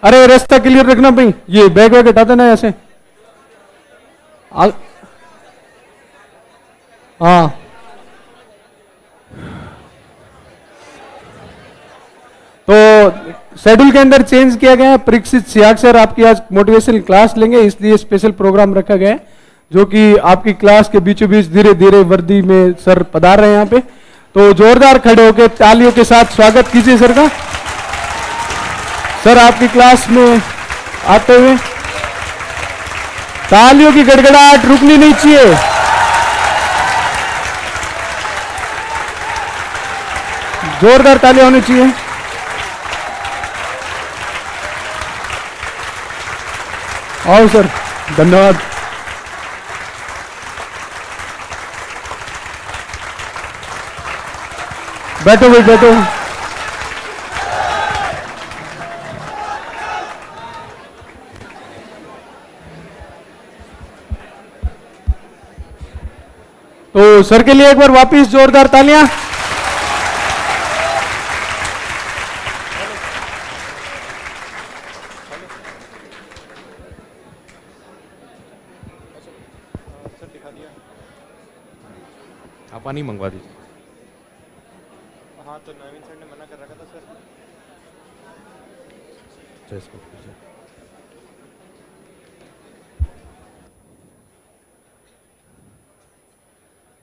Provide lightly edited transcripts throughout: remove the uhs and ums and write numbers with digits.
अरे रास्ता क्लियर रखना भाई, ये बैग वैग हटा देना ऐसे। हाँ तो शेड्यूल के अंदर चेंज किया गया है। परीक्षित सियाग सर आपकी आज मोटिवेशनल क्लास लेंगे, इसलिए स्पेशल प्रोग्राम रखा गया है, जो कि आपकी क्लास के बीचों बीच धीरे धीरे वर्दी में सर पधार रहे हैं यहाँ पे। तो जोरदार खड़े होकर तालियों के साथ स्वागत कीजिए सर का। सर आपकी क्लास में आते हुए तालियों की गड़गड़ाहट रुकनी नहीं चाहिए। जोरदार तालियां होनी चाहिए। आओ सर, धन्यवाद। बैठो भाई बैठो। तो सर के लिए एक बार वापिस जोरदार तालियां। आप पानी मंगवा दीजिए। हाँ तो नवीन सर ने मना कर रखा था सर। इसको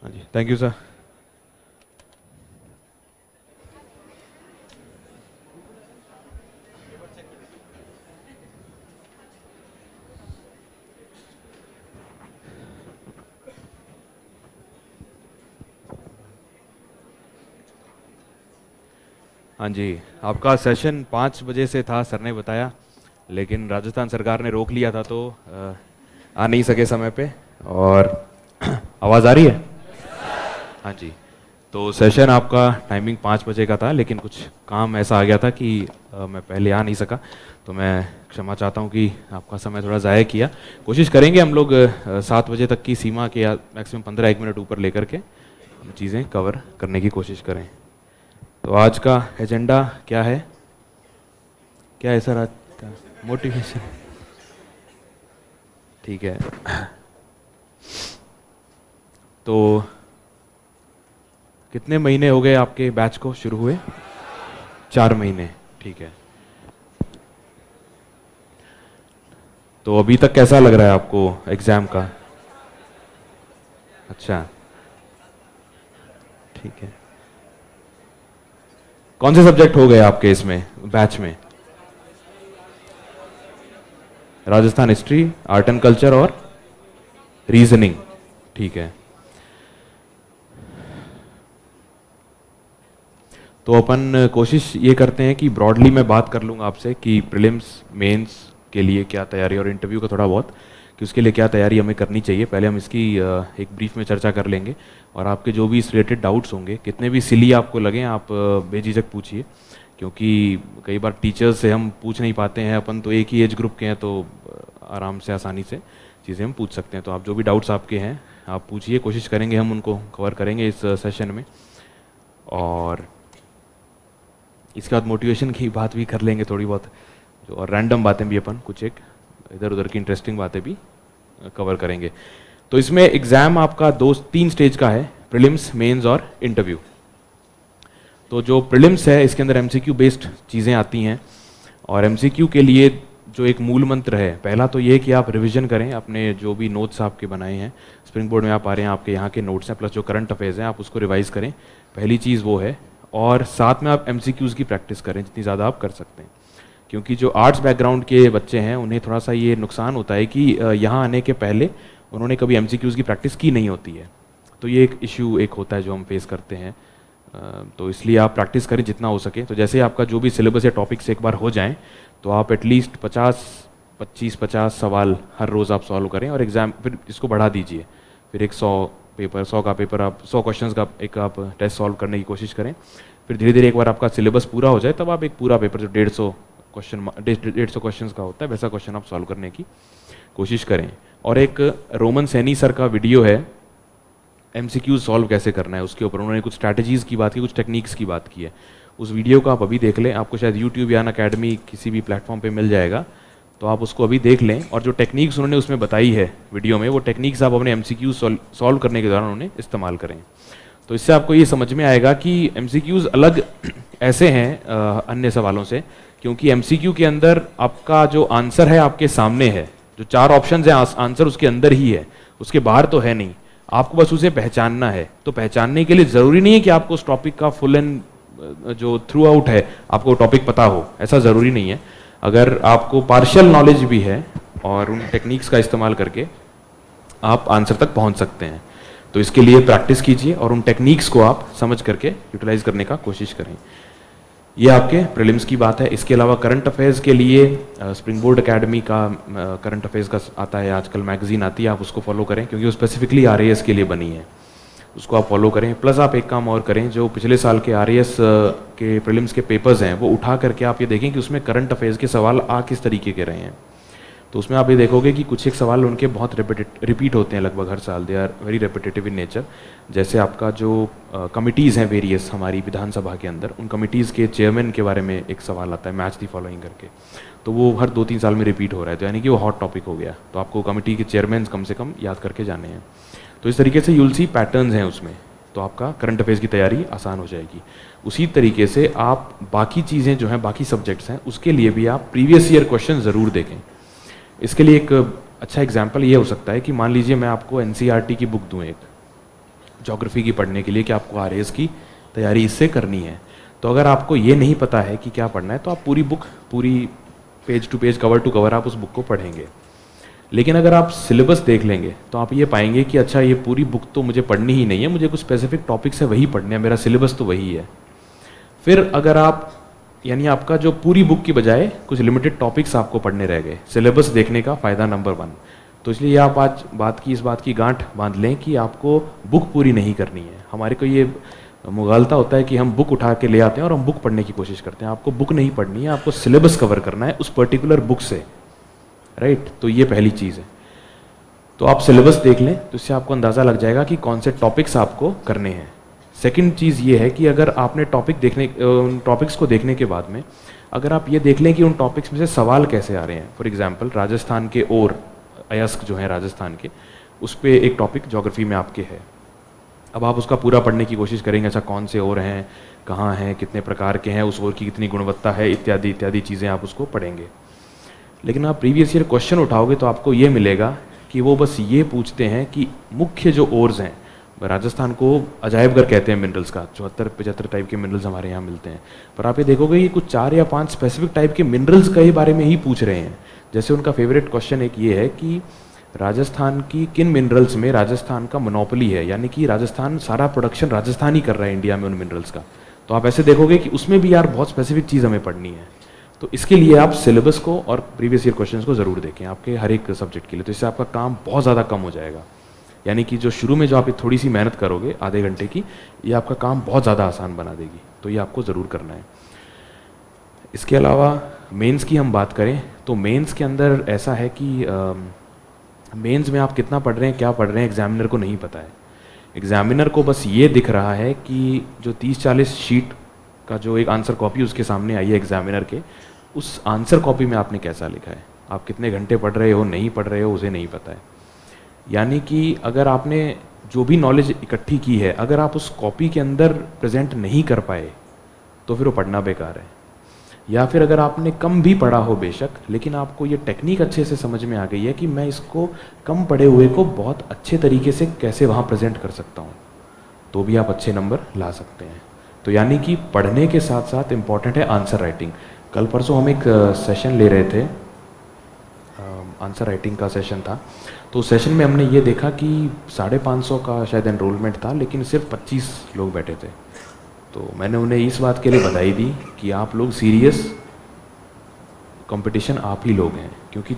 हाँ जी, थैंक यू सर। हाँ जी, आपका सेशन 5 बजे से था सर ने बताया, लेकिन राजस्थान सरकार ने रोक लिया था तो आ नहीं सके समय पे। और आवाज़ आ रही है? हाँ जी, तो सेशन आपका टाइमिंग 5 बजे का था, लेकिन कुछ काम ऐसा आ गया था कि मैं पहले आ नहीं सका। तो मैं क्षमा चाहता हूँ कि आपका समय थोड़ा ज़ाया किया। कोशिश करेंगे हम लोग 7 बजे तक की सीमा के या मैक्सिमम 15-1 मिनट ऊपर लेकर के चीज़ें कवर करने की कोशिश करें। तो आज का एजेंडा क्या है? क्या है सर आज का? मोटिवेशन। ठीक है। तो कितने महीने हो गए आपके बैच को शुरू हुए? 4 महीने, ठीक है। तो अभी तक कैसा लग रहा है आपको एग्जाम का? अच्छा, ठीक है। कौन से सब्जेक्ट हो गए आपके इसमें बैच में? Rajasthan history, art and culture और रीजनिंग, ठीक है। तो अपन कोशिश ये करते हैं कि ब्रॉडली मैं बात कर लूँगा आपसे कि प्रीलिम्स मेंस के लिए क्या तैयारी और इंटरव्यू का थोड़ा बहुत कि उसके लिए क्या तैयारी हमें करनी चाहिए। पहले हम इसकी एक ब्रीफ में चर्चा कर लेंगे और आपके जो भी इस रिलेटेड डाउट्स होंगे, कितने भी सिली आपको लगें, आप बेझिझक पूछिए, क्योंकि कई बार टीचर्स से हम पूछ नहीं पाते हैं। अपन तो एक ही एज ग्रुप के हैं, तो आराम से आसानी से चीज़ें हम पूछ सकते हैं। तो आप जो भी डाउट्स आपके हैं आप पूछिए, कोशिश करेंगे हम उनको कवर करेंगे इस सेशन में। और इसके बाद मोटिवेशन की बात भी कर लेंगे थोड़ी बहुत, जो और रैंडम बातें भी अपन कुछ एक इधर उधर की इंटरेस्टिंग बातें भी कवर करेंगे। तो इसमें एग्ज़ाम आपका 2-3 स्टेज का है, प्रीलिम्स, मेंस और इंटरव्यू। तो जो प्रीलिम्स है इसके अंदर एमसीक्यू बेस्ड चीज़ें आती हैं, और एमसीक्यू के लिए जो एक मूल मंत्र है, पहला तो ये कि आप रिवीजन करें अपने जो भी नोट्स आपके बनाए हैं। स्प्रिंग बोर्ड में आप आ रहे हैं, आपके यहाँ के नोट्स हैं, प्लस जो करंट अफेयर्स हैं आप उसको रिवाइज़ करें, पहली चीज़ वो है। और साथ में आप एमसीक्यूज़ की प्रैक्टिस करें जितनी ज़्यादा आप कर सकते हैं, क्योंकि जो आर्ट्स बैकग्राउंड के बच्चे हैं उन्हें थोड़ा सा ये नुकसान होता है कि यहाँ आने के पहले उन्होंने कभी एमसीक्यूज़ की प्रैक्टिस की नहीं होती है। तो ये एक इशू एक होता है जो हम फेस करते हैं। तो इसलिए आप प्रैक्टिस करें जितना हो सके। तो जैसे आपका जो भी सिलेबस या टॉपिक्स एक बार हो जाएं तो आप एटलीस्ट 25-50 सवाल हर रोज़ आप सॉल्व करें, और एग्ज़ाम फिर इसको बढ़ा दीजिए, फिर एक 100 का पेपर आप 100 क्वेश्चंस का एक आप टेस्ट सॉल्व करने की कोशिश करें। फिर धीरे धीरे एक बार आपका सिलेबस पूरा हो जाए तब आप एक पूरा पेपर जो 150 क्वेश्चंस का होता है वैसा क्वेश्चन आप सॉल्व करने की कोशिश करें। और एक रोमन सैनी सर का वीडियो है एमसीक्यू सॉल्व कैसे करना है, उसके ऊपर उन्होंने कुछ स्ट्रैटेजीज़ की बात की, कुछ टेक्निक्स की बात की है। उस वीडियो को आप अभी देख लें, आपको शायद यूट्यूब या अकेडमी किसी भी प्लेटफॉर्म पे मिल जाएगा, तो आप उसको अभी देख लें। और जो टेक्निक्स उन्होंने उसमें बताई है वीडियो में, वो टेक्निक्स आप अपने MCQ सॉल्व करने के दौरान उन्हें इस्तेमाल करें। तो इससे आपको ये समझ में आएगा कि MCQs अलग ऐसे हैं अन्य सवालों से, क्योंकि MCQ के अंदर आपका जो आंसर है आपके सामने है, जो 4 ऑप्शन है आंसर उसके अंदर ही है, उसके बाहर तो है नहीं, आपको बस उसे पहचानना है। तो पहचानने के लिए ज़रूरी नहीं है कि आपको उस टॉपिक का फुल एंड जो थ्रू आउट है आपको टॉपिक पता हो, ऐसा ज़रूरी नहीं है। अगर आपको पार्शियल नॉलेज भी है और उन टेक्निक्स का इस्तेमाल करके आप आंसर तक पहुंच सकते हैं। तो इसके लिए प्रैक्टिस कीजिए और उन टेक्निक्स को आप समझ करके यूटिलाइज करने का कोशिश करें। ये आपके प्रीलिम्स की बात है। इसके अलावा करंट अफेयर्स के लिए स्प्रिंग बोर्ड एकेडमी का करंट अफेयर्स का आता है, आजकल मैगजीन आती है, आप उसको फॉलो करें क्योंकि वो स्पेसिफिकली RAS के लिए बनी है, उसको आप फॉलो करें। प्लस आप एक काम और करें, जो पिछले साल के RAS के प्रीलिम्स के पेपर्स हैं वो उठा करके आप ये देखें कि उसमें करंट अफेयर्स के सवाल आ किस तरीके के रहे हैं। तो उसमें आप ये देखोगे कि कुछ एक सवाल उनके बहुत रिपीट होते हैं लगभग हर साल, they are very repetitive in nature. जैसे आपका जो कमिटीज़ हैं वेरियस हमारी विधानसभा के अंदर, उन कमिटीज़ के चेयरमैन के बारे में एक सवाल आता है, मैच दी फॉलोइंग करके, तो वो हर 2-3 साल में रिपीट हो रहा है, तो यानी कि वो हॉट टॉपिक हो गया। तो आपको कमिटी के चेयरमैन कम से कम याद करके जाने हैं। तो इस तरीके से यूल सी पैटर्न्स हैं उसमें, तो आपका करंट अफेयर्स की तैयारी आसान हो जाएगी। उसी तरीके से आप बाकी चीज़ें जो हैं, बाकी सब्जेक्ट्स हैं, उसके लिए भी आप प्रीवियस ईयर क्वेश्चन ज़रूर देखें। इसके लिए एक अच्छा एग्जाम्पल ये हो सकता है कि मान लीजिए मैं आपको NCERT की बुक दूँ एक ज्योग्राफी की पढ़ने के लिए कि आपको RAS की तैयारी इससे करनी है। तो अगर आपको ये नहीं पता है कि क्या पढ़ना है, तो आप पूरी बुक, पूरी page to page, cover to cover आप उस बुक को पढ़ेंगे। लेकिन अगर आप सिलेबस देख लेंगे तो आप ये पाएंगे कि अच्छा ये पूरी बुक तो मुझे पढ़नी ही नहीं है, मुझे कुछ स्पेसिफिक टॉपिक्स है वही पढ़ने हैं, मेरा सिलेबस तो वही है। फिर अगर आप, यानी आपका जो पूरी बुक की बजाय कुछ लिमिटेड टॉपिक्स आपको पढ़ने रह गए, सिलेबस देखने का फ़ायदा नंबर 1। तो इसलिए आप आज इस बात की गांठ बांध लें कि आपको बुक पूरी नहीं करनी है। हमारे को ये मुगालता होता है कि हम बुक उठा के ले आते हैं और हम बुक पढ़ने की कोशिश करते हैं। आपको बुक नहीं पढ़नी है, आपको सिलेबस कवर करना है उस पर्टिकुलर बुक से, राइट। तो ये पहली चीज़ है। तो आप सिलेबस देख लें तो इससे आपको अंदाज़ा लग जाएगा कि कौन से टॉपिक्स आपको करने हैं। सेकंड चीज़ ये है कि अगर आपने उन टॉपिक्स को देखने के बाद में अगर आप ये देख लें कि उन टॉपिक्स में से सवाल कैसे आ रहे हैं। फॉर एग्जांपल राजस्थान के और अयस्क जो है राजस्थान के, उस पर एक टॉपिक ज्योग्राफी में आपके है। अब आप उसका पूरा पढ़ने की कोशिश करेंगे, अच्छा कौन से और हैं, कहाँ हैं, कितने प्रकार के हैं, उस और की कितनी गुणवत्ता है, इत्यादि इत्यादि चीज़ें आप उसको पढ़ेंगे। लेकिन आप प्रीवियस ईयर क्वेश्चन उठाओगे तो आपको ये मिलेगा कि वो बस ये पूछते हैं कि मुख्य जो ओर्स हैं, राजस्थान को अजायबघर कहते हैं मिनरल्स का, 74-75 टाइप के मिनरल्स हमारे यहाँ मिलते हैं, पर आप ये देखोगे ये कुछ 4 या 5 स्पेसिफिक टाइप के मिनरल्स के बारे में ही पूछ रहे हैं। जैसे उनका फेवरेट क्वेश्चन एक ये है कि राजस्थान की किन मिनरल्स में राजस्थान का मोनोपोली है, यानी कि राजस्थान सारा प्रोडक्शन राजस्थान ही कर रहा है इंडिया में उन मिनरल्स का। तो आप ऐसे देखोगे कि उसमें भी यार बहुत स्पेसिफिक चीज़ हमें पढ़नी है। तो इसके लिए आप सिलेबस को और प्रीवियस ईयर क्वेश्चंस को ज़रूर देखें आपके हर एक सब्जेक्ट के लिए। तो इससे आपका काम बहुत ज़्यादा कम हो जाएगा, यानी कि जो शुरू में जो आप थोड़ी सी मेहनत करोगे आधे घंटे की, ये आपका काम बहुत ज़्यादा आसान बना देगी। तो ये आपको ज़रूर करना है। इसके अलावा मेंस की हम बात करें तो मेंस के अंदर ऐसा है कि मेंस में आप कितना पढ़ रहे हैं, क्या पढ़ रहे हैं, एग्जामिनर को नहीं पता है। एग्जामिनर को बस ये दिख रहा है कि जो 30-40 शीट का जो एक आंसर कॉपी उसके सामने आई है एग्जामिनर के, उस आंसर कॉपी में आपने कैसा लिखा है, आप कितने घंटे पढ़ रहे हो, नहीं पढ़ रहे हो, उसे नहीं पता है। यानी कि अगर आपने जो भी नॉलेज इकट्ठी की है, अगर आप उस कॉपी के अंदर प्रेजेंट नहीं कर पाए तो फिर वो पढ़ना बेकार है। या फिर अगर आपने कम भी पढ़ा हो बेशक, लेकिन आपको ये टेक्निक अच्छे से समझ में आ गई है कि मैं इसको कम पढ़े हुए को बहुत अच्छे तरीके से कैसे वहाँ प्रेजेंट कर सकता हूँ, तो भी आप अच्छे नंबर ला सकते हैं। तो यानी कि पढ़ने के साथ साथ इम्पॉर्टेंट है आंसर राइटिंग। कल परसों हम एक सेशन ले रहे थे, आंसर राइटिंग का सेशन था। तो उस सेशन में हमने ये देखा कि 550 का शायद एनरोलमेंट था, लेकिन सिर्फ 25 लोग बैठे थे। तो मैंने उन्हें इस बात के लिए बधाई दी कि आप लोग सीरियस, कंपटीशन आप ही लोग हैं। क्योंकि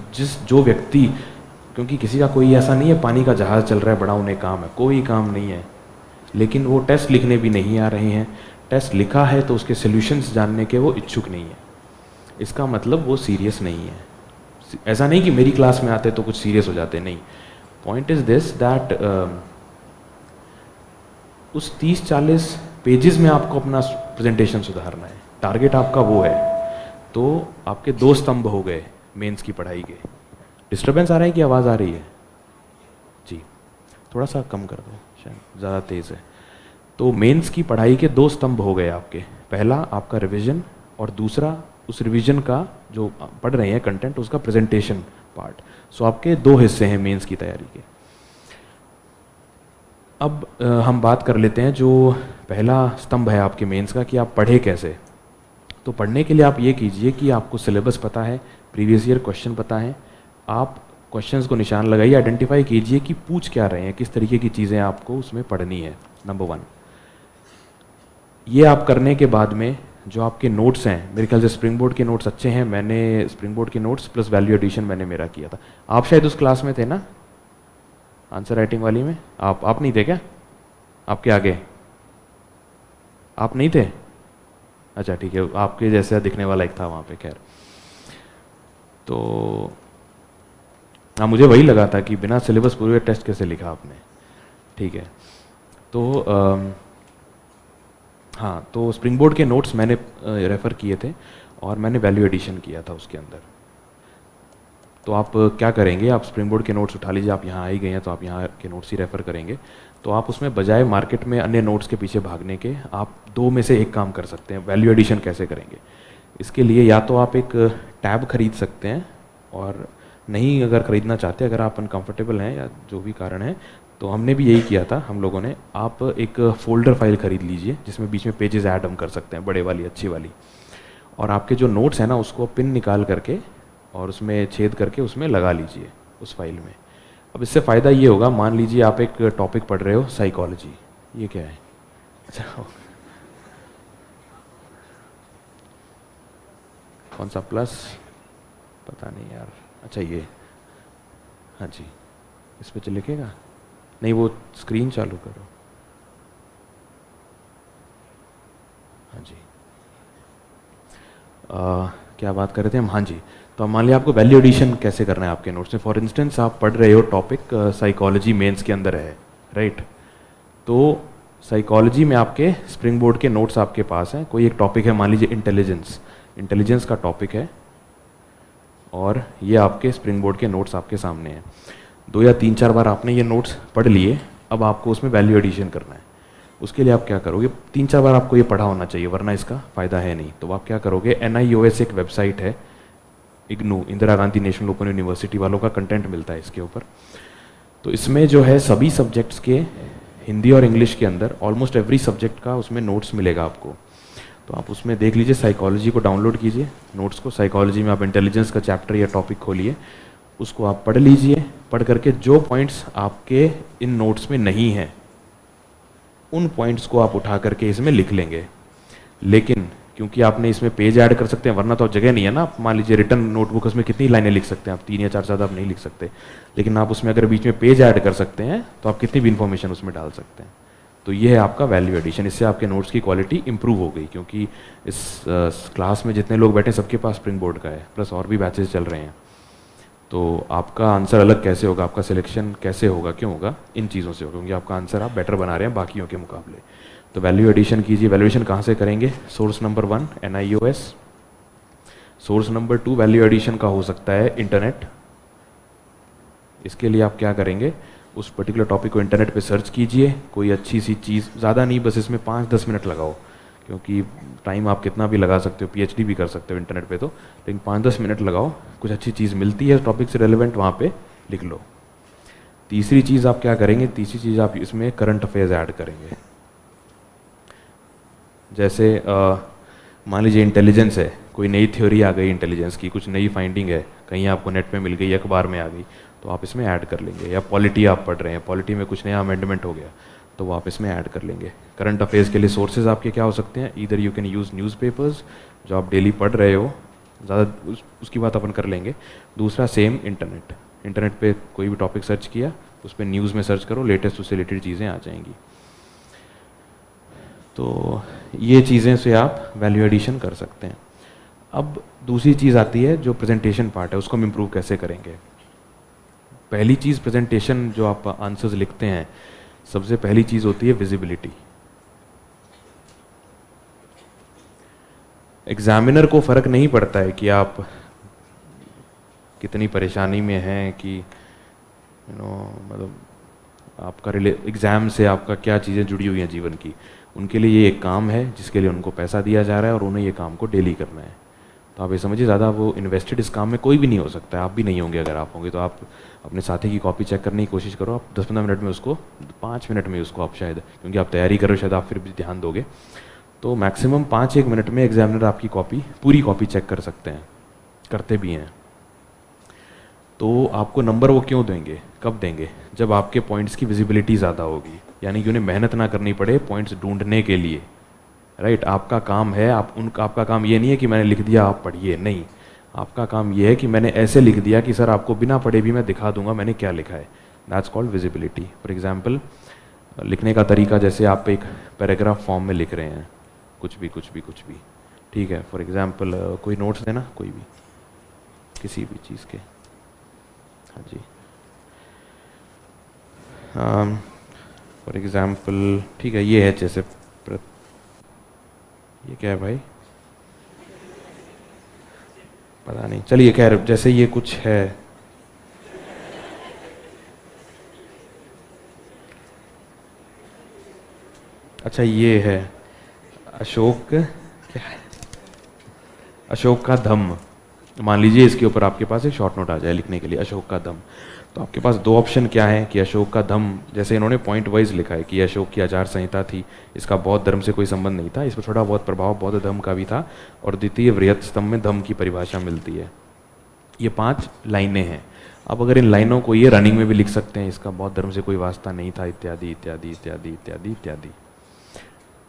जो व्यक्ति, क्योंकि किसी का कोई ऐसा नहीं है पानी का जहाज़ चल रहा है बड़ा उन्हें काम है, कोई काम नहीं है, लेकिन वो टेस्ट लिखने भी नहीं आ रहे हैं। टेस्ट लिखा है तो उसके सॉल्यूशंस जानने के वो इच्छुक नहीं है, इसका मतलब वो सीरियस नहीं है। ऐसा नहीं कि मेरी क्लास में आते तो कुछ सीरियस हो जाते, नहीं। पॉइंट इज दिस दैट उस 30-40 पेजेस में आपको अपना प्रेजेंटेशन सुधारना है, टारगेट आपका वो है, तो आपके 2 स्तंभ हो गए मेंस की पढ़ाई के। डिस्टर्बेंस आ रहा है कि आवाज़ आ रही है? जी, थोड़ा सा कम कर दो, शायद ज़्यादा तेज़ है। तो मेंस की पढ़ाई के 2 स्तंभ हो गए आपके, पहला आपका रिवीजन और दूसरा उस रिवीजन का जो पढ़ रहे हैं कंटेंट उसका प्रेजेंटेशन पार्ट। सो आपके 2 हिस्से हैं मेंस की तैयारी के। अब हम बात कर लेते हैं जो पहला स्तंभ है आपके मेंस का कि आप पढ़े कैसे। तो पढ़ने के लिए आप ये कीजिए कि आपको सिलेबस पता है, प्रीवियस ईयर क्वेश्चन पता है, आप क्वेश्चंस को निशान लगाइए, आइडेंटिफाई कीजिए कि पूछ क्या रहे हैं, किस तरीके की चीज़ें आपको उसमें पढ़नी है, नंबर 1। ये आप करने के बाद में जो आपके नोट्स हैं, मेरे ख्याल से स्प्रिंग बोर्ड के नोट्स अच्छे हैं, मैंने स्प्रिंग बोर्ड के नोट्स प्लस वैल्यू एडिशन मैंने मेरा किया था। आप शायद उस क्लास में थे ना, आंसर राइटिंग वाली में? आप नहीं थे क्या? आपके आगे आप नहीं थे? अच्छा ठीक है, आपके जैसा दिखने वाला एक था वहाँ पे। खैर, तो हाँ, मुझे वही लगा था कि बिना सिलेबस पूरे टेस्ट कैसे लिखा आपने। ठीक है, तो हाँ, तो स्प्रिंग बोर्ड के नोट्स मैंने रेफ़र किए थे और मैंने वैल्यू एडिशन किया था उसके अंदर। तो आप क्या करेंगे, आप स्प्रिंग बोर्ड के नोट्स उठा लीजिए, आप यहाँ आ ही गए हैं तो आप यहाँ के नोट्स ही रेफ़र करेंगे। तो आप उसमें बजाय मार्केट में अन्य नोट्स के पीछे भागने के, आप 2 में से एक काम कर सकते हैं। वैल्यू एडिशन कैसे करेंगे? इसके लिए या तो आप एक टैब खरीद सकते हैं, और नहीं अगर ख़रीदना चाहते, अगर आप अनकम्फर्टेबल हैं या जो भी कारण है, तो हमने भी यही किया था हम लोगों ने। आप एक फ़ोल्डर फाइल ख़रीद लीजिए जिसमें बीच में पेजेस ऐड हम कर सकते हैं, बड़े वाली अच्छी वाली, और आपके जो नोट्स हैं ना उसको पिन निकाल करके और उसमें छेद करके उसमें लगा लीजिए उस फाइल में। अब इससे फ़ायदा ये होगा, मान लीजिए आप एक टॉपिक पढ़ रहे हो, साइकोलॉजी, ये क्या है? अच्छा, कौन सा प्लस? पता नहीं यार। अच्छा ये, हाँ जी, इस पे लिखेगा? नहीं, वो स्क्रीन चालू करो। हाँ जी, क्या बात कर रहे थे हम? हाँ जी, तो मान लिया आपको वैल्यू एडिशन कैसे करना है आपके नोट्स में। फॉर इंस्टेंस आप पढ़ रहे हो टॉपिक साइकोलॉजी मेंस के अंदर है, राइट? तो साइकोलॉजी में आपके स्प्रिंग बोर्ड के नोट्स आपके पास हैं। कोई एक टॉपिक है, मान लीजिए इंटेलिजेंस का टॉपिक है, और ये आपके स्प्रिंग बोर्ड के नोट्स आपके सामने हैं। 2 या 3-4 बार आपने ये नोट्स पढ़ लिए, अब आपको उसमें वैल्यू एडिशन करना है। उसके लिए आप क्या करोगे, 3-4 बार आपको ये पढ़ा होना चाहिए, वरना इसका फ़ायदा है नहीं। तो आप क्या करोगे, NIOS एक वेबसाइट है, IGNOU, Indira Gandhi national open university वालों का कंटेंट मिलता है इसके ऊपर। तो इसमें जो है सभी सब्जेक्ट्स के, हिंदी और इंग्लिश के अंदर ऑलमोस्ट एवरी सब्जेक्ट का उसमें नोट्स मिलेगा आपको। तो आप उसमें देख लीजिए, साइकोलॉजी को डाउनलोड कीजिए नोट्स को। साइकोलॉजी में आप इंटेलिजेंस का चैप्टर या टॉपिक खोलिए, उसको आप पढ़ लीजिए। पढ़ करके जो पॉइंट्स आपके इन नोट्स में नहीं हैं, उन पॉइंट्स को आप उठा करके इसमें लिख लेंगे। लेकिन क्योंकि आपने इसमें पेज ऐड कर सकते हैं, वरना तो जगह नहीं है ना। मान लीजिए रिटर्न नोटबुक, उसमें कितनी लाइनें लिख सकते हैं आप? 3 या 4 ज़्यादा आप नहीं लिख सकते। लेकिन आप उसमें अगर बीच में पेज ऐड कर सकते हैं तो आप कितनी भी इन्फॉर्मेशन उसमें डाल सकते हैं। तो ये है आपका वैल्यू एडिशन। इससे आपके नोट्स की क्वालिटी इंप्रूव हो गई, क्योंकि इस क्लास में जितने लोग बैठे सबके पास स्प्रिंग बोर्ड का है, प्लस और भी बैचेस चल रहे हैं। तो आपका आंसर अलग कैसे होगा, आपका सिलेक्शन कैसे होगा, क्यों होगा? इन चीज़ों से होगा, क्योंकि आपका आंसर आप बेटर बना रहे हैं बाकियों के मुकाबले। तो वैल्यू एडिशन कीजिए। वैल्यूएशन कहाँ से करेंगे? Source number 1 NIOS, source number 2 value addition का हो सकता है इंटरनेट। इसके लिए आप क्या करेंगे, उस पर्टिकुलर टॉपिक को इंटरनेट पे सर्च कीजिए, कोई अच्छी सी चीज़, ज़्यादा नहीं, बस इसमें 5-10 मिनट लगाओ, क्योंकि टाइम आप कितना भी लगा सकते हो, PhD भी कर सकते हो इंटरनेट पे तो, लेकिन 5-10 मिनट लगाओ, कुछ अच्छी चीज़ मिलती है टॉपिक से रेलिवेंट, वहाँ पे लिख लो। तीसरी चीज़ आप क्या करेंगे, तीसरी चीज़ आप इसमें करंट अफेयर्स ऐड करेंगे। जैसे मान लीजिए इंटेलिजेंस है, कोई नई थ्योरी आ गई इंटेलिजेंस की, कुछ नई फाइंडिंग है, कहीं आपको नेट पे मिल गई, अखबार में आ गई, तो आप इसमें ऐड कर लेंगे। या पॉलिटी आप पढ़ रहे हैं, पॉलिटी में कुछ नया अमेंडमेंट हो गया, तो वो आप इसमें ऐड कर लेंगे। करंट अफेयर्स के लिए सोर्सेज आपके क्या हो सकते हैं? Either you can use newspapers, जो आप डेली पढ़ रहे हो, ज़्यादा उसकी बात अपन कर लेंगे। दूसरा सेम इंटरनेट पे कोई भी टॉपिक सर्च किया, उस पर न्यूज़ में सर्च करो, लेटेस्ट उससे रिलेटेड चीज़ें आ जाएंगी। तो ये चीज़ें से आप वैल्यू एडिशन कर सकते हैं। अब दूसरी चीज़ आती है जो प्रेजेंटेशन पार्ट है, उसको हम इम्प्रूव कैसे करेंगे। पहली चीज़ प्रेजेंटेशन, जो आप आंसर्स लिखते हैं, सबसे पहली चीज़ होती है विजिबिलिटी। एग्जामिनर को फ़र्क नहीं पड़ता है कि आप कितनी परेशानी में हैं, कि मतलब आपका एग्ज़ाम से आपका क्या चीज़ें जुड़ी हुई हैं जीवन की। उनके लिए ये एक काम है जिसके लिए उनको पैसा दिया जा रहा है और उन्हें ये काम को डेली करना है। तो आप ये समझिए, ज़्यादा वो इन्वेस्टेड इस काम में कोई भी नहीं हो सकता है। आप भी नहीं होंगे। अगर आप होंगे तो आप अपने साथी की कॉपी चेक करने की कोशिश करो। आप 10-15 मिनट में उसको, 5 मिनट में उसको आप शायद, क्योंकि आप तैयारी करो, शायद आप फिर भी ध्यान दोगे, तो मैक्सिमम 5-1 मिनट में एग्जामिनर आपकी कॉपी, पूरी कॉपी चेक कर सकते हैं, करते भी हैं। तो आपको नंबर वो क्यों देंगे, कब देंगे? जब आपके पॉइंट्स की विजिबिलिटी ज़्यादा होगी, यानी कि उन्हें मेहनत ना करनी पड़े पॉइंट्स ढूंढने के लिए। राइट, आपका काम है, आपका काम ये नहीं है कि मैंने लिख दिया आप पढ़िए, नहीं। आपका काम ये है कि मैंने ऐसे लिख दिया कि सर आपको बिना पढ़े भी मैं दिखा दूंगा मैंने क्या लिखा है। That's called visibility. For example, लिखने का तरीका, जैसे आप एक पैराग्राफ फॉर्म में लिख रहे हैं, कुछ भी, ठीक है। फॉर एग्जाम्पल कोई नोट्स देना, कोई भी, किसी भी चीज़ के। हाँ जी, फॉर एग्जाम्पल, ठीक है, ये है जैसे ये क्या है भाई, पता नहीं, चलिए खैर, जैसे ये कुछ है, अच्छा ये है अशोक, क्या है, अशोक का धम्म। मान लीजिए इसके ऊपर आपके पास एक शॉर्ट नोट आ जाए लिखने के लिए, अशोक का धम्म। तो आपके पास दो ऑप्शन क्या है कि अशोक का धम्म, जैसे इन्होंने पॉइंट वाइज लिखा है कि अशोक की आचार संहिता थी, इसका बौद्ध धर्म से कोई संबंध नहीं था, इसमें थोड़ा बहुत प्रभाव बौद्ध धर्म का भी था, और द्वितीय वृहत स्तंभ में धम्म की परिभाषा मिलती है। ये 5 लाइनें हैं। अब अगर इन लाइनों को ये रनिंग में भी लिख सकते हैं, इसका बौद्ध धर्म से कोई वास्ता नहीं था, इत्यादि इत्यादि इत्यादि इत्यादि इत्यादि।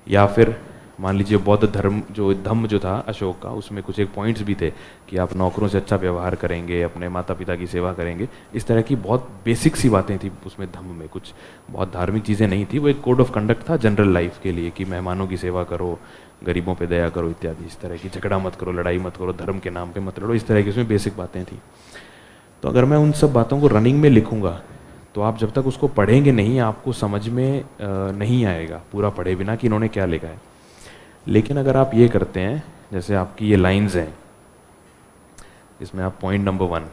या फिर मान लीजिए बौद्ध धर्म जो धम्म जो था अशोक का, उसमें कुछ एक पॉइंट्स भी थे कि आप नौकरों से अच्छा व्यवहार करेंगे, अपने माता पिता की सेवा करेंगे, इस तरह की बहुत बेसिक सी बातें थी उसमें धम्म में, कुछ बहुत धार्मिक चीज़ें नहीं थी। वो एक कोड ऑफ कंडक्ट था जनरल लाइफ के लिए कि मेहमानों की सेवा करो, गरीबों पे दया करो, इत्यादि इस तरह की, झगड़ा मत करो, लड़ाई मत करो, धर्म के नाम पे मत लड़ो, इस तरह की उसमें बेसिक बातें थी। तो अगर मैं उन सब बातों को रनिंग में लिखूंगा तो आप जब तक उसको पढ़ेंगे नहीं, आपको समझ में नहीं आएगा पूरा पढ़े बिना कि इन्होंने क्या लिखा है। लेकिन अगर आप ये करते हैं, जैसे आपकी ये लाइंस हैं, इसमें आप पॉइंट नंबर 1,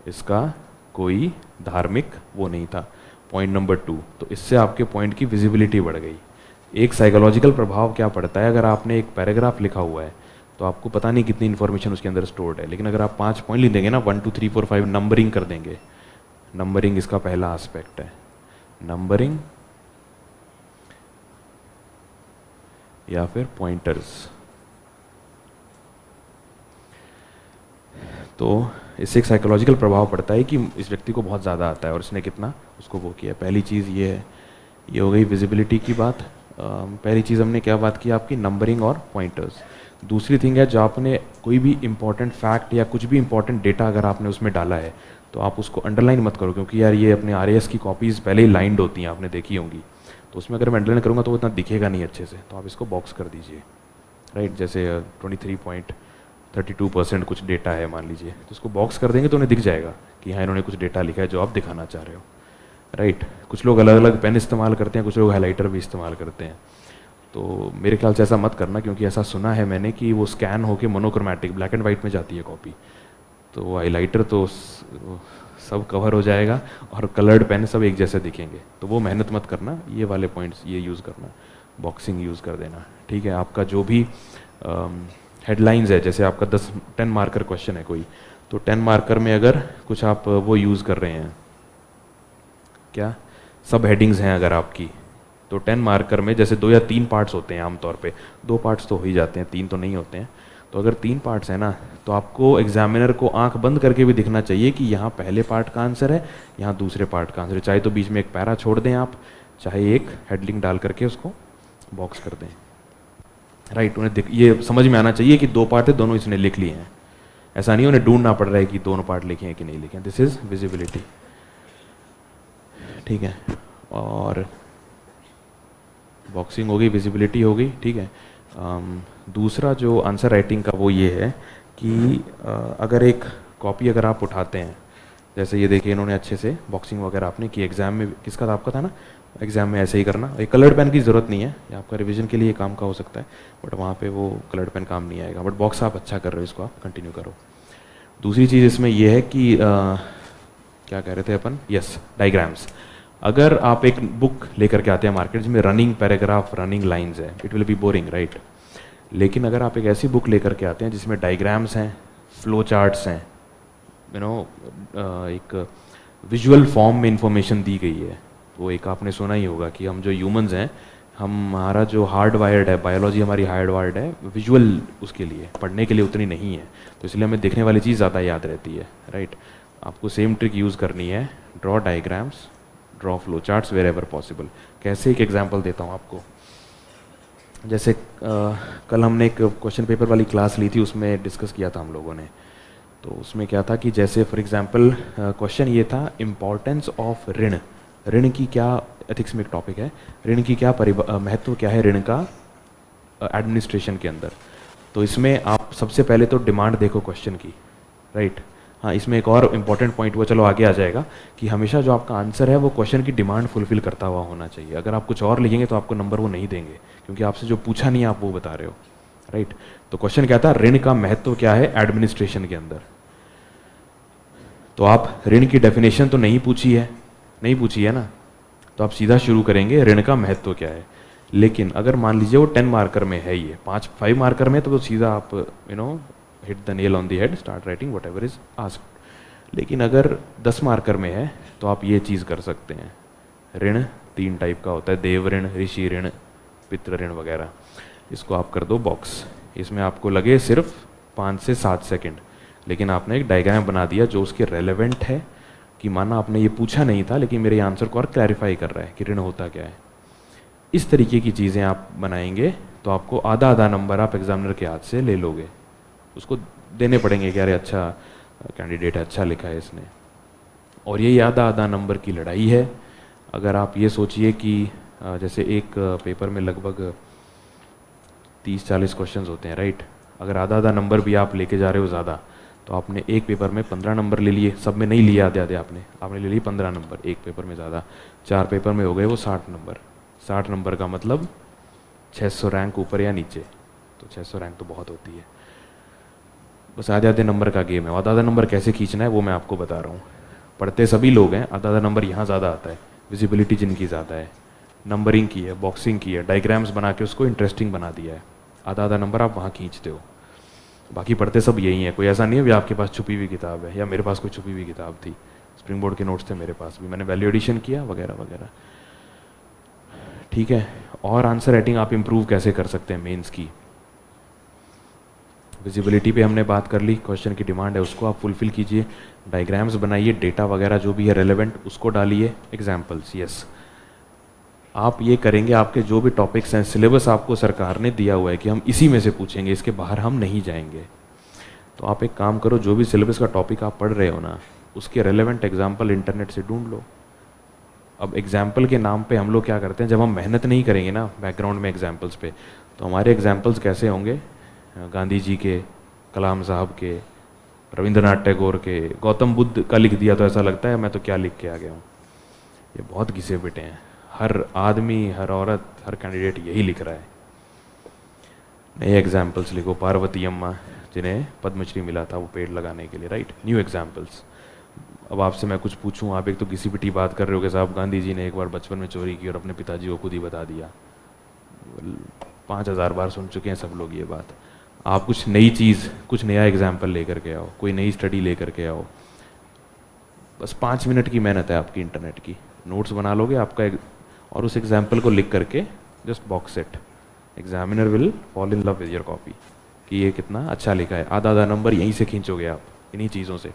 इसका कोई धार्मिक वो नहीं था, पॉइंट नंबर 2, तो इससे आपके पॉइंट की विजिबिलिटी बढ़ गई। एक साइकोलॉजिकल प्रभाव क्या पड़ता है, अगर आपने एक पैराग्राफ लिखा हुआ है तो आपको पता नहीं कितनी इन्फॉर्मेशन उसके अंदर स्टोर्ड है, लेकिन अगर आप 5 पॉइंट लिख देंगे ना, 1 2 3 4 5 नंबरिंग कर देंगे, नंबरिंग इसका पहला एस्पेक्ट है, नंबरिंग या फिर पॉइंटर्स। तो इससे एक साइकोलॉजिकल प्रभाव पड़ता है कि इस व्यक्ति को बहुत ज़्यादा आता है और इसने कितना उसको वो किया। पहली चीज़ ये है, ये हो गई विजिबिलिटी की बात। पहली चीज़ हमने क्या बात की आपकी, नंबरिंग और पॉइंटर्स। दूसरी थिंग है, जो आपने कोई भी इंपॉर्टेंट फैक्ट या कुछ भी इंपॉर्टेंट डेटा अगर आपने उसमें डाला है तो आप उसको अंडरलाइन मत करो, क्योंकि यार ये अपने RAS की कॉपीज़ पहले ही लाइंड होती हैं, आपने देखी होंगी, तो उसमें अगर मैं अंडरलाइन करूँगा तो वो इतना दिखेगा नहीं अच्छे से, तो आप इसको बॉक्स कर दीजिए। राइट, जैसे 23.32% कुछ डेटा है मान लीजिए, तो उसको बॉक्स कर देंगे तो उन्हें दिख जाएगा कि हाँ इन्होंने कुछ डेटा लिखा है जो आप दिखाना चाह रहे हो। राइट, कुछ लोग अलग अलग पेन इस्तेमाल करते हैं, कुछ लोग हाइलाइटर भी इस्तेमाल करते हैं, तो मेरे ख्याल से ऐसा मत करना, क्योंकि ऐसा सुना है मैंने कि वो स्कैन होकर मोनोक्रोमैटिक ब्लैक एंड वाइट में जाती है कॉपी, तो हाइलाइटर तो सब कवर हो जाएगा और कलर्ड पेन सब एक जैसे दिखेंगे, तो वो मेहनत मत करना, ये वाले पॉइंट्स ये यूज़ करना, बॉक्सिंग यूज़ कर देना। ठीक है, आपका जो भी हेडलाइंस है, जैसे आपका 10 मार्कर क्वेश्चन है कोई, तो 10 मार्कर में अगर कुछ आप वो यूज़ कर रहे हैं, क्या सब हेडिंग्स हैं अगर आपकी, तो 10 मार्कर में जैसे 2 या 3 पार्ट्स होते हैं आमतौर पे, 2 पार्ट्स तो हो ही जाते हैं, 3 तो नहीं होते हैं, तो अगर 3 पार्ट्स हैं ना, तो आपको एग्जामिनर को आंख बंद करके भी दिखना चाहिए कि यहाँ पहले पार्ट का आंसर है, यहाँ दूसरे पार्ट का आंसर है, चाहे तो बीच में एक पैरा छोड़ दें आप, चाहे एक हेडलिंग डाल करके उसको बॉक्स कर दें। राइट, उन्हें ये समझ में आना चाहिए कि 2 पार्ट है, दोनों इसने लिख लिए हैं, ऐसा नहीं उन्हें ढूंढना पड़ रहा है कि दोनों पार्ट लिखे हैं कि नहीं लिखे हैं। This is visibility. ठीक है, और बॉक्सिंग हो गई, विजिबिलिटी हो गई। ठीक है, दूसरा जो आंसर राइटिंग का वो ये है कि अगर एक कॉपी अगर आप उठाते हैं, जैसे ये देखिए इन्होंने अच्छे से बॉक्सिंग वगैरह आपने की, एग्जाम में किसका था, आपका था ना, एग्जाम में ऐसे ही करना। एक कलर्ड पेन की ज़रूरत नहीं है, ये आपका रिवीजन के लिए काम का हो सकता है, बट वहाँ पे वो कलर्ड पेन काम नहीं आएगा। बट बॉक्स आप अच्छा कर रहे हो, इसको आप कंटिन्यू करो। दूसरी चीज़ इसमें ये है कि क्या कह रहे थे अपन, यस, डायग्राम्स। अगर आप एक बुक लेकर के आते हैं मार्केट में रनिंग पैराग्राफ, रनिंग लाइंस है, it will be boring, right. लेकिन अगर आप एक ऐसी बुक लेकर के आते हैं जिसमें डायग्राम्स हैं, फ्लो चार्ट्स हैं, यू नो, एक विजुअल फॉर्म में इंफॉर्मेशन दी गई है, तो एक आपने सुना ही होगा कि हम जो ह्यूमंस हैं, हमारा जो हार्ड वायर्ड है, बायोलॉजी हमारी हार्ड वायर्ड है, विजुअल उसके लिए, पढ़ने के लिए उतनी नहीं है, तो इसलिए हमें देखने वाली चीज़ ज़्यादा याद रहती है, राइट। आपको सेम ट्रिक यूज़ करनी है, draw diagrams, draw flow charts wherever possible. कैसे, एक एग्जाम्पल देता हूँ आपको। जैसे कल हमने एक क्वेश्चन पेपर वाली क्लास ली थी, उसमें डिस्कस किया था हम लोगों ने। तो उसमें क्या था कि जैसे फॉर एग्जांपल क्वेश्चन ये था, इम्पोर्टेंस ऑफ ऋण। ऋण की क्या, एथिक्स में एक टॉपिक है, ऋण की क्या महत्व क्या है ऋण का एडमिनिस्ट्रेशन के अंदर। तो इसमें आप सबसे पहले तो डिमांड देखो क्वेश्चन की, राइट। हाँ, इसमें एक और इम्पॉर्टेंट पॉइंट वो चलो आगे आ जाएगा कि हमेशा जो आपका आंसर है वो क्वेश्चन की डिमांड फुलफिल करता हुआ होना चाहिए। अगर आप कुछ और लिखेंगे तो आपको नंबर वो नहीं देंगे, क्योंकि आपसे जो पूछा नहीं आप वो बता रहे हो, राइट। तो क्वेश्चन क्या था, ऋण का महत्व क्या है एडमिनिस्ट्रेशन के अंदर। तो आप ऋण की डेफिनेशन तो नहीं पूछी है ना, तो आप सीधा शुरू करेंगे ऋण का महत्व क्या है। लेकिन अगर मान लीजिए वो 10 मार्कर में है, ये 5 मार्कर में, तो सीधा आप hit the nail on the head, start writing what ever is asked. लेकिन अगर 10 मार्कर में है तो आप ये चीज़ कर सकते हैं। ऋण 3 टाइप का होता है, देव ऋण, ऋषि ऋण, पितृ ऋण वगैरह। इसको आप कर दो बॉक्स। इसमें आपको लगे सिर्फ 5 से 7 सेकेंड, लेकिन आपने एक डायग्राम बना दिया जो उसके रेलेवेंट है, कि माना आपने ये पूछा नहीं था लेकिन मेरे आंसर को और क्लैरिफाई कर रहा है कि ऋण होता क्या है। इस तरीके की चीज़ें आप बनाएंगे तो आपको आधा आधा नंबर आप एग्जामिनर के हाथ से ले लोगे। उसको देने पड़ेंगे कि अरे अच्छा कैंडिडेट है, अच्छा लिखा है इसने। और यही आधा आधा नंबर की लड़ाई है। अगर आप ये सोचिए कि जैसे एक पेपर में लगभग 30-40 क्वेश्चन होते हैं, राइट। अगर आधा आधा नंबर भी आप लेके जा रहे हो ज़्यादा, तो आपने एक पेपर में 15 नंबर ले लिए, सब में नहीं लिए आधे आधे, आपने ले लिए 15 नंबर, एक पेपर में ज़्यादा, 4 पेपर में हो गए वो 60 नंबर। 60 नंबर का मतलब 600 रैंक ऊपर या नीचे, तो 600 रैंक तो बहुत होती है। बस आधे आधे नंबर का गेम है। आधा आधा नंबर कैसे खींचना है वो मैं आपको बता रहा हूँ। पढ़ते सभी लोग हैं, आधा आधा नंबर यहाँ ज़्यादा आता है, विजिबिलिटी जिनकी ज़्यादा है, नंबरिंग की है, बॉक्सिंग की है, डायग्राम्स बना के उसको इंटरेस्टिंग बना दिया है, आधा आधा नंबर आप वहाँ खींचते हो। बाकी पढ़ते सब यही है। कोई ऐसा नहीं है भी आपके पास छुपी हुई किताब है, या मेरे पास कोई छुपी हुई किताब थी। स्प्रिंग बोर्ड के नोट्स थे मेरे पास भी, मैंने वैल्यू एडिशन किया वगैरह वगैरह, ठीक है। और आंसर राइटिंग आप इम्प्रूव कैसे कर सकते हैं मेंस की। विजिबिलिटी पे हमने बात कर ली, क्वेश्चन की डिमांड है उसको आप फुलफिल कीजिए, डायग्राम्स बनाइए, डेटा वगैरह जो भी है रेलेवेंट उसको डालिए, एग्जाम्पल्स, यस। आप ये करेंगे, आपके जो भी टॉपिक्स हैं, सिलेबस आपको सरकार ने दिया हुआ है कि हम इसी में से पूछेंगे, इसके बाहर हम नहीं जाएंगे। तो आप एक काम करो, जो भी सिलेबस का टॉपिक आप पढ़ रहे हो ना, उसके रेलेवेंट एग्जाम्पल इंटरनेट से ढूंढ लो। अब एग्जाम्पल के नाम पे हम लोग क्या करते हैं, जब हम मेहनत नहीं करेंगे ना बैकग्राउंड में एग्जाम्पल्स पे, तो हमारे एग्जाम्पल्स कैसे होंगे, गांधी जी के, कलाम साहब के, रविंद्रनाथ टैगोर के, गौतम बुद्ध का लिख दिया तो ऐसा लगता है मैं तो क्या लिख के आ गया हूँ। ये बहुत घिसे पिटे हैं, हर आदमी, हर औरत, हर कैंडिडेट यही लिख रहा है। नए एग्जाम्पल्स लिखो, पार्वती अम्मा जिन्हें पद्मश्री मिला था वो पेड़ लगाने के लिए, राइट, न्यू एग्जाम्पल्स। अब आपसे मैं कुछ पूछूं, आप एक तो किसी पिटी बात कर रहे हो कि साहब गांधी जी ने एक बार बचपन में चोरी की और अपने पिताजी को खुद ही बता दिया। 5000 बार सुन चुके हैं सब लोग ये बात। आप कुछ नई चीज़, कुछ नया एग्जाम्पल लेकर के आओ, कोई नई स्टडी लेकर के आओ। बस 5 मिनट की मेहनत है आपकी इंटरनेट की, नोट्स बना लोगे आपका, और उस एग्जाम्पल को लिख करके just box set, examiner will fall in love with your copy कि ये कितना अच्छा लिखा है। आधा आधा नंबर यहीं से खींचोगे आप, इन्हीं चीज़ों से।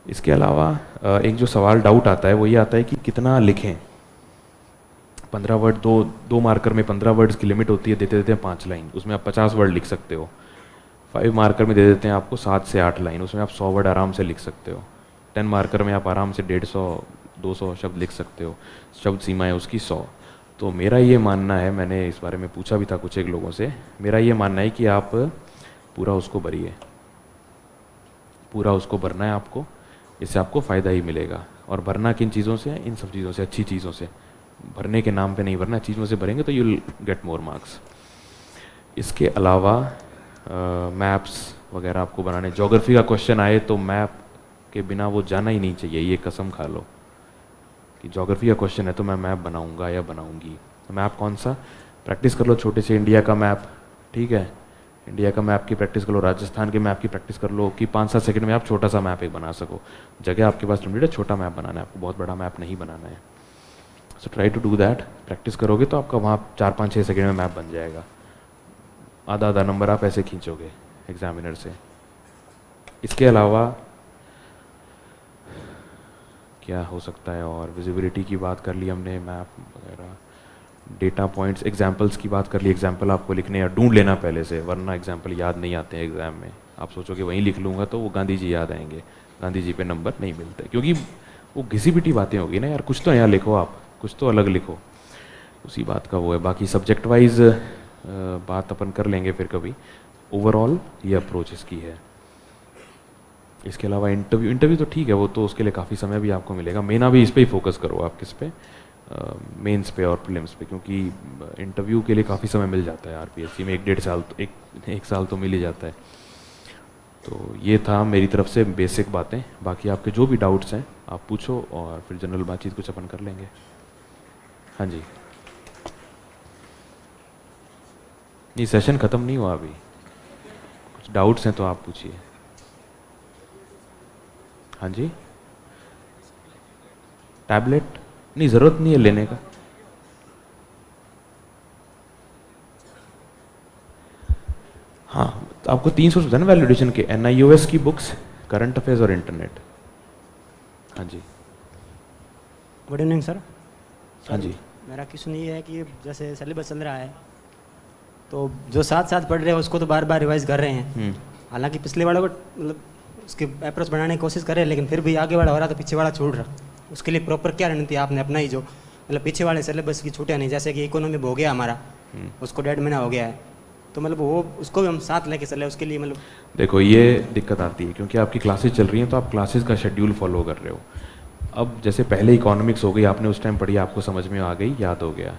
इसके अलावा एक जो सवाल डाउट आता है वो ये आता है कि कितना लिखें। 15 वर्ड, दो मार्कर में 15 वर्ड्स की लिमिट होती है, देते देते हैं 5 लाइन, उसमें आप 50 वर्ड लिख सकते हो। 5 मार्कर में दे देते हैं आपको 7 से 8 लाइन, उसमें आप 100 वर्ड आराम से लिख सकते हो। 10 मार्कर में आप आराम से 150-200 शब्द लिख सकते हो, शब्द सीमा है उसकी 100। तो मेरा ये मानना है, मैंने इस बारे में पूछा भी था कुछ एक लोगों से, मेरा ये मानना है कि आप पूरा उसको भरिए, पूरा उसको भरना है आपको। इससे आपको फ़ायदा ही मिलेगा। और भरना किन चीज़ों से है? इन सब चीज़ों से, अच्छी चीज़ों से। भरने के नाम पे नहीं भरना, चीज़ों से भरेंगे तो you will get more marks. इसके अलावा मैप्स वगैरह आपको बनाने, ज्योग्राफी का क्वेश्चन आए तो मैप के बिना वो जाना ही नहीं चाहिए, ये कसम खा लो कि ज्योग्राफी का क्वेश्चन है तो मैं मैप बनाऊंगा या बनाऊंगी। मैप कौन सा? प्रैक्टिस कर लो छोटे से इंडिया का मैप, ठीक है, इंडिया का मैप की प्रैक्टिस कर लो, राजस्थान के मैप की प्रैक्टिस कर लो कि 5-7 सेकंड में आप छोटा सा मैप एक बना सको। जगह आपके पास लिमिटेड है, छोटा मैप बनाना है आपको, बहुत बड़ा मैप नहीं बनाना है। So try to do that. Practice करोगे तो आपका वहाँ 4-5-6 सेकंड में मैप बन जाएगा। आधा आधा नंबर आप ऐसे खींचोगे एग्जामिनर से। इसके अलावा क्या हो सकता है और? विजिबिलिटी की बात कर ली हमने, मैप वगैरह, डेटा पॉइंट्स, एग्जाम्पल्स की बात कर ली। एग्जाम्पल आपको लिखने या ढूंढ लेना पहले से, वरना एग्जाम्पल याद नहीं आते हैं एग्जाम में। आप सोचोगे वहीं लिख लूँगा तो वो गांधी जी याद आएंगे, गांधी जी पे नंबर नहीं मिलते, क्योंकि वो घिसी पिटी बातें होगी ना यार। कुछ तो यहाँ लिखो आप, कुछ तो अलग लिखो, उसी बात का वो है। बाकी सब्जेक्ट वाइज बात अपन कर लेंगे फिर कभी। ओवरऑल ये अप्रोच इसकी है। इसके अलावा इंटरव्यू तो ठीक है, वो तो उसके लिए काफ़ी समय भी आपको मिलेगा। मेन अभी इस पे ही फोकस करो आप, किस पे? मेंस पे और प्रीलिम्स पे, क्योंकि इंटरव्यू के लिए काफ़ी समय मिल जाता है आरपीएससी में, 1-1.5 साल तो एक साल तो मिल ही जाता है। तो ये था मेरी तरफ से बेसिक बातें। बाकी आपके जो भी डाउट्स हैं आप पूछो और फिर जनरल बातचीत कुछ अपन कर लेंगे। हाँ जी, नहीं सेशन ख़त्म नहीं हुआ अभी, कुछ डाउट्स हैं तो आप पूछिए। हाँ जी, टैबलेट नहीं, ज़रूरत नहीं है लेने का। हाँ, तो आपको 3 सोर्स है ना वैलिडेशन के, NIOS की बुक्स, करंट अफेयर्स और इंटरनेट। हाँ जी, गुड इवनिंग सर। हाँ जी, मेरा क्वेश्चन ये है कि जैसे सिलेबस चल रहा है तो जो साथ साथ पढ़ रहे हैं उसको तो बार बार रिवाइज कर रहे हैं, हालांकि पिछले वाले को मतलब उसके अप्रोच बनाने की कोशिश कर रहे हैं, लेकिन फिर भी आगे वाला हो रहा तो पीछे वाला छूट रहा। उसके लिए प्रॉपर क्या रणनीति आपने अपनाई जो मतलब पीछे वाले सिलेबस की छूटे नहीं? जैसे कि इकोनॉमी हो गया हमारा, उसको 1.5 महीना हो गया है, तो मतलब वो उसको भी हम साथ लेके चले, उसके लिए मतलब देखो ये दिक्कत आती है क्योंकि आपकी क्लासेस चल रही हैं तो आप क्लासेस का शेड्यूल फॉलो कर रहे हो। अब जैसे पहले इकोनॉमिक्स हो गई, आपने उस टाइम पढ़ी, आपको समझ में आ गई, याद हो गया।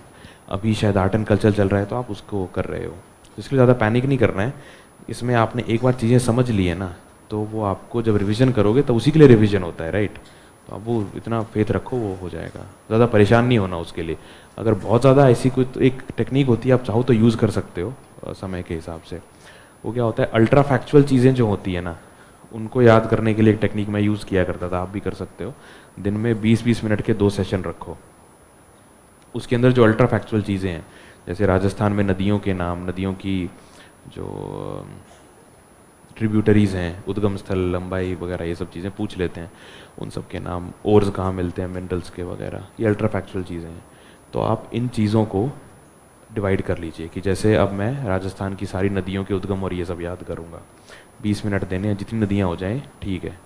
अभी शायद आर्ट एंड कल्चर चल रहा है तो आप उसको कर रहे हो, तो इसलिए ज़्यादा पैनिक नहीं करना है। इसमें आपने एक बार चीज़ें समझ ली है ना, तो वो आपको जब रिवीजन करोगे तो उसी के लिए रिवीजन होता है, राइट? तो आप वो इतना फेथ रखो, वो हो जाएगा। ज़्यादा परेशान नहीं होना उसके लिए। अगर बहुत ज़्यादा ऐसी कोई तो एक टेक्निक होती है, आप चाहो तो यूज़ कर सकते हो समय के हिसाब से। वो क्या होता है, अल्ट्रा फैक्चुअल चीज़ें जो होती है ना, उनको याद करने के लिए एक टेक्निक मैं यूज़ किया करता था, आप भी कर सकते हो। दिन में 20-20 मिनट के 2 सेशन रखो, उसके अंदर जो अल्ट्रा फैक्चुअल चीज़ें हैं, जैसे राजस्थान में नदियों के नाम, नदियों की जो ट्रिब्यूटरीज़ हैं, उद्गम स्थल, लंबाई वगैरह, ये सब चीज़ें पूछ लेते हैं, उन सब के नाम, ओर्स कहाँ मिलते हैं मिनरल्स के वगैरह, ये अल्ट्रा फैक्चुअल चीज़ें हैं। तो आप इन चीज़ों को डिवाइड कर लीजिए कि जैसे अब मैं राजस्थान की सारी नदियों के उद्गम और ये सब याद करूँगा, 20 मिनट देने हैं, जितनी नदियाँ हो जाएँ ठीक है,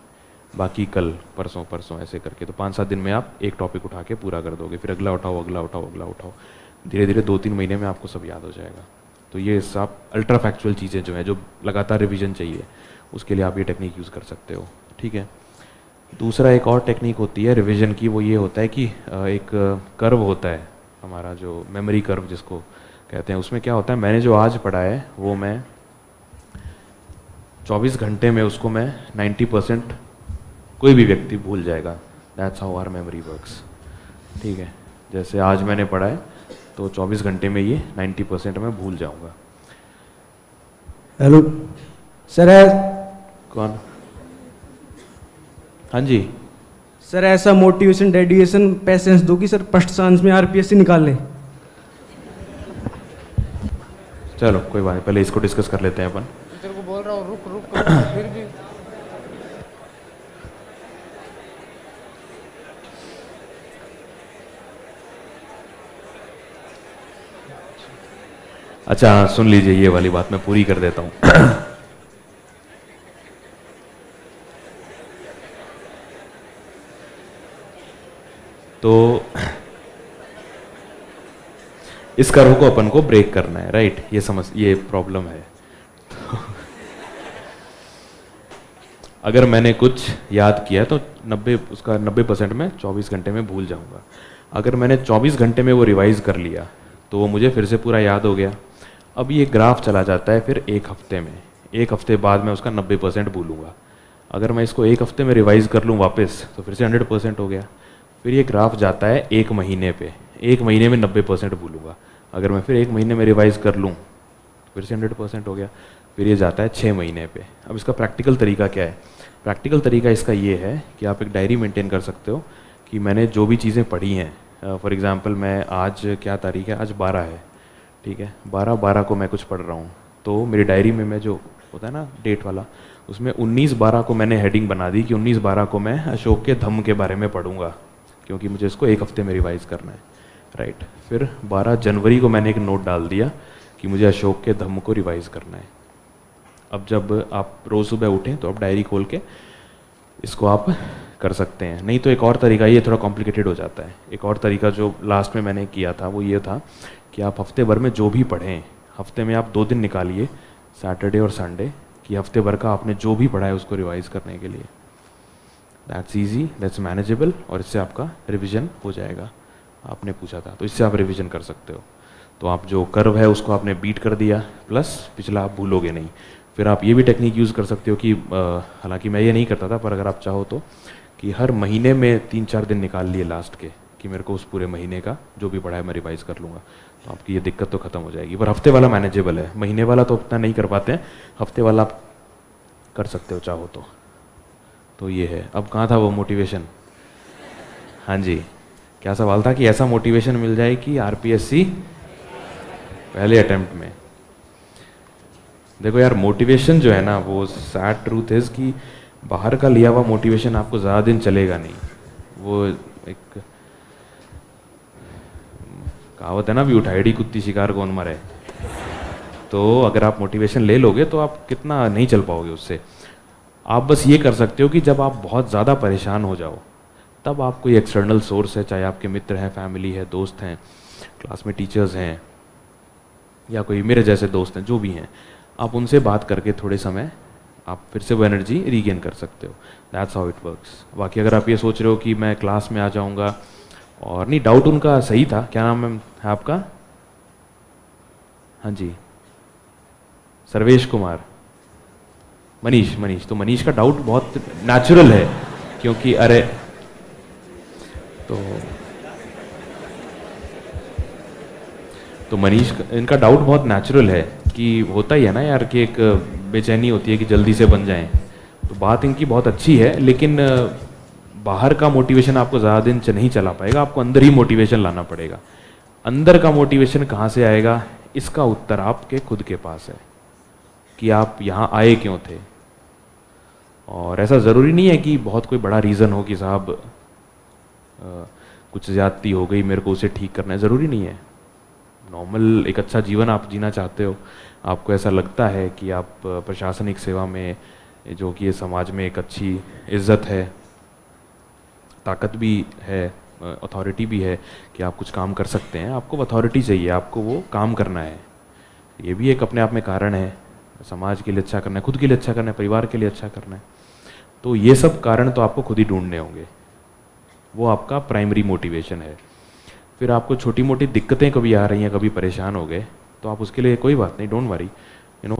बाकी कल परसों परसों ऐसे करके। तो 5-7 दिन में आप एक टॉपिक उठा के पूरा कर दोगे, फिर अगला उठाओ, अगला उठाओ, अगला उठाओ, धीरे धीरे 2-3 महीने में आपको सब याद हो जाएगा। तो ये सब अल्ट्रा फैक्चुअल चीज़ें जो हैं, जो लगातार रिवीजन चाहिए, उसके लिए आप ये टेक्निक यूज़ कर सकते हो, ठीक है। दूसरा एक और टेक्निक होती है रिवीजन की, वो ये होता है कि एक कर्व होता है हमारा, जो मेमोरी कर्व जिसको कहते हैं। उसमें क्या होता है, मैंने जो आज पढ़ा है वो मैं 24 घंटे में उसको मैं 90% कोई भी व्यक्ति भूल जाएगा। That's how our memory works, ठीक है। जैसे आज मैंने पढ़ा है तो 24 घंटे में ये 90% मैं भूल जाऊंगा। हेलो सर, कौन? हाँ जी, सर ऐसा मोटिवेशन, डेडिकेशन, पैसेंस दो कि सर फर्स्ट चांस में आरपीएससी निकाल लें। चलो कोई बात नहीं, पहले इसको डिस्कस कर लेते हैं अपन। तेरे को बोल रहा हूँ रुक रुक फिर भी अच्छा हाँ, सुन लीजिए, ये वाली बात मैं पूरी कर देता हूँ। तो इस कर्व को अपन को ब्रेक करना है, राइट? ये प्रॉब्लम है। अगर मैंने कुछ याद किया तो 90% मैं 24 घंटे में भूल जाऊंगा। अगर मैंने 24 घंटे में वो रिवाइज कर लिया तो वो मुझे फिर से पूरा याद हो गया। अब ये ग्राफ चला जाता है फिर एक हफ्ते में, एक हफ्ते बाद मैं उसका 90% भूलूंगा। अगर मैं इसको एक हफ्ते में रिवाइज कर लूँ वापस तो फिर से 100% हो गया। फिर ये ग्राफ जाता है एक महीने पे, एक महीने में 90% भूलूंगा। अगर मैं फिर एक महीने में रिवाइज कर लूँ फिर से 100% हो गया। फिर ये जाता है 6 महीने पे। अब इसका प्रैक्टिकल तरीका क्या है? प्रैक्टिकल तरीका इसका ये है कि आप एक डायरी मेंटेन कर सकते हो कि मैंने जो भी चीज़ें पढ़ी हैं, फॉर एग्जांपल मैं आज क्या तारीख है, आज 12 है, ठीक है, 12/12 को मैं कुछ पढ़ रहा हूँ, तो मेरी डायरी में मैं जो होता है ना डेट वाला, उसमें 19/12 को मैंने हेडिंग बना दी कि 19/12 को मैं अशोक के धम्म के बारे में पढ़ूंगा, क्योंकि मुझे इसको एक हफ्ते में रिवाइज करना है, राइट। फिर 12 जनवरी को मैंने एक नोट डाल दिया कि मुझे अशोक के धम्म को रिवाइज करना है। अब जब आप रोज़ सुबह उठें तो आप डायरी खोल के इसको आप कर सकते हैं। नहीं तो एक और तरीका, ये थोड़ा कॉम्प्लिकेटेड हो जाता है, एक और तरीका जो लास्ट में मैंने किया था वो ये था कि आप हफ्ते भर में जो भी पढ़ें, हफ्ते में आप 2 दिन निकालिए, सैटरडे और संडे, कि हफ्ते भर का आपने जो भी पढ़ा है उसको रिवाइज करने के लिए। दैट्स ईजी, दैट्स मैनेजेबल, और इससे आपका रिविज़न हो जाएगा। आपने पूछा था तो इससे आप रिविज़न कर सकते हो। तो आप जो कर्व है उसको आपने बीट कर दिया, प्लस पिछला आप भूलोगे नहीं। फिर आप ये भी टेक्निक यूज़ कर सकते हो कि हालांकि मैं ये नहीं करता था, पर अगर आप चाहो तो, कि हर महीने में 3-4 दिन निकाल लिए लास्ट के कि मेरे को उस पूरे महीने का जो भी पढ़ा है मैं रिवाइज़ कर लूँगा, तो आपकी ये दिक्कत तो ख़त्म हो जाएगी। पर हफ्ते वाला मैनेजेबल है, महीने वाला तो उतना नहीं कर पाते हैं, हफ्ते वाला आप कर सकते हो चाहो तो। तो ये है। अब कहाँ था वो मोटिवेशन? हाँ जी, क्या सवाल था? कि ऐसा मोटिवेशन मिल जाए कि आरपीएससी पहले अटेम्प्ट में। देखो यार, मोटिवेशन जो है ना, वो सैड ट्रूथ इज कि बाहर का लिया हुआ मोटिवेशन आपको ज़्यादा दिन चलेगा नहीं। वो एक कहावत है ना, भी उठाईडी कुत्ती शिकार कौन मरे। तो अगर आप मोटिवेशन ले लोगे तो आप कितना नहीं चल पाओगे उससे। आप बस ये कर सकते हो कि जब आप बहुत ज़्यादा परेशान हो जाओ तब आप कोई एक्सटर्नल सोर्स है, चाहे आपके मित्र हैं, फैमिली है, दोस्त हैं, क्लास में टीचर्स हैं, या कोई मेरे जैसे दोस्त हैं, जो भी हैं, आप उनसे बात करके थोड़े समय आप फिर से वो एनर्जी रीगेन कर सकते हो। That's how it works. बाकी अगर आप ये सोच रहे हो कि मैं क्लास में आ जाऊंगा, और नहीं, डाउट उनका सही था। क्या नाम है आपका? हाँ जी, सर्वेश कुमार, मनीष। तो मनीष का डाउट बहुत नेचुरल है, क्योंकि अरे तो मनीष, इनका डाउट बहुत नेचुरल है कि होता ही है ना यार, कि एक बेचैनी होती है कि जल्दी से बन जाएं। तो बात इनकी बहुत अच्छी है, लेकिन बाहर का मोटिवेशन आपको ज़्यादा दिन नहीं चला पाएगा, आपको अंदर ही मोटिवेशन लाना पड़ेगा। अंदर का मोटिवेशन कहाँ से आएगा? इसका उत्तर आपके खुद के पास है कि आप यहाँ आए क्यों थे। और ऐसा ज़रूरी नहीं है कि बहुत कोई बड़ा रीज़न हो कि साहब कुछ ज़्यादती हो गई, मेरे को उसे ठीक करना है, ज़रूरी नहीं है। नॉर्मल एक अच्छा जीवन आप जीना चाहते हो, आपको ऐसा लगता है कि आप प्रशासनिक सेवा में, जो कि ये समाज में एक अच्छी इज्जत है, ताकत भी है, अथॉरिटी भी है कि आप कुछ काम कर सकते हैं, आपको अथॉरिटी चाहिए, आपको वो काम करना है। ये भी एक अपने आप में कारण है, समाज के लिए अच्छा करना है, खुद के लिए अच्छा करना है, परिवार के लिए अच्छा करना है। तो ये सब कारण तो आपको खुद ही ढूंढने होंगे, वो आपका प्राइमरी मोटिवेशन है। फिर आपको छोटी मोटी दिक्कतें कभी आ रही हैं, कभी परेशान हो गए, तो आप उसके लिए कोई बात नहीं, डोंट वरी,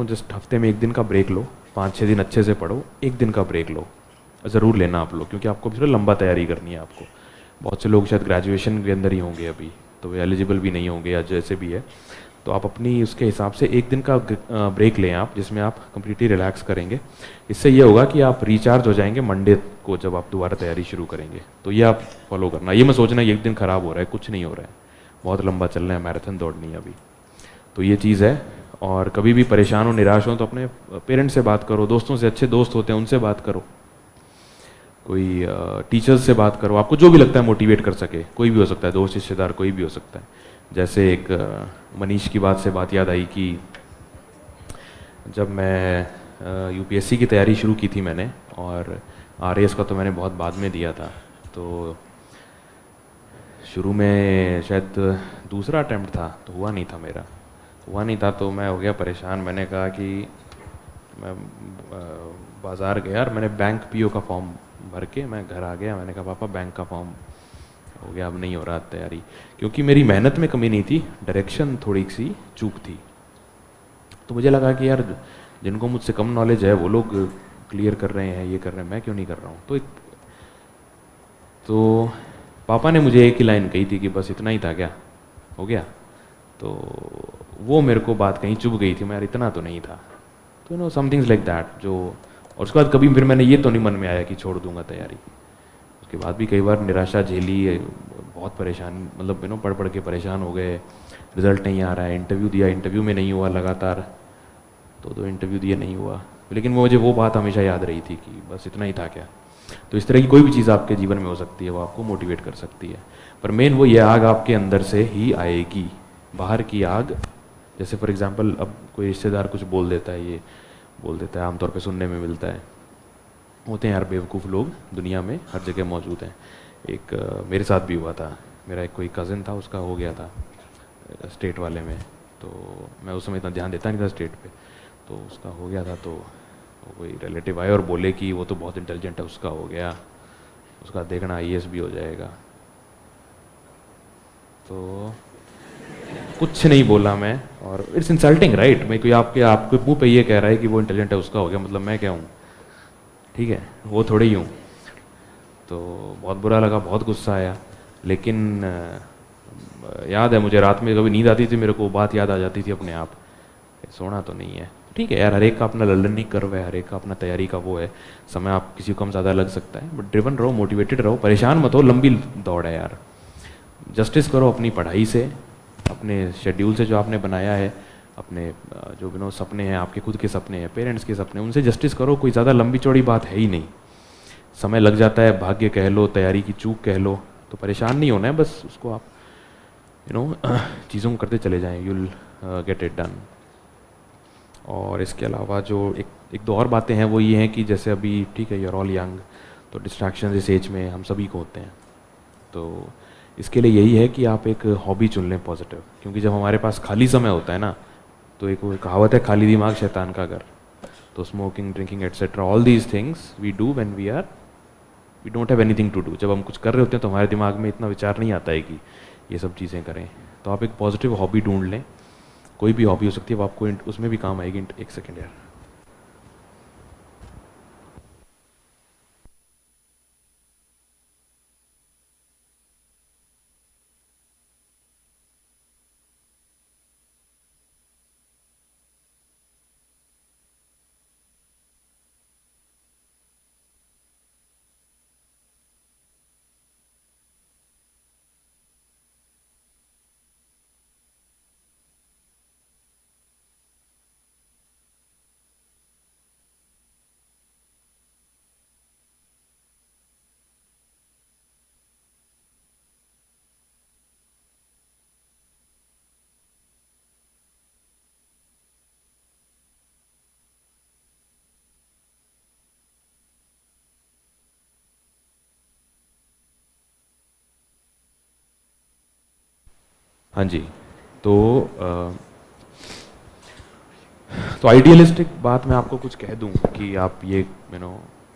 जस्ट हफ्ते में 1 दिन का ब्रेक लो, 5-6 दिन अच्छे से पढ़ो, 1 दिन का ब्रेक लो, ज़रूर लेना आप लोग, क्योंकि आपको फिर लंबा तैयारी करनी है आपको। बहुत से लोग शायद ग्रेजुएशन के अंदर ही होंगे अभी, तो वे एलिजिबल भी नहीं होंगे या जैसे भी है, तो आप अपनी उसके हिसाब से 1 दिन का ब्रेक लें आप, जिसमें आप कंप्लीटली रिलैक्स करेंगे। इससे ये होगा कि आप रिचार्ज हो जाएंगे मंडे को, जब आप दोबारा तैयारी शुरू करेंगे। तो ये आप फॉलो करना, ये मैं सोचना 1 दिन ख़राब हो रहा है, कुछ नहीं हो रहा है, बहुत लंबा चल रहा है, मैराथन दौड़नी है अभी। तो ये चीज़ है। और कभी भी परेशान हो, निराश हो, तो अपने पेरेंट्स से बात करो, दोस्तों से, अच्छे दोस्त होते हैं उनसे बात करो, कोई टीचर्स से बात करो, आपको जो भी लगता है मोटिवेट कर सके, कोई भी हो सकता है, दोस्त, रिश्तेदार, कोई भी हो सकता है। जैसे एक मनीष की बात से बात याद आई कि जब मैं यूपीएससी की तैयारी शुरू की थी मैंने, और आरएएस का तो मैंने बहुत बाद में दिया था, तो शुरू में शायद दूसरा अटेम्प्ट था, तो हुआ नहीं था मेरा, तो मैं हो गया परेशान। मैंने कहा कि मैं बाज़ार गया और मैंने बैंक पीओ का फॉर्म भर के मैं घर आ गया। मैंने कहा पापा बैंक का फॉर्म हो गया, अब नहीं हो रहा तैयारी, क्योंकि मेरी मेहनत में कमी नहीं थी, डायरेक्शन थोड़ी सी चूक थी। तो मुझे लगा कि यार जिनको मुझसे कम नॉलेज है वो लोग क्लियर कर रहे हैं, ये कर रहे हैं, मैं क्यों नहीं कर रहा हूँ। तो पापा ने मुझे एक ही लाइन कही थी कि बस इतना ही था क्या, हो गया। तो वो मेरे को बात कहीं चुभ गई थी, मैं यार इतना तो नहीं था। तो नो समथिंग्स लाइक दैट जो, और उसके बाद कभी फिर मैंने ये तो नहीं मन में आया कि छोड़ दूंगा तैयारी। उसके बाद भी कई बार निराशा झेली, बहुत परेशान, मतलब पढ़ पढ़ के परेशान हो गए, रिजल्ट नहीं आ रहा है, इंटरव्यू दिया, इंटरव्यू में नहीं हुआ, लगातार दो इंटरव्यू दिए, नहीं हुआ। लेकिन मुझे वो बात हमेशा याद रही थी कि बस इतना ही था क्या। तो इस तरह की कोई भी चीज़ आपके जीवन में हो सकती है, वो आपको मोटिवेट कर सकती है, पर मेन वो ये आग आपके अंदर से ही आएगी। बाहर की आग, जैसे फॉर एग्जांपल अब कोई रिश्तेदार कुछ बोल देता है, ये बोल देता है, आमतौर पे सुनने में मिलता है, होते हैं यार बेवकूफ़ लोग दुनिया में हर जगह मौजूद हैं। एक मेरे साथ भी हुआ था, मेरा एक कोई कज़न था, उसका हो गया था स्टेट वाले में, तो मैं उस समय इतना ध्यान देता नहीं था स्टेट पे, तो उसका हो गया था। तो कोई रिलेटिव आए और बोले कि वो तो बहुत इंटेलिजेंट है, उसका हो गया, उसका देखना आईएएस भी हो जाएगा। तो कुछ नहीं बोला मैं, और इट्स इंसल्टिंग राइट, मैं कोई आपके मुंह पे ये कह रहा है कि वो इंटेलिजेंट है, उसका हो गया, मतलब मैं क्या हूँ, ठीक है, वो थोड़ी ही हूँ। तो बहुत बुरा लगा, बहुत गुस्सा आया, लेकिन याद है मुझे रात में कभी नींद आती थी, मेरे को बात याद आ जाती थी अपने आप, सोना तो नहीं है। ठीक है यार, हर एक का अपना लर्निंग कर्व है, हर एक का अपना तैयारी का वो है, समय आप किसी को कम ज़्यादा लग सकता है, बट ड्रिवन रहो, मोटिवेटेड रहो, परेशान मत हो, लंबी दौड़ है यार। जस्टिस करो अपनी पढ़ाई से, अपने शेड्यूल से जो आपने बनाया है, अपने जो सपने हैं, आपके खुद के सपने हैं, पेरेंट्स के सपने, उनसे जस्टिस करो। कोई ज़्यादा लंबी चौड़ी बात है ही नहीं, समय लग जाता है, भाग्य कह लो, तैयारी की चूक कह लो, तो परेशान नहीं होना है, बस उसको आप चीज़ों को करते चले जाएं, you will get it done. और इसके अलावा जो एक दो और बातें हैं वो ये हैं कि जैसे अभी ठीक है, यू आर ऑल यंग, तो डिस्ट्रैक्शन इस एज में हम सभी को होते हैं, तो इसके लिए यही है कि आप एक हॉबी चुन लें पॉजिटिव, क्योंकि जब हमारे पास खाली समय होता है ना, तो एक वो कहावत है, खाली दिमाग शैतान का घर। तो smoking, drinking etcetera, all these things we do when we don't have anything to do. जब हम कुछ कर रहे होते हैं तो हमारे दिमाग में इतना विचार नहीं आता है कि ये सब चीज़ें करें। तो आप एक पॉजिटिव हॉबी ढूंढ लें, कोई भी हॉबी हो सकती है, वो आपको उसमें भी काम आएगी। एक सेकेंड यार, हाँ जी। तो तो आइडियलिस्टिक बात मैं आपको कुछ कह दूं कि आप ये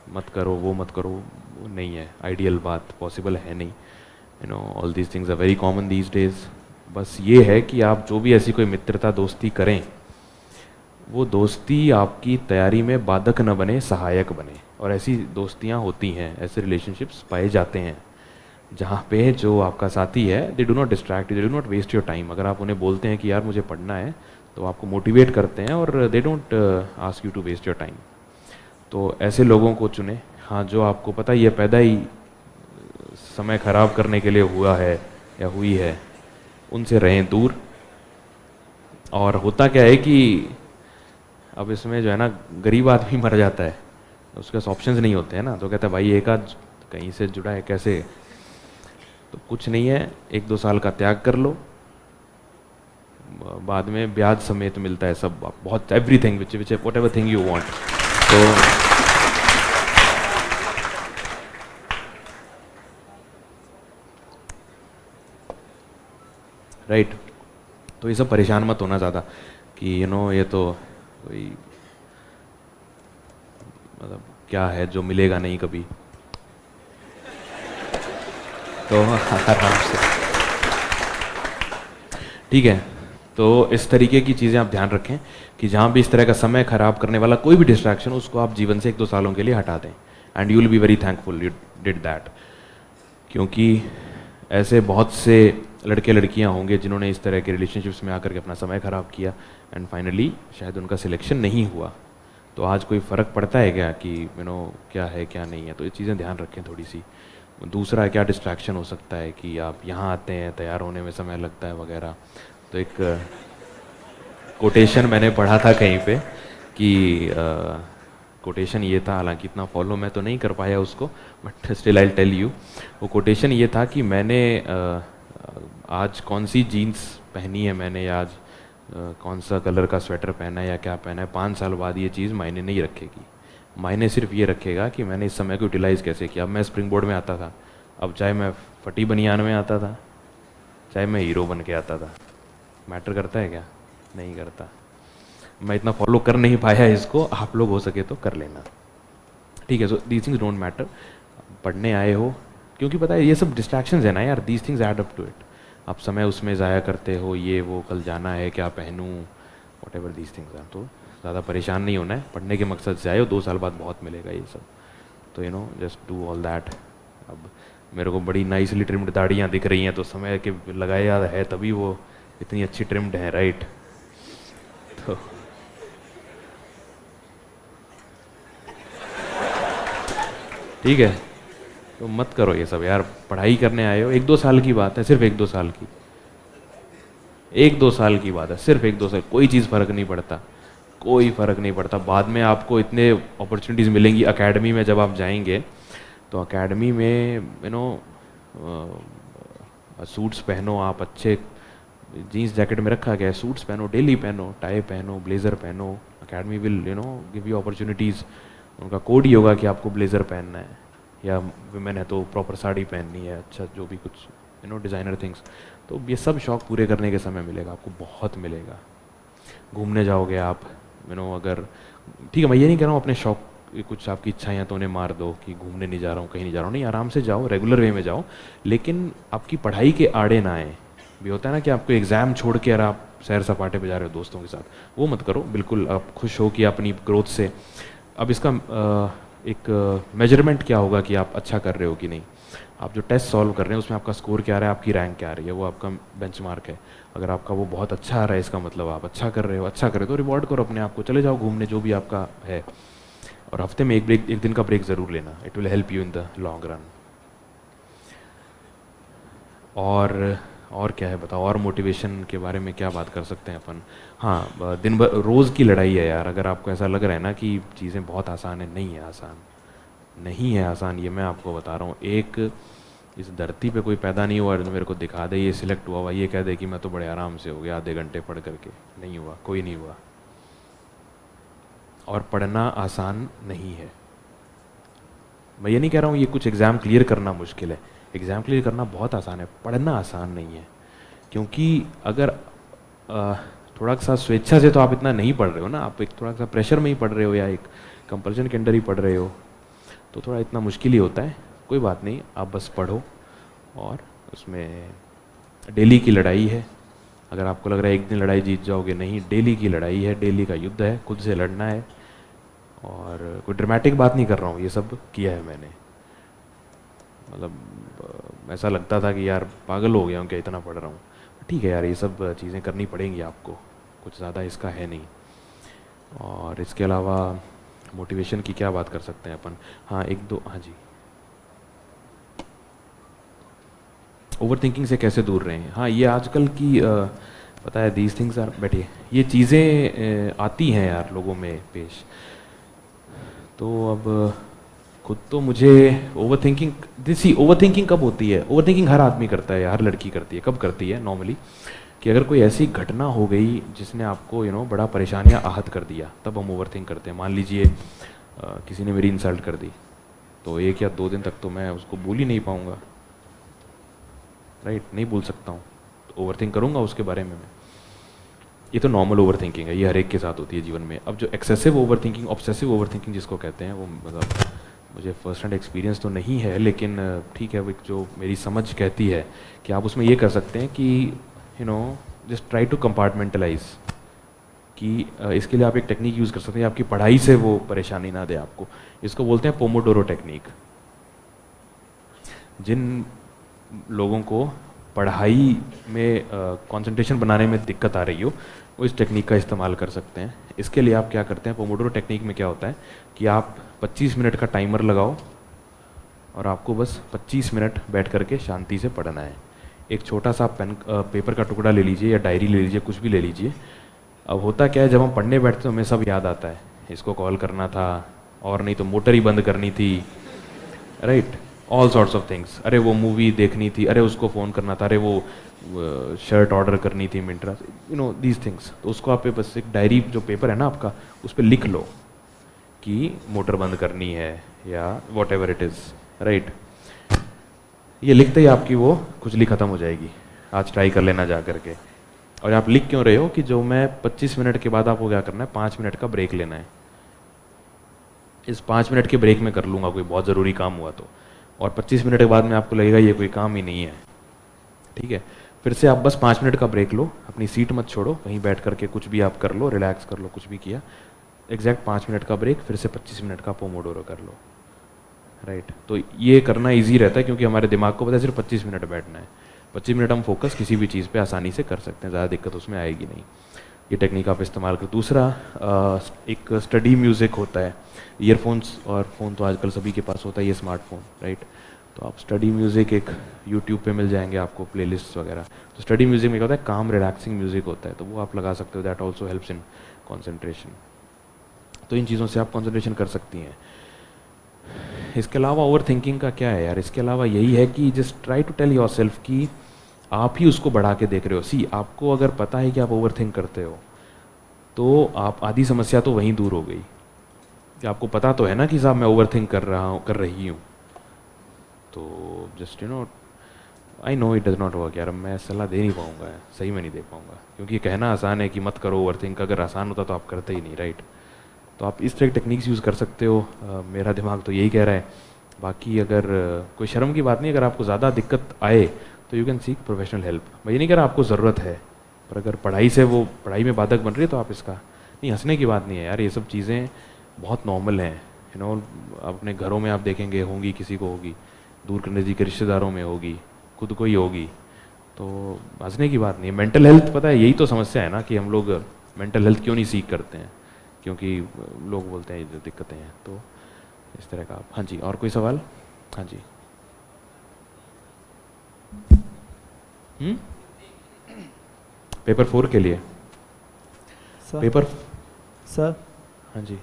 मत करो, वो मत करो, वो नहीं है। आइडियल बात पॉसिबल है नहीं, all these things are very common these days. बस ये है कि आप जो भी ऐसी कोई मित्रता दोस्ती करें, वो दोस्ती आपकी तैयारी में बाधक न बने, सहायक बने। और ऐसी दोस्तियां होती हैं, ऐसे रिलेशनशिप्स पाए जाते हैं जहाँ पे जो आपका साथी है, they do not distract you, they do not waste your time. अगर आप उन्हें बोलते हैं कि यार मुझे पढ़ना है, तो आपको मोटिवेट करते हैं और they don't ask you to waste your time. तो ऐसे लोगों को चुने, हाँ, जो आपको पता ही है पैदा ही समय खराब करने के लिए हुआ है या हुई है, उनसे रहें दूर। और होता क्या है कि अब इसमें जो है ना, गरीब आदमी मर जाता है, उसके पास ऑप्शंस नहीं होते हैं ना, तो कहता है भाई एक आध कहीं से जुड़ा है, कैसे? तो कुछ नहीं है, 1-2 साल का त्याग कर लो, बाद में ब्याज समेत मिलता है सब, बहुत everything which what ever thing you want. तो राइट, तो ये सब परेशान मत होना ज़्यादा कि ये तो कोई मतलब क्या है जो मिलेगा नहीं कभी, तो आराम से। ठीक है, तो इस तरीके की चीज़ें आप ध्यान रखें कि जहाँ भी इस तरह का समय खराब करने वाला कोई भी डिस्ट्रैक्शन हो उसको आप जीवन से 1-2 सालों के लिए हटा दें, and you will be very thankful you did that. क्योंकि ऐसे बहुत से लड़के लड़कियां होंगे जिन्होंने इस तरह के रिलेशनशिप्स में आकर के अपना समय ख़राब किया एंड फाइनली शायद उनका सिलेक्शन नहीं हुआ। तो आज कोई फ़र्क पड़ता है क्या कि क्या है क्या नहीं है, तो ये चीज़ें ध्यान रखें थोड़ी सी। दूसरा क्या डिस्ट्रैक्शन हो सकता है कि आप यहाँ आते हैं, तैयार होने में समय लगता है वगैरह। तो एक कोटेशन मैंने पढ़ा था कहीं पे कि कोटेशन ये था, हालांकि इतना फॉलो मैं तो नहीं कर पाया उसको, but still I tell you. वो कोटेशन ये था कि मैंने आज कौन सी जीन्स पहनी है मैंने, या आज कौन सा कलर का स्वेटर पहना है या क्या पहना है, 5 साल बाद ये चीज़ मायने नहीं रखेगी। मायने सिर्फ ये रखेगा कि मैंने इस समय को यूटिलाइज़ कैसे किया। अब मैं स्प्रिंग बोर्ड में आता था, अब चाहे मैं फटी बनियान में आता था, चाहे मैं हीरो बन के आता था, मैटर करता है क्या? नहीं करता। मैं इतना फॉलो कर नहीं पाया इसको, आप लोग हो सके तो कर लेना। ठीक है, so these things don't matter. पढ़ने आए हो, क्योंकि पता है ये सब डिस्ट्रैक्शंस है ना यार, these things add up to it. आप समय उसमें ज़ाया करते हो, ये वो, कल जाना है, क्या पहनूँ, वट एवर दीज थिंग्स हैं। तो ज़्यादा परेशान नहीं होना है, पढ़ने के मकसद से आए हो, 2 साल बाद बहुत मिलेगा ये सब। तो जस्ट डू ऑल दैट। अब मेरे को बड़ी नाइसली ट्रिम्ड दाढ़ियाँ दिख रही हैं, तो समय के लगाया है तभी वो इतनी अच्छी ट्रिम्ड है, राइट? तो ठीक है, तो मत करो ये सब यार, पढ़ाई करने आए हो, 1-2 साल की बात है, सिर्फ 1-2 साल की, 1-2 साल की बात है, सिर्फ 1-2 साल, कोई चीज़ फ़र्क नहीं पड़ता, कोई फ़र्क नहीं पड़ता। बाद में आपको इतने अपॉर्चुनिटीज़ मिलेंगी एकेडमी में, जब आप जाएंगे तो एकेडमी में सूट्स पहनो, आप अच्छे जीन्स जैकेट में रखा गया है, सूट्स पहनो, डेली पहनो, टाई पहनो, ब्लेज़र पहनो। Academy will give you opportunities. उनका कोड ही होगा कि आपको ब्लेज़र पहनना है, या वुमेन है तो प्रॉपर साड़ी पहननी है, अच्छा जो भी कुछ डिज़ाइनर थिंग्स। तो ये सब शौक पूरे करने के समय मिलेगा आपको, बहुत मिलेगा। घूमने जाओगे आप, अगर ठीक है, मैं ये नहीं कह रहा हूँ अपने शौक, कुछ आपकी इच्छाएं हैं तो उन्हें मार दो कि घूमने नहीं जा रहा हूँ, कहीं नहीं जा रहा हूँ, नहीं, आराम से जाओ, रेगुलर वे में जाओ, लेकिन आपकी पढ़ाई के आड़े ना आए। भी होता है ना कि आपको एग्ज़ाम छोड़ के अगर आप सैर सपाटे पे जा रहे हो दोस्तों के साथ, वो मत करो बिल्कुल। आप खुश हो कि अपनी ग्रोथ से, अब इसका एक मेजरमेंट क्या होगा कि आप अच्छा कर रहे हो कि नहीं। आप जो टेस्ट सॉल्व कर रहे हैं उसमें आपका स्कोर क्या आ रहा है, आपकी रैंक क्या आ रही है, वो आपका बेंचमार्क है। अगर आपका वो बहुत अच्छा आ रहा है, इसका मतलब आप अच्छा कर रहे हो। अच्छा कर रहे हो तो रिवॉर्ड करो अपने आप को, चले जाओ घूमने, जो भी आपका है। और हफ्ते में एक दिन का ब्रेक ज़रूर लेना, it will help you in the long run. और क्या है बताओ, और मोटिवेशन के बारे में क्या बात कर सकते हैं अपन? हाँ, दिन भर रोज़ की लड़ाई है यार। अगर आपको ऐसा लग रहा है ना कि चीज़ें बहुत आसान है, नहीं है आसान, नहीं है आसान, ये मैं आपको बता रहा हूँ। एक इस धरती पे कोई पैदा नहीं हुआ जो मेरे को दिखा दे ये सिलेक्ट हुआ, ये कह दे कि मैं तो बड़े आराम से हो गया आधे घंटे पढ़ करके, नहीं हुआ, कोई नहीं हुआ। और पढ़ना आसान नहीं है। मैं ये नहीं कह रहा हूँ ये कुछ एग्ज़ाम क्लियर करना मुश्किल है, एग्ज़ाम क्लियर करना बहुत आसान है, पढ़ना आसान नहीं है। क्योंकि अगर थोड़ा सा स्वेच्छा से तो आप इतना नहीं पढ़ रहे हो ना, आप एक थोड़ा सा प्रेशर में ही पढ़ रहे हो या एक कंपल्शन के अंदर ही पढ़ रहे हो, तो थोड़ा इतना मुश्किल ही होता है। कोई बात नहीं, आप बस पढ़ो, और उसमें डेली की लड़ाई है। अगर आपको लग रहा है एक दिन लड़ाई जीत जाओगे, नहीं, डेली की लड़ाई है, डेली का युद्ध है, खुद से लड़ना है। और कोई ड्रामेटिक बात नहीं कर रहा हूँ, ये सब किया है मैंने। मतलब ऐसा लगता था कि यार पागल हो गया हूँ क्या, इतना पढ़ रहा हूँ। ठीक है यार, ये सब चीज़ें करनी पड़ेंगी आपको, कुछ ज़्यादा इसका है नहीं। और इसके अलावा मोटिवेशन की क्या बात कर सकते हैं अपन? हाँ, हाँ जी, ओवर थिंकिंग से कैसे दूर रहें। हाँ, ये आजकल की पता है, दीज थिंग्स आर, बैठिए, ये चीज़ें आती हैं यार लोगों में पेश। तो अब खुद तो मुझे ओवर थिंकिंग कब होती है? ओवर थिंकिंग हर आदमी करता है, हर लड़की करती है। कब करती है? नॉर्मली कि अगर कोई ऐसी घटना हो गई जिसने आपको बड़ा परेशानियाँ आहत कर दिया, तब हम ओवर थिंक करते हैं। मान लीजिए किसी ने मेरी इंसल्ट कर दी, तो 1 या 2 दिन तक तो मैं उसको भूल ही नहीं पाऊँगा, राइट? नहीं भूल सकता हूँ, तो ओवर थिंक करूँगा उसके बारे में मैं। ये तो नॉर्मल ओवर थिंकिंग है, ये हर एक के साथ होती है जीवन में। अब जो excessive over thinking, obsessive over thinking जिसको कहते हैं, वो मतलब मुझे फर्स्ट हैंड एक्सपीरियंस तो नहीं है, लेकिन ठीक है, वो एक जो मेरी समझ कहती है कि आप उसमें ये कर सकते हैं कि जस्ट ट्राई टू कंपार्टमेंटलाइज, कि इसके लिए आप एक टेक्निक यूज़ कर सकते हैं, आपकी पढ़ाई से वो परेशानी ना दे आपको। इसको बोलते हैं पोमोडोरो टेक्निक। जिन लोगों को पढ़ाई में कंसंट्रेशन बनाने में दिक्कत आ रही हो, वो इस टेक्निक का इस्तेमाल कर सकते हैं। इसके लिए आप क्या करते हैं, पोमोडोरो टेक्निक में क्या होता है कि आप 25 मिनट का टाइमर लगाओ और आपको बस 25 मिनट बैठ करके शांति से पढ़ना है। एक छोटा सा पेपर का टुकड़ा ले लीजिए या डायरी ले लीजिए, कुछ भी ले लीजिए। अब होता क्या है, जब हम पढ़ने बैठते तो हमें सब याद आता है, इसको कॉल करना था, और नहीं तो मोटर ही बंद करनी थी, right, all sorts of things. अरे वो मूवी देखनी थी, अरे उसको फ़ोन करना था, अरे वो शर्ट ऑर्डर करनी थी मिंत्रा, दीज थिंग्स। तो उसको आप बस एक डायरी जो पेपर है ना आपका, उस पर लिख लो कि मोटर बंद करनी है या what ever it is, right. ये लिखते ही आपकी वो खुजली ख़त्म हो जाएगी। आज ट्राई कर लेना जा करके। और आप लिख क्यों रहे हो कि जो मैं 25 मिनट के बाद आपको क्या करना है, 5 मिनट का ब्रेक लेना है। इस 5 मिनट के ब्रेक में कर लूँगा कोई बहुत ज़रूरी काम हुआ तो, और 25 मिनट के बाद में आपको लगेगा ये कोई काम ही नहीं है, ठीक है। फिर से आप बस 5 मिनट का ब्रेक लो, अपनी सीट मत छोड़ो, कहीं बैठ करके कुछ भी आप कर लो, रिलैक्स कर लो, कुछ भी किया, एग्जैक्ट 5 मिनट का ब्रेक, फिर से 25 मिनट का पोमोडोरो कर लो, राइट। तो ये करना ईजी रहता है क्योंकि हमारे दिमाग को पता है सिर्फ 25 मिनट बैठना है। 25 मिनट हम फोकस किसी भी चीज़ पे आसानी से कर सकते हैं, ज़्यादा दिक्कत उसमें आएगी नहीं। ये टेक्निक आप इस्तेमाल करो। दूसरा, एक स्टडी म्यूज़िक होता है। ईयरफोन्स और फ़ोन तो आजकल सभी के पास होता है, ये स्मार्टफोन, राइट। तो आप स्टडी म्यूज़िक एक यूट्यूब पे मिल जाएंगे आपको, प्लेलिस्ट वगैरह। तो स्टडी म्यूज़िक में क्या होता है, काम रिलैक्सिंग म्यूज़िक होता है, तो वो आप लगा सकते हो। That also helps in concentration. तो इन चीज़ों से आप कॉन्सेंट्रेशन कर सकती हैं। इसके अलावा ओवर थिंकिंग का क्या है यार, इसके अलावा यही है कि just try to tell yourself कि आप ही उसको बढ़ा के देख रहे हो। सी, आपको अगर पता है कि आप ओवर थिंक करते हो, तो आप आधी समस्या तो वहीं दूर हो गई कि आपको पता तो है ना कि साहब मैं ओवर थिंक कर रही हूँ। तो just I know it does not work यार, मैं सलाह दे नहीं पाऊँगा, सही में नहीं दे पाऊँगा, क्योंकि कहना आसान है कि मत करो ओवर थिंक, अगर आसान होता तो आप करते ही नहीं, राइट। तो आप इस तरह की टेक्निक्स यूज़ कर सकते हो। मेरा दिमाग तो यही कह रहा है। बाकी अगर कोई शर्म की बात नहीं, अगर आपको ज़्यादा दिक्कत आए तो you can seek professional help. मैं ये नहीं कह रहा आपको ज़रूरत है, पर अगर पढ़ाई में बाधक बन रही है तो आप इसका नहीं, हंसने की बात नहीं है यार, ये सब चीज़ें बहुत नॉर्मल हैं। अपने घरों में आप देखेंगे होंगी, किसी को होगी, दूर के नज़दीक के रिश्तेदारों में होगी, खुद को ही होगी, तो हंसने की बात नहीं है। मेंटल हेल्थ, पता है यही तो समस्या है ना कि हम लोग मेंटल हेल्थ क्यों नहीं सीख करते हैं, क्योंकि लोग बोलते हैं ये दिक्कतें हैं। तो इस तरह का। हाँ जी, और कोई सवाल? हाँ जी। पेपर 4 के लिए पेपर सर हाँ जी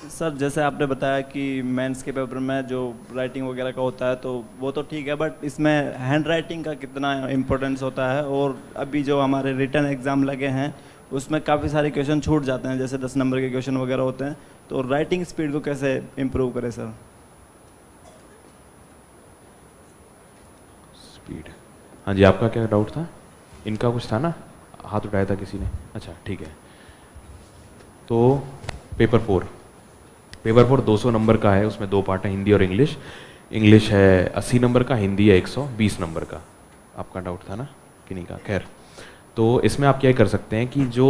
सर, जैसे आपने बताया कि मेंस के पेपर में जो राइटिंग वगैरह का होता है तो वो तो ठीक है, बट इसमें हैंड राइटिंग का कितना इम्पोर्टेंस होता है? और अभी जो हमारे रिटन एग्ज़ाम लगे हैं उसमें काफ़ी सारे क्वेश्चन छूट जाते हैं, जैसे 10 नंबर के क्वेश्चन वगैरह होते हैं, तो राइटिंग स्पीड को कैसे इम्प्रूव करें सर? स्पीड, हाँ जी, आपका क्या डाउट था? इनका कुछ था ना, हाथ उठाया था किसी ने? अच्छा ठीक है। तो पेपर 4 200 नंबर का है, उसमें 2 पार्ट हैं, हिंदी और इंग्लिश। इंग्लिश है 80 नंबर का, हिंदी है 120 नंबर का। आपका डाउट था ना कि नहीं का? खैर, तो इसमें आप क्या कर सकते हैं कि जो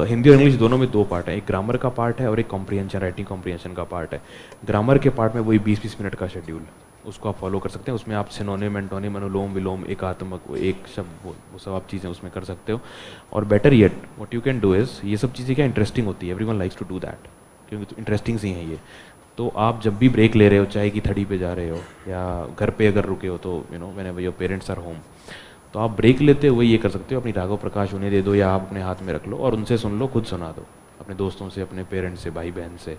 हिंदी और इंग्लिश दोनों में 2 पार्ट है, एक ग्रामर का पार्ट है और एक कॉम्प्रिहेंशन, राइटिंग कॉम्प्रिहेंशन का पार्ट है। ग्रामर के पार्ट में वही 20-20 मिनट का शेड्यूल, उसको आप फॉलो कर सकते हैं। उसमें आप सिनोनिम, एंटोनिम, अनुलोम विलोम, एकात्मक, एक शब्द, वो सब आप चीज़ें उसमें कर सकते हो। और better yet what you can do is, ये सब चीज़ें क्या इंटरेस्टिंग होती है, everyone likes to do that, क्योंकि इंटरेस्टिंग सी हैं ये। तो आप जब भी ब्रेक ले रहे हो, चाय की थड़ी पे जा रहे हो या घर पे अगर रुके हो, तो whenever your parents are home, तो आप ब्रेक लेते हुए ये कर सकते हो, अपनी राघव प्रकाश उन्हें दे दो या आप अपने हाथ में रख लो और उनसे सुन लो, खुद सुना दो अपने दोस्तों से, अपने पेरेंट्स से, भाई बहन से।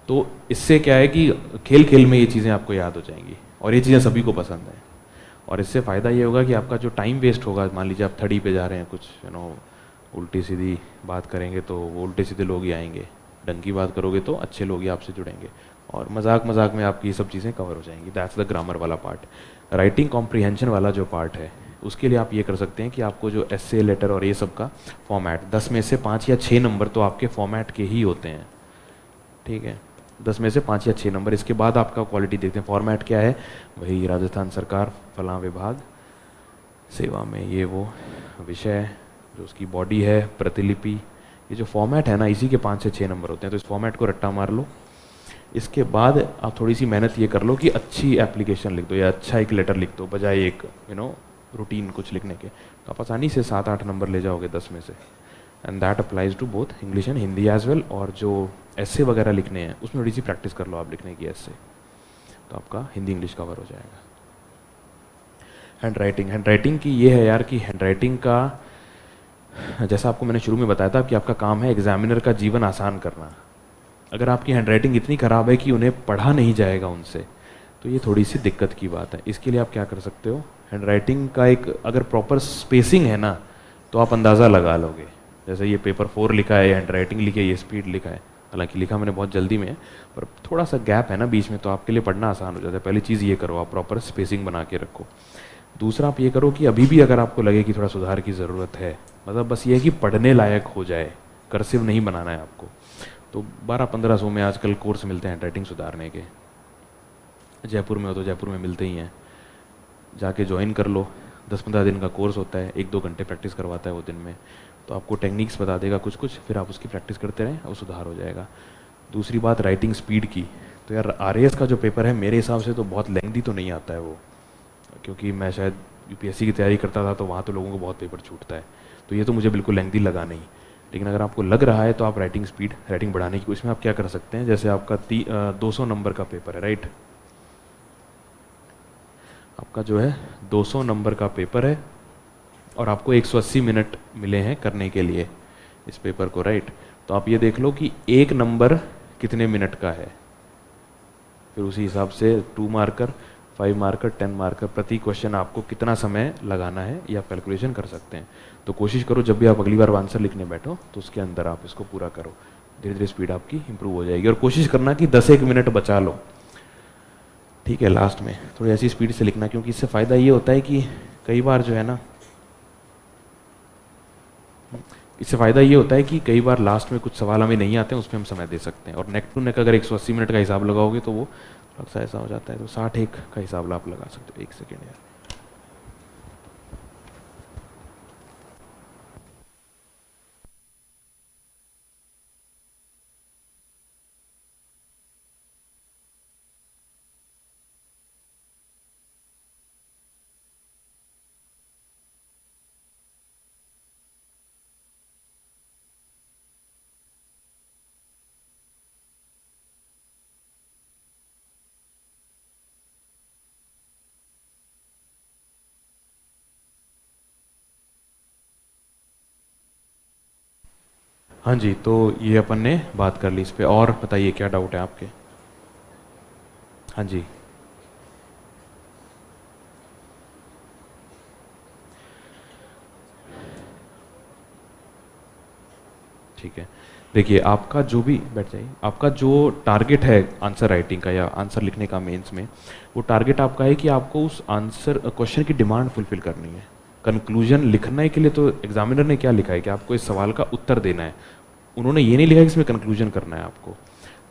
तो इससे क्या है कि खेल खेल में ये चीज़ें आपको याद हो जाएंगी और ये चीज़ें सभी को पसंद हैं। और इससे फ़ायदा ये होगा कि आपका जो टाइम वेस्ट होगा, मान लीजिए आप थड़ी पे जा रहे हैं, कुछ उल्टी सीधी बात करेंगे तो वो उल्टे सीधे लोग ही आएंगे, ढंग की बात करोगे तो अच्छे लोग ही आपसे जुड़ेंगे, और मजाक में आपकी ये सब चीज़ें कवर हो जाएंगी। दैट्स द ग्रामर वाला पार्ट। राइटिंग कॉम्प्रिहेंशन वाला जो पार्ट है, उसके लिए आप ये कर सकते हैं कि आपको जो एस्से लेटर और ये सब का फॉर्मेट 10 में से 5 या 6 नंबर तो आपके फॉर्मेट के ही होते हैं, ठीक है, 10 में से 5 या 6 नंबर। इसके बाद आपका क्वालिटी देखते हैं, फॉर्मेट क्या है, वही राजस्थान सरकार फलां विभाग सेवा में, ये वो विषय जो उसकी बॉडी है, प्रतिलिपि, ये जो फॉर्मेट है ना, इसी के 5 से 6 नंबर होते हैं। तो इस फॉर्मेट को रट्टा मार लो। इसके बाद आप थोड़ी सी मेहनत ये कर लो कि अच्छी एप्लीकेशन लिख दो या अच्छा एक लेटर लिख दो, बजाय एक रूटीन कुछ लिखने के। तो आप आसानी से 7-8 नंबर ले जाओगे 10 में से। And that applies to both English and Hindi as well. और जो एस्से वगैरह लिखने हैं उसमें थोड़ी सी प्रैक्टिस कर लो आप लिखने की एस्से, तो आपका हिंदी इंग्लिश कवर हो जाएगा। हैंड राइटिंग की ये है यार कि हैंड राइटिंग का, जैसा आपको मैंने शुरू में बताया था कि आपका काम है एग्जामिनर का जीवन आसान करना। अगर आपकी हैंड राइटिंग इतनी ख़राब है कि उन्हें पढ़ा नहीं जाएगा उनसे, तो ये थोड़ी सी दिक्कत की बात है। इसके लिए आप क्या कर सकते हो, हैंड राइटिंग का एक अगर प्रॉपर स्पेसिंग है ना, तो आप अंदाज़ा लगा लोगे। जैसे ये पेपर 4 लिखा है, हैंड राइटिंग लिखी है, ये स्पीड लिखा है, हालांकि लिखा मैंने बहुत जल्दी में है, पर थोड़ा सा गैप है ना बीच में, तो आपके लिए पढ़ना आसान हो जाता है। पहली चीज़ ये करो, आप प्रॉपर स्पेसिंग बना के रखो। दूसरा आप ये करो कि अभी भी अगर आपको लगे कि थोड़ा सुधार की ज़रूरत है, मतलब बस ये है कि पढ़ने लायक हो जाए, कर्सिव नहीं बनाना है आपको, तो 1200-1500 में आजकल कोर्स मिलते हैं हैंड राइटिंग सुधारने के। जयपुर में हो तो जयपुर में मिलते ही हैं, जाके ज्वाइन कर लो। 10-15 दिन का कोर्स होता है, 1-2 घंटे प्रैक्टिस करवाता है वो दिन में, तो आपको टेक्निक्स बता देगा कुछ कुछ, फिर आप उसकी प्रैक्टिस करते रहें और सुधार हो जाएगा। दूसरी बात राइटिंग स्पीड की, तो यार आरएएस का जो पेपर है मेरे हिसाब से तो बहुत लेंथी तो नहीं आता है वो, क्योंकि मैं शायद यूपीएससी की तैयारी करता था तो वहाँ तो लोगों को बहुत पेपर छूटता है, तो ये तो मुझे बिल्कुल लेंथी लगा नहीं। लेकिन अगर आपको लग रहा है तो आप राइटिंग बढ़ाने की, इसमें आप क्या कर सकते हैं, जैसे आपका 200 नंबर का पेपर है, राइट, आपका जो है 200 नंबर का पेपर है और आपको 180 मिनट मिले हैं करने के लिए इस पेपर को, राइट। तो आप ये देख लो कि एक नंबर कितने मिनट का है, फिर उसी हिसाब से 2 मार्कर, 5 मार्कर, 10 मार्कर प्रति क्वेश्चन आपको कितना समय लगाना है, ये आप कैलकुलेशन कर सकते हैं। तो कोशिश करो जब भी आप अगली बार आंसर लिखने बैठो तो उसके अंदर आप इसको पूरा करो, धीरे धीरे स्पीड आपकी इंप्रूव हो जाएगी। और कोशिश करना कि 10-1 मिनट बचा लो, ठीक है, लास्ट में थोड़ी ऐसी स्पीड से लिखना, क्योंकि इससे फ़ायदा ये होता है कि कई बार जो है ना, इससे फ़ायदा ये होता है कि कई बार लास्ट में कुछ सवाल हमें नहीं आते हैं, उसमें हम समय दे सकते हैं। और नेक टू नेक अगर 180 मिनट का हिसाब लगाओगे तो वो थोड़ा सा ऐसा हो जाता है, तो 60-1 का हिसाब आप लगा सकते हो। 1 सेकेंड यार, हाँ जी, तो ये अपन ने बात कर ली इस पे। और बताइए क्या डाउट है आपके? हाँ जी, ठीक है। देखिए आपका जो भी, बैठ जाइए, आपका जो टारगेट है आंसर राइटिंग का या आंसर लिखने का मेंस में, वो टारगेट आपका है कि आपको उस आंसर क्वेश्चन की डिमांड फुलफिल करनी है। कंक्लूजन लिखने के लिए तो एग्जामिनर ने क्या लिखा है कि आपको इस सवाल का उत्तर देना है, उन्होंने ये नहीं लिखा कि इसमें कंक्लूजन करना है आपको।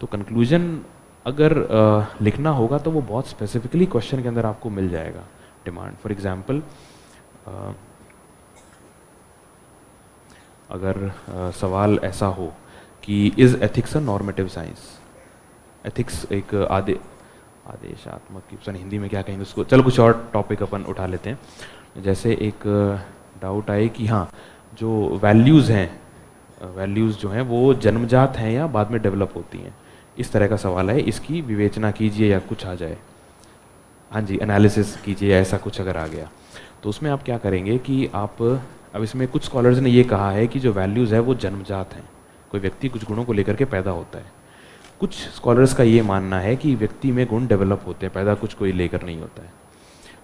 तो कंक्लूजन अगर लिखना होगा तो वो बहुत स्पेसिफिकली क्वेश्चन के अंदर आपको मिल जाएगा डिमांड। फॉर एग्जांपल अगर सवाल ऐसा हो कि is ethics a normative science, ethics एक आदेशात्मक, पता हिंदी में क्या कहेंगे उसको, चलो कुछ और टॉपिक अपन उठा लेते हैं। जैसे एक डाउट आए कि हाँ जो वैल्यूज़ हैं, वैल्यूज़ जो हैं वो जन्मजात हैं या बाद में डेवलप होती हैं, इस तरह का सवाल है, इसकी विवेचना कीजिए या कुछ आ जाए, हाँ जी, एनालिसिस कीजिए, ऐसा कुछ अगर आ गया तो उसमें आप क्या करेंगे कि आप, अब इसमें कुछ स्कॉलर्स ने ये कहा है कि जो वैल्यूज़ है वो जन्मजात हैं, कोई व्यक्ति कुछ गुणों को लेकर के पैदा होता है। कुछ स्कॉलर्स का ये मानना है कि व्यक्ति में गुण डेवलप होते हैं, पैदा कुछ कोई लेकर नहीं होता है।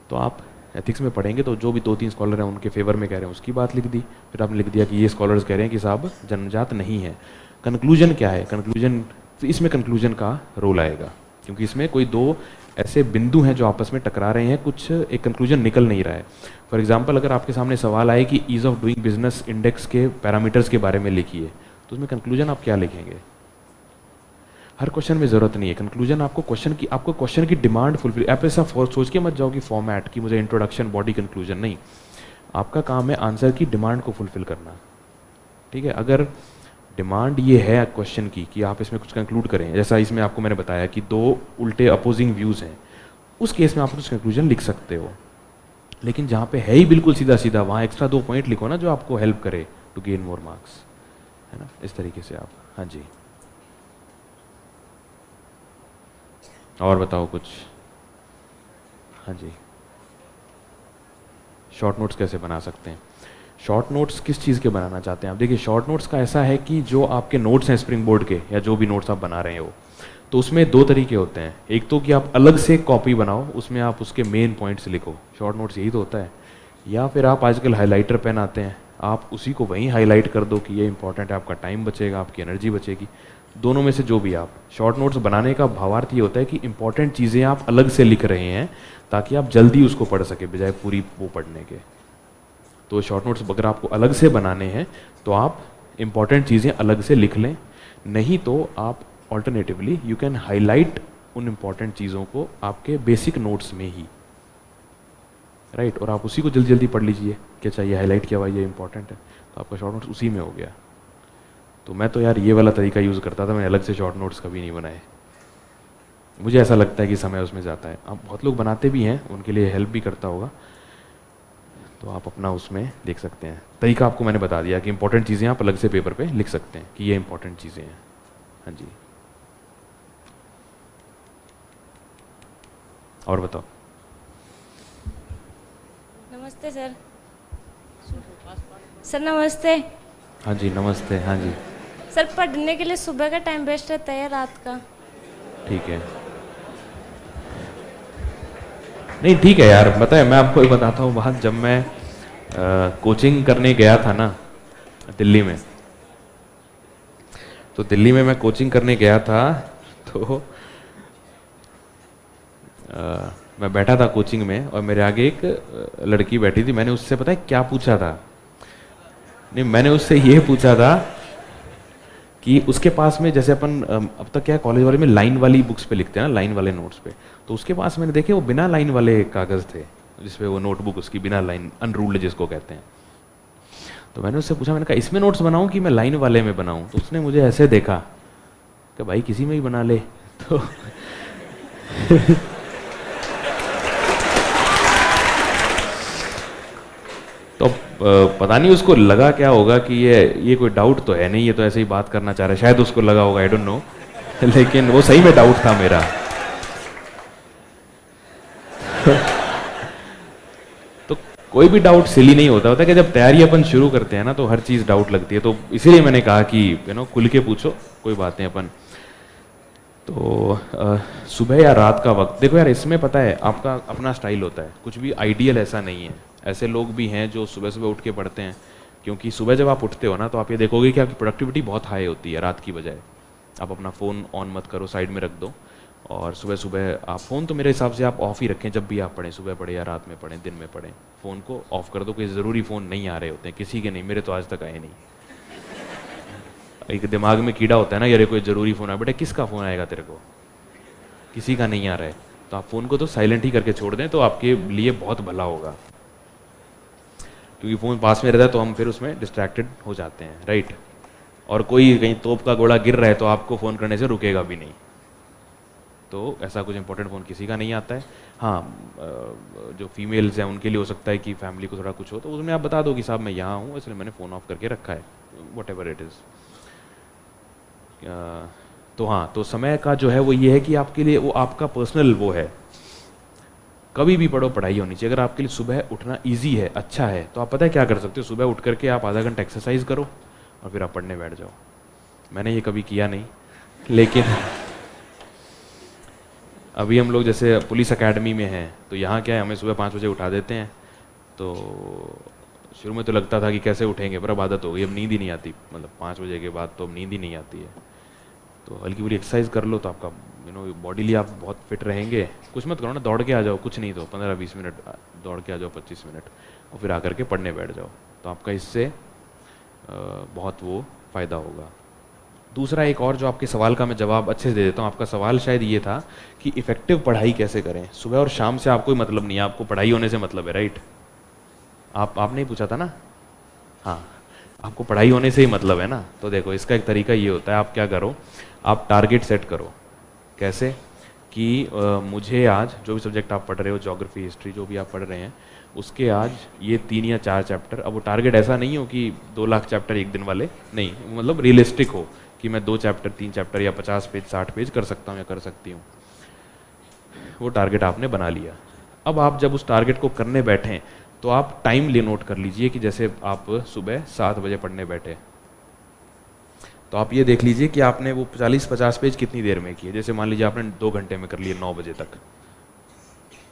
तो आप एथिक्स में पढ़ेंगे तो जो भी 2-3 स्कॉलर हैं उनके फेवर में कह रहे हैं उसकी बात लिख दी, फिर आपने लिख दिया कि ये स्कॉलर्स कह रहे हैं कि साहब जन्मजात नहीं है। कंक्लूजन क्या है, कंक्लूजन, इसमें कंक्लूजन का रोल आएगा, क्योंकि इसमें कोई 2 ऐसे बिंदु हैं जो आपस में टकरा रहे हैं, कुछ एक कंक्लूजन निकल नहीं रहा है। फॉर एग्जांपल अगर आपके सामने सवाल आए कि ease of doing business index के पैरामीटर्स के बारे में लिखिए, तो उसमें कंक्लूजन आप क्या लिखेंगे? हर क्वेश्चन में ज़रूरत नहीं है कंक्लूजन, आपको क्वेश्चन की डिमांड फुलफिल, आप ऐसा सोच के मत जाओ कि फॉर्मेट कि मुझे इंट्रोडक्शन बॉडी कंक्लूजन, नहीं, आपका काम है आंसर की डिमांड को फुलफिल करना। ठीक है, अगर डिमांड ये है क्वेश्चन की कि आप इसमें कुछ कंक्लूड करें, जैसा इसमें आपको मैंने बताया कि दो उल्टे अपोजिंग व्यूज़ हैं, उस केस में आप कुछ कंक्लूजन लिख सकते हो। लेकिन जहाँ पे है ही बिल्कुल सीधा सीधा, वहाँ एक्स्ट्रा 2 पॉइंट लिखो ना जो आपको हेल्प करे टू गेन मोर मार्क्स, है ना, इस तरीके से आप। हाँ जी, और बताओ कुछ। हाँ जी, शॉर्ट नोट्स कैसे बना सकते हैं? शॉर्ट नोट्स किस चीज़ के बनाना चाहते हैं आप? देखिए, शॉर्ट नोट्स का ऐसा है कि जो आपके नोट्स हैं स्प्रिंग बोर्ड के, या जो भी नोट्स आप बना रहे हो, तो उसमें 2 तरीके होते हैं। एक तो कि आप अलग से कॉपी बनाओ, उसमें आप उसके मेन पॉइंट्स लिखो, शॉर्ट नोट्स यही तो होता है। या फिर आप आजकल हाइलाइटर पेन आते हैं, आप उसी को वहीं हाईलाइट कर दो कि ये इंपॉर्टेंट है, आपका टाइम बचेगा, आपकी एनर्जी बचेगी। दोनों में से जो भी आप, शॉर्ट नोट्स बनाने का भावार्थ ये होता है कि इंपॉर्टेंट चीज़ें आप अलग से लिख रहे हैं ताकि आप जल्दी उसको पढ़ सके बजाय पूरी वो पढ़ने के। तो शॉर्ट नोट्स अगर आपको अलग से बनाने हैं तो आप इंपॉर्टेंट चीज़ें अलग से लिख लें, नहीं तो आप ऑल्टरनेटिवली यू कैन हाईलाइट उन इंपॉर्टेंट चीज़ों को आपके बेसिक नोट्स में ही, राइट, और आप उसी को जल्दी जल्दी पढ़ लीजिए, क्या चाहिए हाईलाइट किया हुआ, ये इंपॉर्टेंट है, तो आपका शॉर्ट नोट्स उसी में हो गया। तो मैं तो यार ये वाला तरीका यूज़ करता था, मैंने अलग से शॉर्ट नोट्स कभी नहीं बनाए। मुझे ऐसा लगता है कि समय उसमें जाता है। अब बहुत लोग बनाते भी हैं, उनके लिए हेल्प भी करता होगा, तो आप अपना उसमें देख सकते हैं। तरीका आपको मैंने बता दिया कि इंपॉर्टेंट चीज़ें आप अलग से पेपर पे लिख सकते हैं कि ये इंपॉर्टेंट चीज़ें हैं। हाँ जी, और बताओ। नमस्ते सर। सर नमस्ते। हाँ जी, नमस्ते। हाँ जी, सर पढ़ने के लिए सुबह का टाइम बेस्ट रहता है या रात का? ठीक है, नहीं ठीक है यार, पता है मैं आपको एक बताता हूँ बात। जब मैं कोचिंग करने गया था ना दिल्ली में, तो दिल्ली में मैं कोचिंग करने गया था, तो मैं बैठा था कोचिंग में और मेरे आगे एक लड़की बैठी थी। मैंने उससे पता है क्या पूछा था? नहीं, मैंने उससे ये पूछा था कि उसके पास में, जैसे अपन अब तक क्या कॉलेज वाले में लाइन वाली बुक्स पे लिखते हैं ना, लाइन वाले नोट्स पे, तो उसके पास मैंने देखे वो बिना लाइन वाले कागज़ थे, जिसपे वो नोटबुक उसकी बिना लाइन, अनरूल्ड जिसको कहते हैं। तो मैंने उससे पूछा, मैंने कहा इसमें नोट्स बनाऊं कि मैं लाइन वाले में बनाऊं? तो उसने मुझे ऐसे देखा कि भाई किसी में ही बना ले। तो तो पता नहीं उसको लगा क्या होगा कि ये कोई डाउट तो है नहीं, ये तो ऐसे ही बात करना चाह रहा है, शायद उसको लगा होगा, आई डोंट नो, लेकिन वो सही में डाउट था मेरा। तो कोई भी डाउट सिली नहीं होता कि जब तैयारी अपन शुरू करते हैं ना तो हर चीज़ डाउट लगती है। तो इसीलिए मैंने कहा कि खुल के पूछो, कोई बात नहीं अपन। तो सुबह या रात का वक्त, देखो यार इसमें पता है आपका अपना स्टाइल होता है, कुछ भी आइडियल ऐसा नहीं है। ऐसे लोग भी हैं जो सुबह सुबह उठ के पढ़ते हैं, क्योंकि सुबह जब आप उठते हो ना तो आप ये देखोगे कि आपकी प्रोडक्टिविटी बहुत हाई होती है रात की बजाय। आप अपना फ़ोन ऑन मत करो, साइड में रख दो, और सुबह सुबह आप फ़ोन तो मेरे हिसाब से आप ऑफ़ ही रखें जब भी आप पढ़ें, सुबह पढ़ें या रात में पढ़ें, दिन में पढ़ें, फ़ोन को ऑफ़ कर दो। कोई ज़रूरी फ़ोन नहीं आ रहे होते हैं, किसी के नहीं, मेरे तो आज तक आए नहीं। एक दिमाग में कीड़ा होता है ना, यार कोई ज़रूरी फ़ोन आया, बेटा किसका फ़ोन आएगा तेरे को, किसी का नहीं आ रहा है, तो आप फ़ोन को तो साइलेंट ही करके छोड़ दें, तो आपके लिए बहुत भला होगा। क्योंकि फ़ोन पास में रहता है तो हम फिर उसमें डिस्ट्रैक्टेड हो जाते हैं, राइट। और कोई कहीं तोप का गोला गिर रहा है तो आपको फ़ोन करने से रुकेगा भी नहीं। तो ऐसा कुछ इंपॉर्टेंट फ़ोन किसी का नहीं आता है। हाँ, जो फीमेल्स हैं उनके लिए हो सकता है कि फैमिली को थोड़ा कुछ हो, तो उसमें आप बता दो कि साहब मैं यहाँ हूँ, इसलिए मैंने फ़ोन ऑफ करके रखा है, वट एवर इट इज़। तो हाँ, तो समय का जो है वो ये है कि आपके लिए वो आपका पर्सनल वो है, कभी भी पढ़ो, पढ़ाई होनी चाहिए। अगर आपके लिए सुबह उठना इजी है, अच्छा है, तो आप पता है क्या कर सकते हो, सुबह उठ करके आप आधा घंटा एक्सरसाइज करो और फिर आप पढ़ने बैठ जाओ। मैंने ये कभी किया नहीं, लेकिन अभी हम लोग जैसे पुलिस एकेडमी में हैं, तो यहाँ क्या है, हमें सुबह 5 बजे उठा देते हैं। तो शुरू में तो लगता था कि कैसे उठेंगे, पर अब आदत हो गई, अब नींद ही नहीं आती, मतलब 5 बजे के बाद तो अब नींद ही नहीं आती है। तो हल्की बुरी एक्सरसाइज कर लो तो आपका बॉडीली आप बहुत फिट रहेंगे, कुछ मत करो ना, दौड़ के आ जाओ, कुछ नहीं तो 15-20 मिनट दौड़ के आ जाओ, 25 मिनट, और फिर आकर के पढ़ने बैठ जाओ, तो आपका इससे बहुत वो फ़ायदा होगा। दूसरा एक और जो आपके सवाल का मैं जवाब अच्छे से दे देता हूँ। आपका सवाल शायद ये था कि इफ़ेक्टिव पढ़ाई कैसे करें। सुबह और शाम से आपको मतलब नहीं है, आपको पढ़ाई होने से मतलब है, राइट? आपने ही पूछा था ना? हाँ, आपको पढ़ाई होने से ही मतलब है ना। तो देखो, इसका एक तरीका ये होता है, आप क्या करो, आप टारगेट सेट करो। कैसे कि मुझे आज जो भी सब्जेक्ट आप पढ़ रहे हो, ज्योग्राफी, हिस्ट्री, जो भी आप पढ़ रहे हैं, उसके आज ये 3 या 4 चैप्टर। अब वो टारगेट ऐसा नहीं हो कि 2 लाख चैप्टर एक दिन वाले, नहीं, मतलब रियलिस्टिक हो कि मैं 2 चैप्टर, 3 चैप्टर या 50 पेज, 60 पेज कर सकता हूँ या कर सकती हूँ। वो टारगेट आपने बना लिया। अब आप जब उस टारगेट को करने बैठें तो आप टाइम ले नोट कर लीजिए कि जैसे आप सुबह 7 बजे पढ़ने बैठे, तो आप ये देख लीजिए कि आपने वो 40-50 पेज कितनी देर में किए। जैसे मान लीजिए आपने 2 घंटे में कर लिए 9 बजे तक,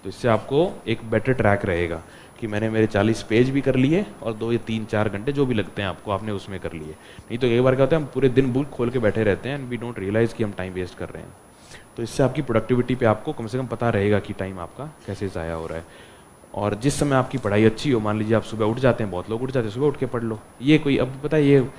तो इससे आपको एक बेटर ट्रैक रहेगा कि मैंने मेरे 40 पेज भी कर लिए और 2 या 3-4 घंटे जो भी लगते हैं आपको, आपने उसमें कर लिए। नहीं तो एक बार क्या होता है, हम पूरे दिन बुक खोल के बैठे रहते हैं एंड वी डोंट रियलाइज़ कि हम टाइम वेस्ट कर रहे हैं। तो इससे आपकी प्रोडक्टिविटी पे आपको कम से कम पता रहेगा कि टाइम आपका कैसे ज़ाया हो रहा है। और जिस समय आपकी पढ़ाई अच्छी हो, मान लीजिए आप सुबह उठ जाते हैं, बहुत लोग उठ जाते हैं, सुबह उठ के पढ़ लो। ये कोई, अब पता है, ये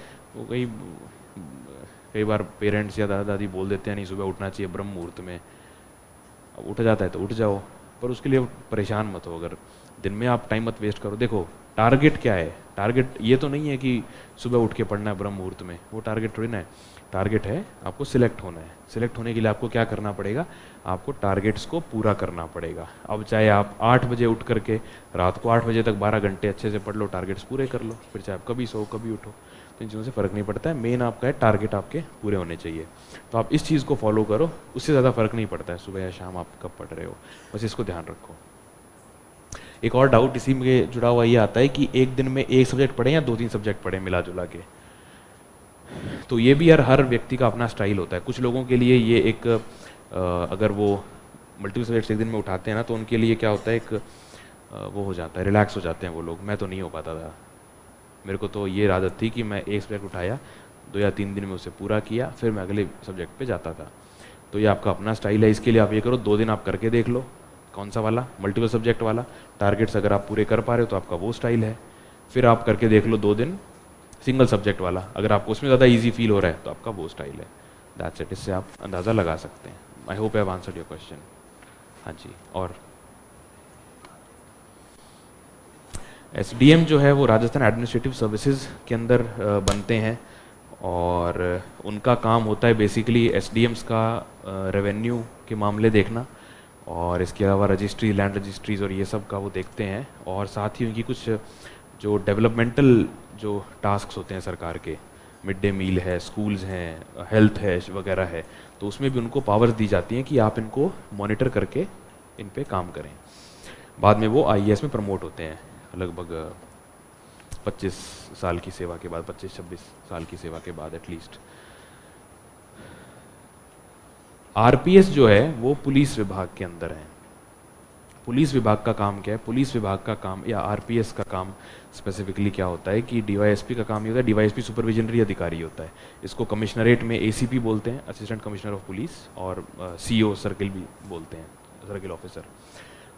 कई बार पेरेंट्स या दादा दादी बोल देते हैं नहीं सुबह उठना चाहिए ब्रह्म मुहूर्त में। अब उठ जाता है तो उठ जाओ, पर उसके लिए परेशान मत हो, अगर दिन में आप टाइम मत वेस्ट करो। देखो टारगेट क्या है, टारगेट ये तो नहीं है कि सुबह उठ के पढ़ना है ब्रह्म मुहूर्त में, वो टारगेट थोड़ी ना है। टारगेट है आपको सिलेक्ट होना है। सिलेक्ट होने के लिए आपको क्या करना पड़ेगा, आपको टारगेट्स को पूरा करना पड़ेगा। अब चाहे आप 8 बजे उठ करके रात को 8 बजे तक 12 घंटे अच्छे से पढ़ लो, टारगेट्स पूरे कर लो, फिर चाहे आप कभी सो कभी उठो, तो इन चीज़ों से फ़र्क नहीं पड़ता है। मेन आपका है टारगेट आपके पूरे होने चाहिए। तो आप इस चीज़ को फॉलो करो, उससे ज़्यादा फ़र्क नहीं पड़ता है सुबह या शाम आप कब पढ़ रहे हो, बस इसको ध्यान रखो। एक और डाउट इसी में जुड़ा हुआ ये आता है कि एक दिन में एक सब्जेक्ट पढ़ें या 2-3 सब्जेक्ट पढ़ें मिला जुला के। तो ये भी यार हर व्यक्ति का अपना स्टाइल होता है। कुछ लोगों के लिए ये एक अगर वो मल्टीपल सब्जेक्ट्स एक दिन में उठाते हैं ना, तो उनके लिए क्या होता है, एक वो हो जाता है, रिलैक्स हो जाते हैं वो लोग। मैं तो नहीं हो पाता था, मेरे को तो ये आदत थी कि मैं एक सब्जेक्ट उठाया, 2 या 3 दिन में उसे पूरा किया, फिर मैं अगले सब्जेक्ट पे जाता था। तो ये आपका अपना स्टाइल है। इसके लिए आप ये करो, 2 दिन आप करके देख लो, कौन सा वाला, मल्टीपल सब्जेक्ट वाला। टारगेट्स अगर आप पूरे कर पा रहे हो तो आपका वो स्टाइल है। फिर आप करके देख लो 2 दिन सिंगल सब्जेक्ट वाला, अगर आपको उसमें ज़्यादा ईजी फील हो रहा है तो आपका वो स्टाइल है। दैट्स इट, इससे आप अंदाज़ा लगा सकते हैं। I hope I have answered your question. हाँ जी। और SDM जो है वो राजस्थान एडमिनिस्ट्रेटिव सर्विसेज के अंदर बनते हैं, और उनका काम होता है बेसिकली SDMs का रेवेन्यू के मामले देखना, और इसके अलावा रजिस्ट्री, लैंड रजिस्ट्रीज और ये सब का वो देखते हैं। और साथ ही उनकी कुछ जो डेवलपमेंटल जो टास्क्स होते हैं सरकार के, मिड डे मील है, स्कूल्स हैं, हेल्थ है वगैरह है, तो उसमें भी उनको पावर्स दी जाती हैं कि आप इनको मॉनिटर करके इन पे काम करें। बाद में वो IAS में प्रमोट होते हैं, लगभग 25 साल की सेवा के बाद, 25-26 साल की सेवा के बाद एटलीस्ट। RPS जो है वो पुलिस विभाग के अंदर है। पुलिस विभाग का काम क्या है, पुलिस विभाग का काम या RPS का काम स्पेसिफिकली क्या होता है कि DYSP का काम ये होता है, DYSP सुपरविजनरी अधिकारी होता है। इसको कमिश्नरेट में ACP बोलते हैं, असिस्टेंट कमिश्नर ऑफ पुलिस, और CO सर्किल भी बोलते हैं, सर्किल ऑफिसर।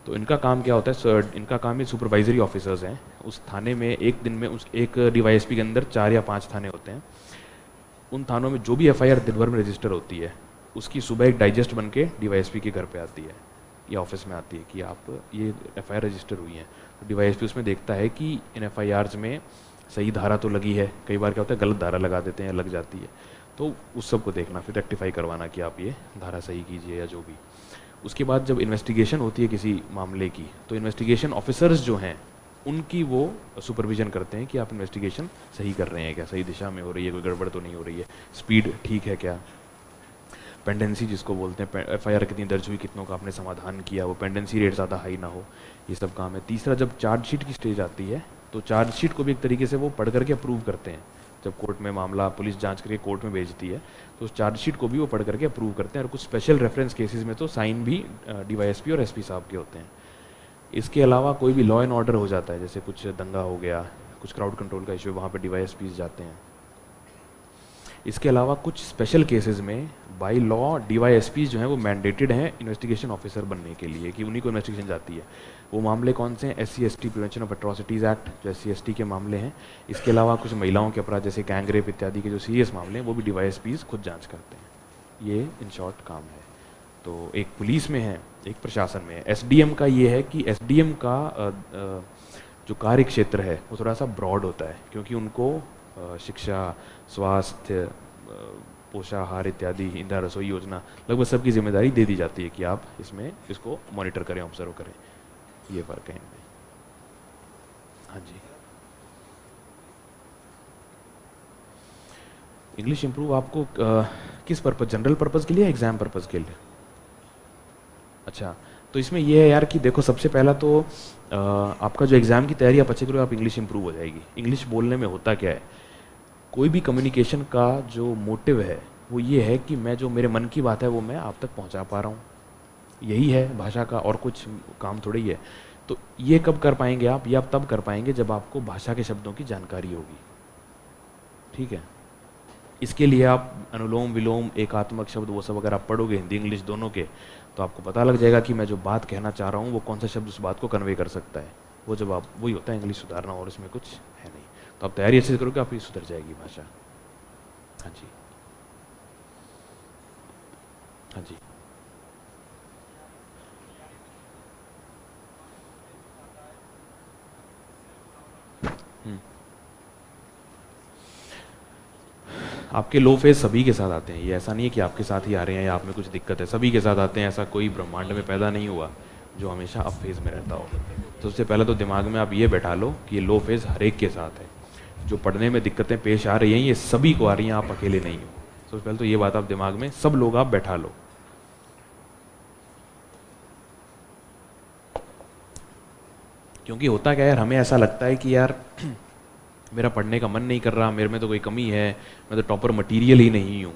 तो इनका काम क्या होता है, सर इनका काम ये सुपरवाइजरी ऑफिसर्स हैं। उस थाने में एक दिन में एक DYSP के अंदर 4 या 5 थाने होते हैं। उन थानों में जो भी FIR दिन भर में रजिस्टर होती है, उसकी सुबह एक डाइजेस्ट बन के DYSP के घर पे आती है या ऑफिस में आती है कि आप ये FIR रजिस्टर हुई हैं। तो DYSP उसमें देखता है कि इन FIRs में सही धारा तो लगी है, कई बार क्या होता है गलत धारा लगा देते हैं, लग जाती है, तो उस सब को देखना, फिर रेक्टिफाई करवाना कि आप ये धारा सही कीजिए या जो भी। उसके बाद जब इन्वेस्टिगेशन होती है किसी मामले की, तो इन्वेस्टिगेशन ऑफिसर्स जो हैं उनकी वो सुपरविजन करते हैं कि आप इन्वेस्टिगेशन सही कर रहे हैं क्या, सही दिशा में हो रही है, कोई गड़बड़ तो नहीं हो रही है, स्पीड ठीक है क्या, पेंडेंसी जिसको बोलते हैं, FIR कितनी दर्ज हुई, कितनों का आपने समाधान किया, वो पेंडेंसी रेट ज़्यादा हाई ना हो, ये सब काम है। तीसरा, जब चार्जशीट की स्टेज आती है तो चार्जशीट को भी एक तरीके से वो पढ़ करके अप्रूव करते हैं। जब कोर्ट में मामला पुलिस जांच करके कोर्ट में भेजती है तो उस चार्जशीट को भी वो पढ़ करके अप्रूव करते हैं, और कुछ स्पेशल रेफरेंस केसेस में तो साइन भी DYSP और SP साहब के होते हैं। इसके अलावा कोई भी लॉ एंड ऑर्डर हो जाता है, जैसे कुछ दंगा हो गया, कुछ क्राउड कंट्रोल का इशू, वहाँ पर DYSPs जाते हैं। इसके अलावा कुछ स्पेशल केसेस में बाई लॉ DYSPs जो हैं वो मैंडेटेड हैं इन्वेस्टिगेशन ऑफिसर बनने के लिए, कि उन्हीं को इन्वेस्टिगेशन जाती है। वो मामले कौन से हैं? SC/ST prevention of atrocities act जो SC/ST के मामले हैं। इसके अलावा कुछ महिलाओं के अपराध जैसे गैंग रेप इत्यादि के जो सीरियस मामले हैं वो भी DYSPs खुद जांच करते हैं। ये इन शॉर्ट काम है। तो एक पुलिस में है, एक प्रशासन में है। SDM का ये है कि SDM का जो कार्य क्षेत्र है वो थोड़ा सा ब्रॉड होता है, क्योंकि उनको शिक्षा, स्वास्थ्य, पोषाहार इत्यादि, इंदिरा रसोई योजना, लगभग सबकी जिम्मेदारी दे दी जाती है कि आप इसमें इसको मॉनिटर करें, ऑब्जर्व करें। ये फ़र्क है इनमें। हाँ जी, इंग्लिश इम्प्रूव आपको किस पर्पज़, जनरल पर्पज़ के लिए, एग्ज़ाम पर्पज़ के लिए? अच्छा, तो इसमें ये है यार कि देखो, सबसे पहला तो आपका जो एग्ज़ाम की तैयारी आप अच्छे करो, आप इंग्लिश इम्प्रूव हो जाएगी। इंग्लिश बोलने में होता क्या है, कोई भी कम्युनिकेशन का जो मोटिव है वो ये है कि मैं जो मेरे मन की बात है वो मैं आप तक पहुंचा पा रहा हूँ। यही है भाषा का, और कुछ काम थोड़ी ही है। तो ये कब कर पाएंगे आप? ये आप तब कर पाएंगे जब आपको भाषा के शब्दों की जानकारी होगी। ठीक है, इसके लिए आप अनुलोम विलोम, एकात्मक शब्द, वो सब अगर आप पढ़ोगे हिंदी इंग्लिश दोनों के, तो आपको पता लग जाएगा कि मैं जो बात कहना चाह रहा हूँ वो कौन सा शब्द उस बात को कन्वे कर सकता है। वो जब आप, वही होता है इंग्लिश सुधारना, और इसमें कुछ है नहीं। तो आप तैयारी अच्छे से करोगे, आपकी सुधर जाएगी भाषा। हाँ जी, हाँ जी। आपके लो फेज सभी के साथ आते हैं, ये ऐसा नहीं है कि आपके साथ ही आ रहे हैं या आप में कुछ दिक्कत है, सभी के साथ आते हैं। ऐसा कोई ब्रह्मांड में पैदा नहीं हुआ जो हमेशा अप फेज में रहता हो। तो उससे पहले तो दिमाग में आप ये बैठा लो कि ये लो फेज हर एक के साथ है। जो पढ़ने में दिक्कतें पेश आ रही हैं ये सभी को आ रही हैं, आप अकेले नहीं हो। सबसे पहले तो ये बात आप दिमाग में, सब लोग आप बैठा लो। क्योंकि होता क्या है यार, हमें ऐसा लगता है कि यार मेरा पढ़ने का मन नहीं कर रहा, मेरे में तो कोई कमी है, मैं तो टॉपर मटेरियल ही नहीं हूँ।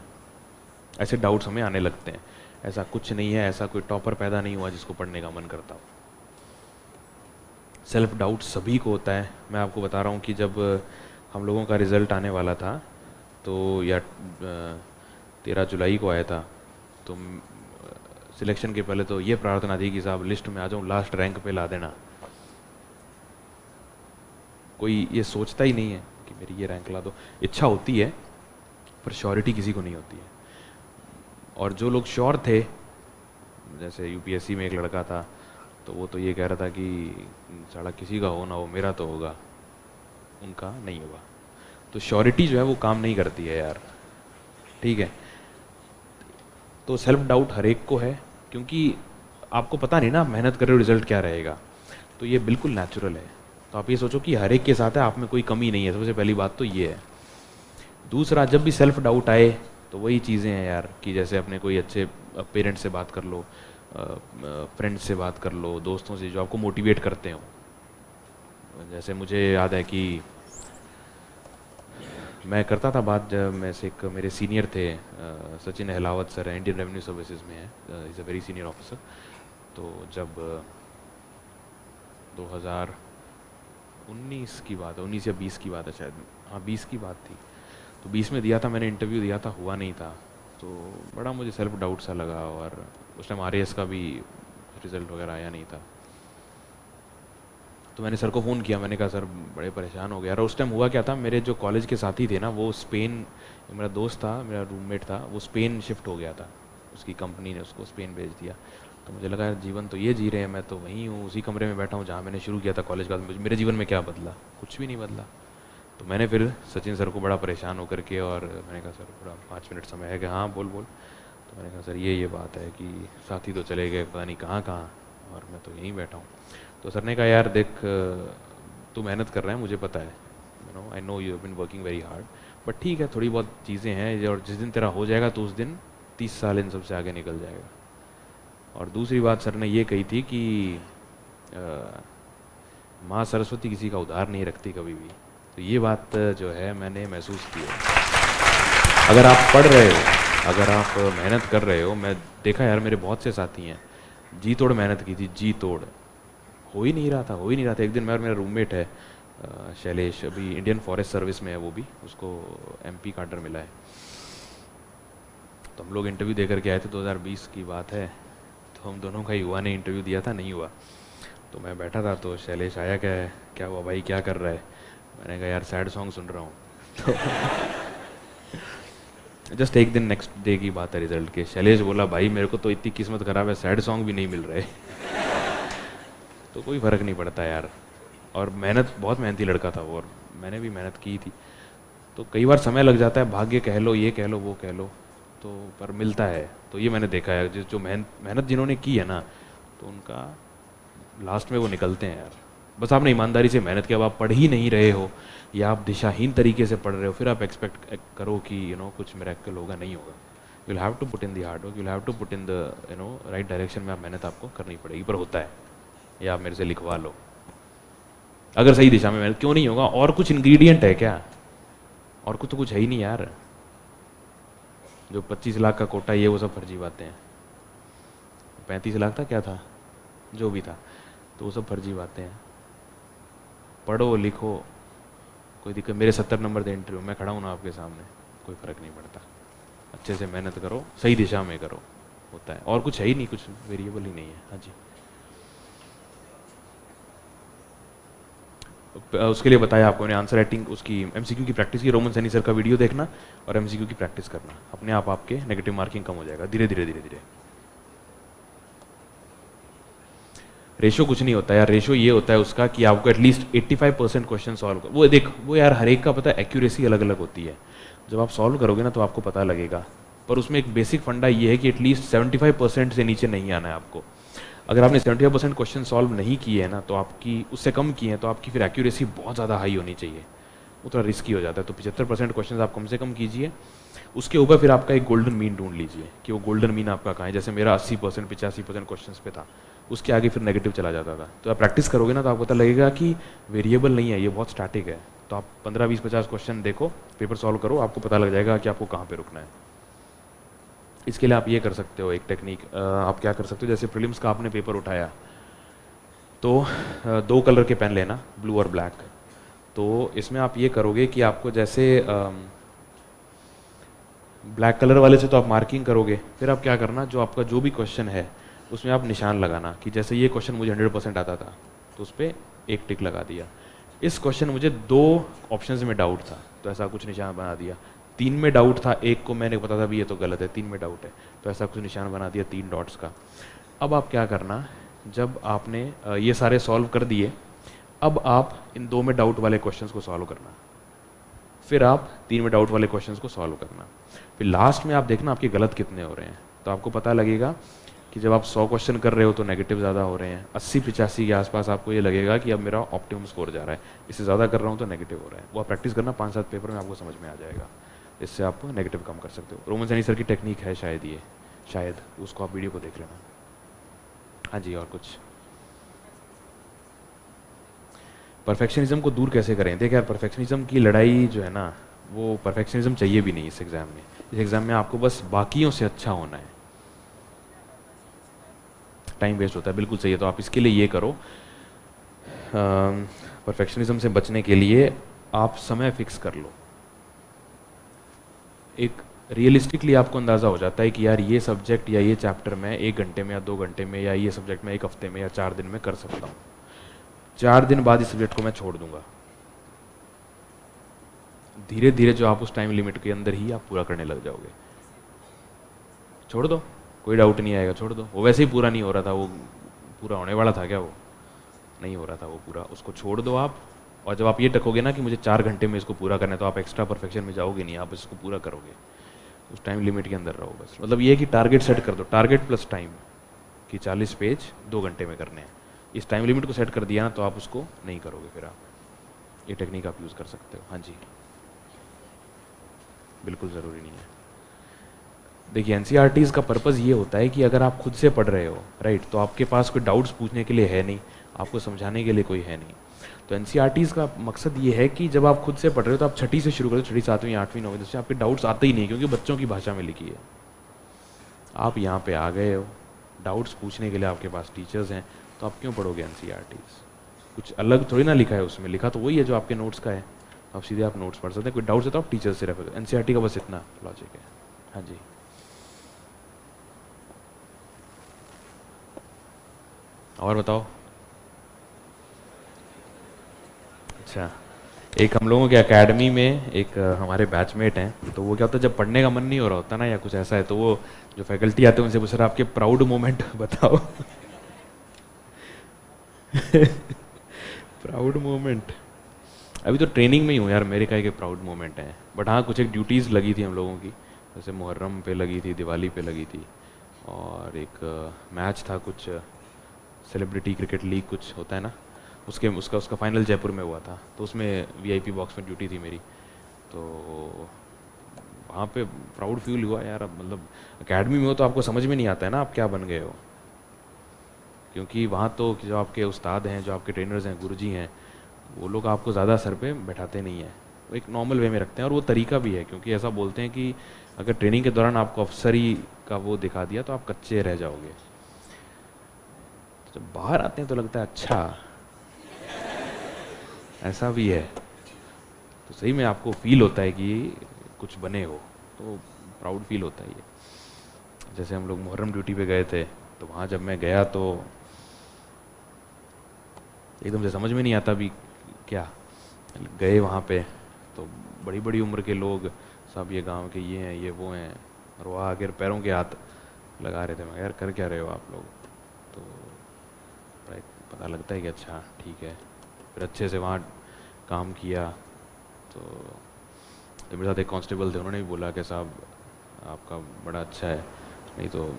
ऐसे डाउट्स हमें आने लगते हैं। ऐसा कुछ नहीं है, ऐसा कोई टॉपर पैदा नहीं हुआ जिसको पढ़ने का मन करता हो। सेल्फ डाउट सभी को होता है। मैं आपको बता रहा हूँ कि जब हम लोगों का रिज़ल्ट आने वाला था, तो या 13 जुलाई को आया था, तो सिलेक्शन के पहले तो ये प्रार्थना थी कि साहब लिस्ट में आ जाऊँ, लास्ट रैंक पे ला देना। कोई ये सोचता ही नहीं है कि मेरी ये रैंक ला दो। इच्छा होती है पर श्योरिटी किसी को नहीं होती है। और जो लोग श्योर थे, जैसे यूपीएससी में एक लड़का था, तो वो तो ये कह रहा था कि साला किसी का हो ना हो, मेरा तो होगा, उनका नहीं होगा। तो श्योरिटी जो है वो काम नहीं करती है यार। ठीक है, तो सेल्फ डाउट हर एक को है, क्योंकि आपको पता नहीं ना आप मेहनत कर रहे हो रिजल्ट क्या रहेगा। तो ये बिल्कुल नेचुरल है। तो आप ये सोचो कि हर एक के साथ है, आप में कोई कमी नहीं है। सबसे पहली बात तो ये है। दूसरा, जब भी सेल्फ डाउट आए तो वही चीज़ें हैं यार कि जैसे अपने कोई अच्छे पेरेंट्स से बात कर लो, फ्रेंड्स से बात कर लो, दोस्तों से जो आपको मोटिवेट करते हो। जैसे मुझे याद है कि मैं करता था बात, जब मैं से एक मेरे सीनियर थे, सचिन अहलावत सर हैं, इंडियन रेवेन्यू सर्विसेज में है, is a very senior officer. तो जब 2019 की बात है, 19 या 20 की बात है शायद, हाँ 20 की बात थी। तो 20 में दिया था मैंने, इंटरव्यू दिया था, हुआ नहीं था। तो बड़ा मुझे सेल्फ डाउट सा लगा, और उस टाइम RAS का भी रिज़ल्ट वगैरह आया नहीं था। तो मैंने सर को फ़ोन किया, मैंने कहा सर बड़े परेशान हो गया। और उस टाइम हुआ क्या था, मेरे जो कॉलेज के साथी थे ना, वो स्पेन, मेरा दोस्त था, मेरा रूममेट था, वो स्पेन शिफ्ट हो गया था, उसकी कंपनी ने उसको स्पेन भेज दिया। तो मुझे लगा यार जीवन तो ये जी रहे हैं, मैं तो वहीं हूँ, उसी कमरे में बैठा हूँ जहाँ मैंने शुरू किया था कॉलेज का। मेरे जीवन में क्या बदला? कुछ भी नहीं बदला। तो मैंने फिर सचिन सर को बड़ा परेशान होकर के, और मैंने कहा सर पूरा 5 मिनट समय है कि हाँ बोल। तो मैंने कहा सर ये बात है कि साथी तो चले गए पता नहीं कहाँ, और मैं तो यहीं बैठा हूँ। तो सर ने कहा यार देख, तू मेहनत कर रहा है, मुझे पता है, I know you have been working very hard, but ठीक है थोड़ी बहुत चीज़ें हैं, और जिस दिन तेरा हो जाएगा तो उस दिन 30 साल इन सबसे आगे निकल जाएगा। और दूसरी बात सर ने ये कही थी कि माँ सरस्वती किसी का उधार नहीं रखती कभी भी। तो ये बात जो है मैंने महसूस की है। अगर आप पढ़ रहे हो, अगर आप मेहनत कर रहे हो, मैं देखा यार मेरे बहुत से साथी हैं, जी तोड़ मेहनत की थी, जी तोड़, हो ही नहीं रहा था। एक दिन मैं और मेरा रूममेट है शैलेश, अभी इंडियन फॉरेस्ट सर्विस में है वो भी, उसको MP का ऑर्डर मिला है। तो हम लोग इंटरव्यू दे करके आए थे, 2020 की बात है, तो हम दोनों का युवा ने इंटरव्यू दिया था, नहीं हुआ। तो मैं बैठा था तो शैलेश आया, क्या हुआ भाई, क्या कर रहा है? मैंने कहा यार सैड सॉन्ग सुन रहा हूँ। तो जस्ट एक दिन नेक्स्ट डे की बात है रिजल्ट के, शैलेश बोला भाई मेरे को तो इतनी किस्मत खराब है, सैड सॉन्ग भी नहीं मिल रहे। तो कोई फ़र्क नहीं पड़ता यार। और मेहनत, बहुत मेहनती लड़का था वो, और मैंने भी मेहनत की थी। तो कई बार समय लग जाता है, भाग्य कह लो, ये कह लो, वो कह लो, तो पर मिलता है। तो ये मैंने देखा है, जो मेहनत जिन्होंने की है ना, तो उनका लास्ट में वो निकलते हैं यार। बस आपने ईमानदारी से मेहनत किया। अब आप पढ़ ही नहीं रहे हो या आप दिशाहीन तरीके से पढ़ रहे हो, फिर आप एक्सपेक्ट करो कि कुछ मिरेकल होगा, नहीं होगा। You will have to put in the hard work, you will have to put in the right direction में आप मेहनत आपको करनी पड़ेगी। पर होता है, या आप मेरे से लिखवा लो, अगर सही दिशा में मेहनत, क्यों नहीं होगा? और कुछ इंग्रेडिएंट है क्या? और कुछ तो कुछ है ही नहीं यार। जो 25 लाख का कोटा ये वो सब फर्जी बातें हैं। 35 लाख था, क्या था, जो भी था, तो वो सब फर्जी बातें हैं। पढ़ो लिखो, कोई दिक्कत। मेरे 70 नंबर थे इंटरव्यू, मैं खड़ा हूँ ना आपके सामने, कोई फ़र्क नहीं पड़ता। अच्छे से मेहनत करो, सही दिशा में करो, होता है। और कुछ है ही नहीं, कुछ वेरिएबल ही नहीं है। हाँ जी, उसके लिए बताया आपको मैंने, आंसर राइटिंग, उसकी एमसीक्यू की प्रैक्टिस की। रोमन सैनी सर का वीडियो देखना और एमसीक्यू की प्रैक्टिस करना, अपने आप आपके नेगेटिव मार्किंग कम हो जाएगा धीरे धीरे धीरे धीरे। रेशो कुछ नहीं होता यार, रेशो ये होता है उसका कि आपको एटलीस्ट 85% क्वेश्चन सॉल्व कर। वो देख, वो यार हर एक का पता है एक्यूरेसी अलग अलग होती है। जब आप सॉल्व करोगे ना तो आपको पता लगेगा। पर उसमें एक बेसिक फंडा ये है कि एटलीस्ट 75% से नीचे नहीं आना है आपको। अगर आपने 75% क्वेश्चन सॉल्व नहीं किए हैं ना, तो आपकी उससे कम किए हैं, तो आपकी फिर एक्यूरेसी बहुत ज़्यादा हाई होनी चाहिए। वो थोड़ा रिस्की हो जाता है। तो 75% क्वेश्चन आप कम से कम कीजिए। उसके ऊपर फिर आपका एक गोल्डन मीन ढूंढ लीजिए कि वो गोल्डन मीन आपका कहाँ है। जैसे मेरा 80% 85% क्वेश्चन पे था, उसके आगे फिर नेगेटिव चला जाता था। तो आप प्रैक्टिस करोगे ना तो आपको पता लगेगा कि वेरिएबल नहीं है, ये बहुत स्टैटिक है। तो आप 15, 20, 50 क्वेश्चन देखो, पेपर सॉल्व करो, आपको पता लग जाएगा कि आपको कहाँ पे रुकना है। इसके लिए आप ये कर सकते हो, एक टेक्निक आप क्या कर सकते हो, जैसे प्रीलिम्स का आपने पेपर उठाया तो 2 कलर के पेन लेना, ब्लू और ब्लैक। तो इसमें आप ये करोगे कि आपको जैसे ब्लैक कलर वाले से तो आप मार्किंग करोगे, फिर आप क्या करना, जो आपका जो भी क्वेश्चन है उसमें आप निशान लगाना कि जैसे ये क्वेश्चन मुझे 100% आता था तो उस पर एक टिक लगा दिया। इस क्वेश्चन मुझे 2 ऑप्शंस में डाउट था तो ऐसा कुछ निशान बना दिया। 3 में डाउट था, एक को मैंने पता था भी ये तो गलत है, 3 में डाउट है तो ऐसा कुछ निशान बना दिया 3 डॉट्स का। अब आप क्या करना, जब आपने ये सारे सॉल्व कर दिए, अब आप इन 2 में डाउट वाले क्वेश्चंस को सॉल्व करना, फिर आप 3 में डाउट वाले क्वेश्चंस को सॉल्व करना, फिर लास्ट में आप देखना आपके गलत कितने हो रहे हैं। तो आपको पता लगेगा कि जब आप 100 क्वेश्चन कर रहे हो तो नेगेटिव ज़्यादा हो रहे हैं, 80-85 के आसपास आपको ये लगेगा कि अब मेरा ऑप्टिमम स्कोर जा रहा है, इससे ज़्यादा कर रहा हूँ तो नेगेटिव हो रहा है। वो आप प्रैक्टिस करना, 5-7 पेपर में आपको समझ में आ जाएगा। इससे आप नेगेटिव कम कर सकते हो। रोमन सैनी सर की टेक्निक है शायद ये, शायद उसको आप वीडियो को देख लेना। हाँ जी, और कुछ परफेक्शनिज्म को दूर कैसे करें? देखिए यार, परफेक्शनिज्म की लड़ाई जो है ना, वो परफेक्शनिज्म चाहिए भी नहीं इस एग्ज़ाम में। इस एग्ज़ाम में आपको बस बाकियों से अच्छा होना है। टाइम वेस्ट होता है, बिल्कुल सही है। तो आप इसके लिए ये करो, परफेक्शनिज्म से बचने के लिए आप समय फिक्स कर लो। एक रियलिस्टिकली आपको अंदाज़ा हो जाता है कि यार ये सब्जेक्ट या ये चैप्टर मैं 1 घंटे में या 2 घंटे में, या ये सब्जेक्ट मैं 1 हफ्ते में या 4 दिन में कर सकता हूँ। 4 दिन बाद इस सब्जेक्ट को मैं छोड़ दूंगा। धीरे धीरे जो आप उस टाइम लिमिट के अंदर ही आप पूरा करने लग जाओगे। छोड़ दो, कोई डाउट नहीं आएगा, छोड़ दो। वो वैसे ही पूरा नहीं हो रहा था, वो पूरा होने वाला था क्या? वो नहीं हो रहा था वो पूरा, उसको छोड़ दो आप। और जब आप ये टकोगे ना कि मुझे 4 घंटे में इसको पूरा करना है, तो आप एक्स्ट्रा परफेक्शन में जाओगे नहीं, आप इसको पूरा करोगे। उस टाइम लिमिट के अंदर रहो बस। मतलब ये है कि टारगेट सेट कर दो, टारगेट प्लस टाइम, कि 40 पेज 2 घंटे में करने हैं। इस टाइम लिमिट को सेट कर दिया ना तो आप उसको नहीं करोगे, फिर आप ये टेक्निक आप यूज़ कर सकते हो। हाँ जी, बिल्कुल ज़रूरी नहीं है। देखिए, एनसीईआरटीज़ का पर्पज़ ये होता है कि अगर आप खुद से पढ़ रहे हो, राइट, तो आपके पास कोई डाउट्स पूछने के लिए है नहीं, आपको समझाने के लिए कोई है नहीं। तो एनसीईआरटीज़ का मकसद ये है कि जब आप खुद से पढ़ रहे हो तो आप 6ठी से शुरू करो, 6ठी 7वीं 8वीं 9वीं 10वीं, आपके डाउट्स आते ही नहीं, क्योंकि बच्चों की भाषा में लिखी है। आप यहाँ पे आ गए हो, डाउट्स पूछने के लिए आपके पास टीचर्स हैं, तो आप क्यों पढ़ोगे एनसीईआरटीज़? कुछ अलग थोड़ी ना लिखा है उसमें, लिखा तो वही है जो आपके नोट्स का है। आप सीधे आप नोट्स पढ़ सकते हैं। कोई डाउट्स है तो आप टीचर्स से रेफर करें। एनसीईआरटी का बस इतना लॉजिक है। हाँ जी, और बताओ। अच्छा, एक हम लोगों के एकेडमी में एक हमारे बैचमेट हैं, तो वो क्या होता है जब पढ़ने का मन नहीं हो रहा होता ना या कुछ ऐसा है, तो वो जो फैकल्टी आते हैं उनसे पूछ रहा आपके प्राउड मोमेंट बताओ। प्राउड मोमेंट, अभी तो ट्रेनिंग में ही हूँ यार, मेरे का एक प्राउड मोमेंट है, बट हाँ कुछ एक ड्यूटीज़ लगी थी हम लोगों की, जैसे मुहर्रम पे लगी थी, दिवाली पे लगी थी, और एक मैच था कुछ सेलिब्रिटी क्रिकेट लीग कुछ होता है ना, उसका फाइनल जयपुर में हुआ था, तो उसमें वीआईपी बॉक्स में ड्यूटी थी मेरी, तो वहाँ पे प्राउड फील हुआ यार। अब मतलब एकेडमी में हो तो आपको समझ में नहीं आता है ना आप क्या बन गए हो, क्योंकि वहाँ तो जो आपके उस्ताद हैं, जो आपके ट्रेनर्स हैं, गुरुजी हैं, वो लोग आपको ज़्यादा सर पे बैठाते नहीं हैं, वो एक नॉर्मल वे में रखते हैं, और वो तरीका भी है, क्योंकि ऐसा बोलते हैं कि अगर ट्रेनिंग के दौरान आपको अफसरी का वो दिखा दिया तो आप कच्चे रह जाओगे, तो जब बाहर आते हैं तो लगता है अच्छा ऐसा भी है, तो सही में आपको फील होता है कि कुछ बने हो, तो प्राउड फील होता है ये। जैसे हम लोग मुहर्रम ड्यूटी पे गए थे, तो वहाँ जब मैं गया तो एकदम से समझ में नहीं आता भी क्या, गए वहाँ पे तो बड़ी बड़ी उम्र के लोग सब, ये गांव के ये हैं, ये वो हैं, और वहाँ आकर पैरों के हाथ लगा रहे थे। मैं यार कर क्या रहे हो आप लोग, तो बड़ा पता लगता है कि अच्छा ठीक है। फिर अच्छे से वहाँ काम किया, तो मेरे साथ एक कांस्टेबल थे, उन्होंने भी बोला कि साहब आपका बड़ा अच्छा है, नहीं तो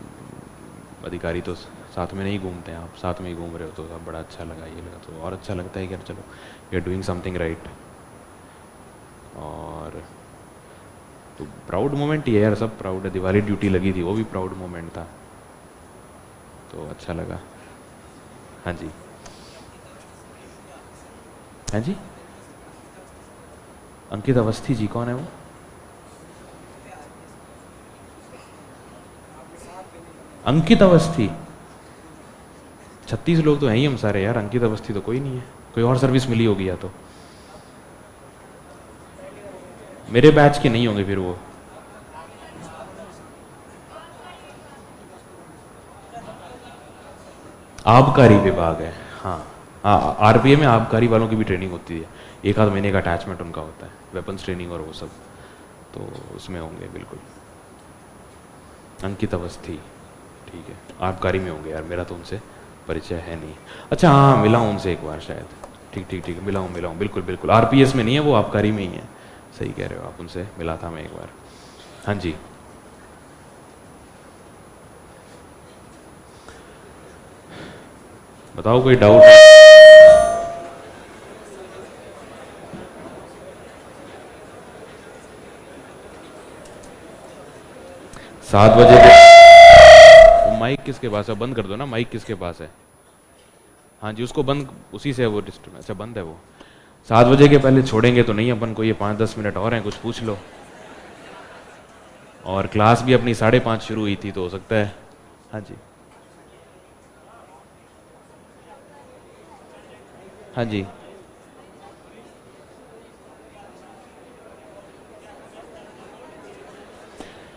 अधिकारी तो साथ में नहीं घूमते हैं, आप साथ में ही घूम रहे हो, तो अब बड़ा अच्छा लगा, ये लगा, तो और अच्छा लगता है कि चलो we are doing something right. और तो प्राउड मोमेंट ही है यार, सब प्राउड है। दिवाली ड्यूटी लगी थी, वो भी प्राउड मोमेंट था, तो अच्छा लगा। हाँ जी, हाँ जी, अंकित अवस्थी जी कौन है वो? अंकित अवस्थी, 36 लोग तो हैं ही हम सारे यार, अंकित अवस्थी तो कोई नहीं है, कोई और सर्विस मिली होगी या तो मेरे बैच के नहीं होंगे फिर वो। आबकारी विभाग है, हाँ हाँ, आरपीए में आबकारी वालों की भी ट्रेनिंग होती है, एक आध महीने का अटैचमेंट उनका होता है, वेपन्स ट्रेनिंग और वो सब, तो उसमें होंगे बिल्कुल। अंकित अवस्थी, ठीक है, आबकारी में होंगे यार, मेरा तो उनसे परिचय है नहीं। अच्छा हाँ, मिला हूँ उनसे एक बार शायद, ठीक ठीक ठीक, मिला हूँ बिल्कुल बिल्कुल। आरपीएस में नहीं है वो, आबकारी में ही है, सही कह रहे हो आप, उनसे मिला था मैं एक बार। हाँ जी, बताओ कोई डाउट? 7 बजे तो माइक किसके पास है? बंद कर दो ना, माइक किसके पास है? हाँ जी, उसको बंद, उसी से है वो डिस्टर्ब। अच्छा बंद है वो। 7 बजे के पहले छोड़ेंगे तो नहीं अपन को, ये 5-10 मिनट और हैं, कुछ पूछ लो। और क्लास भी अपनी 5:30 शुरू हुई थी, तो हो सकता है। हाँ जी, हाँ जी,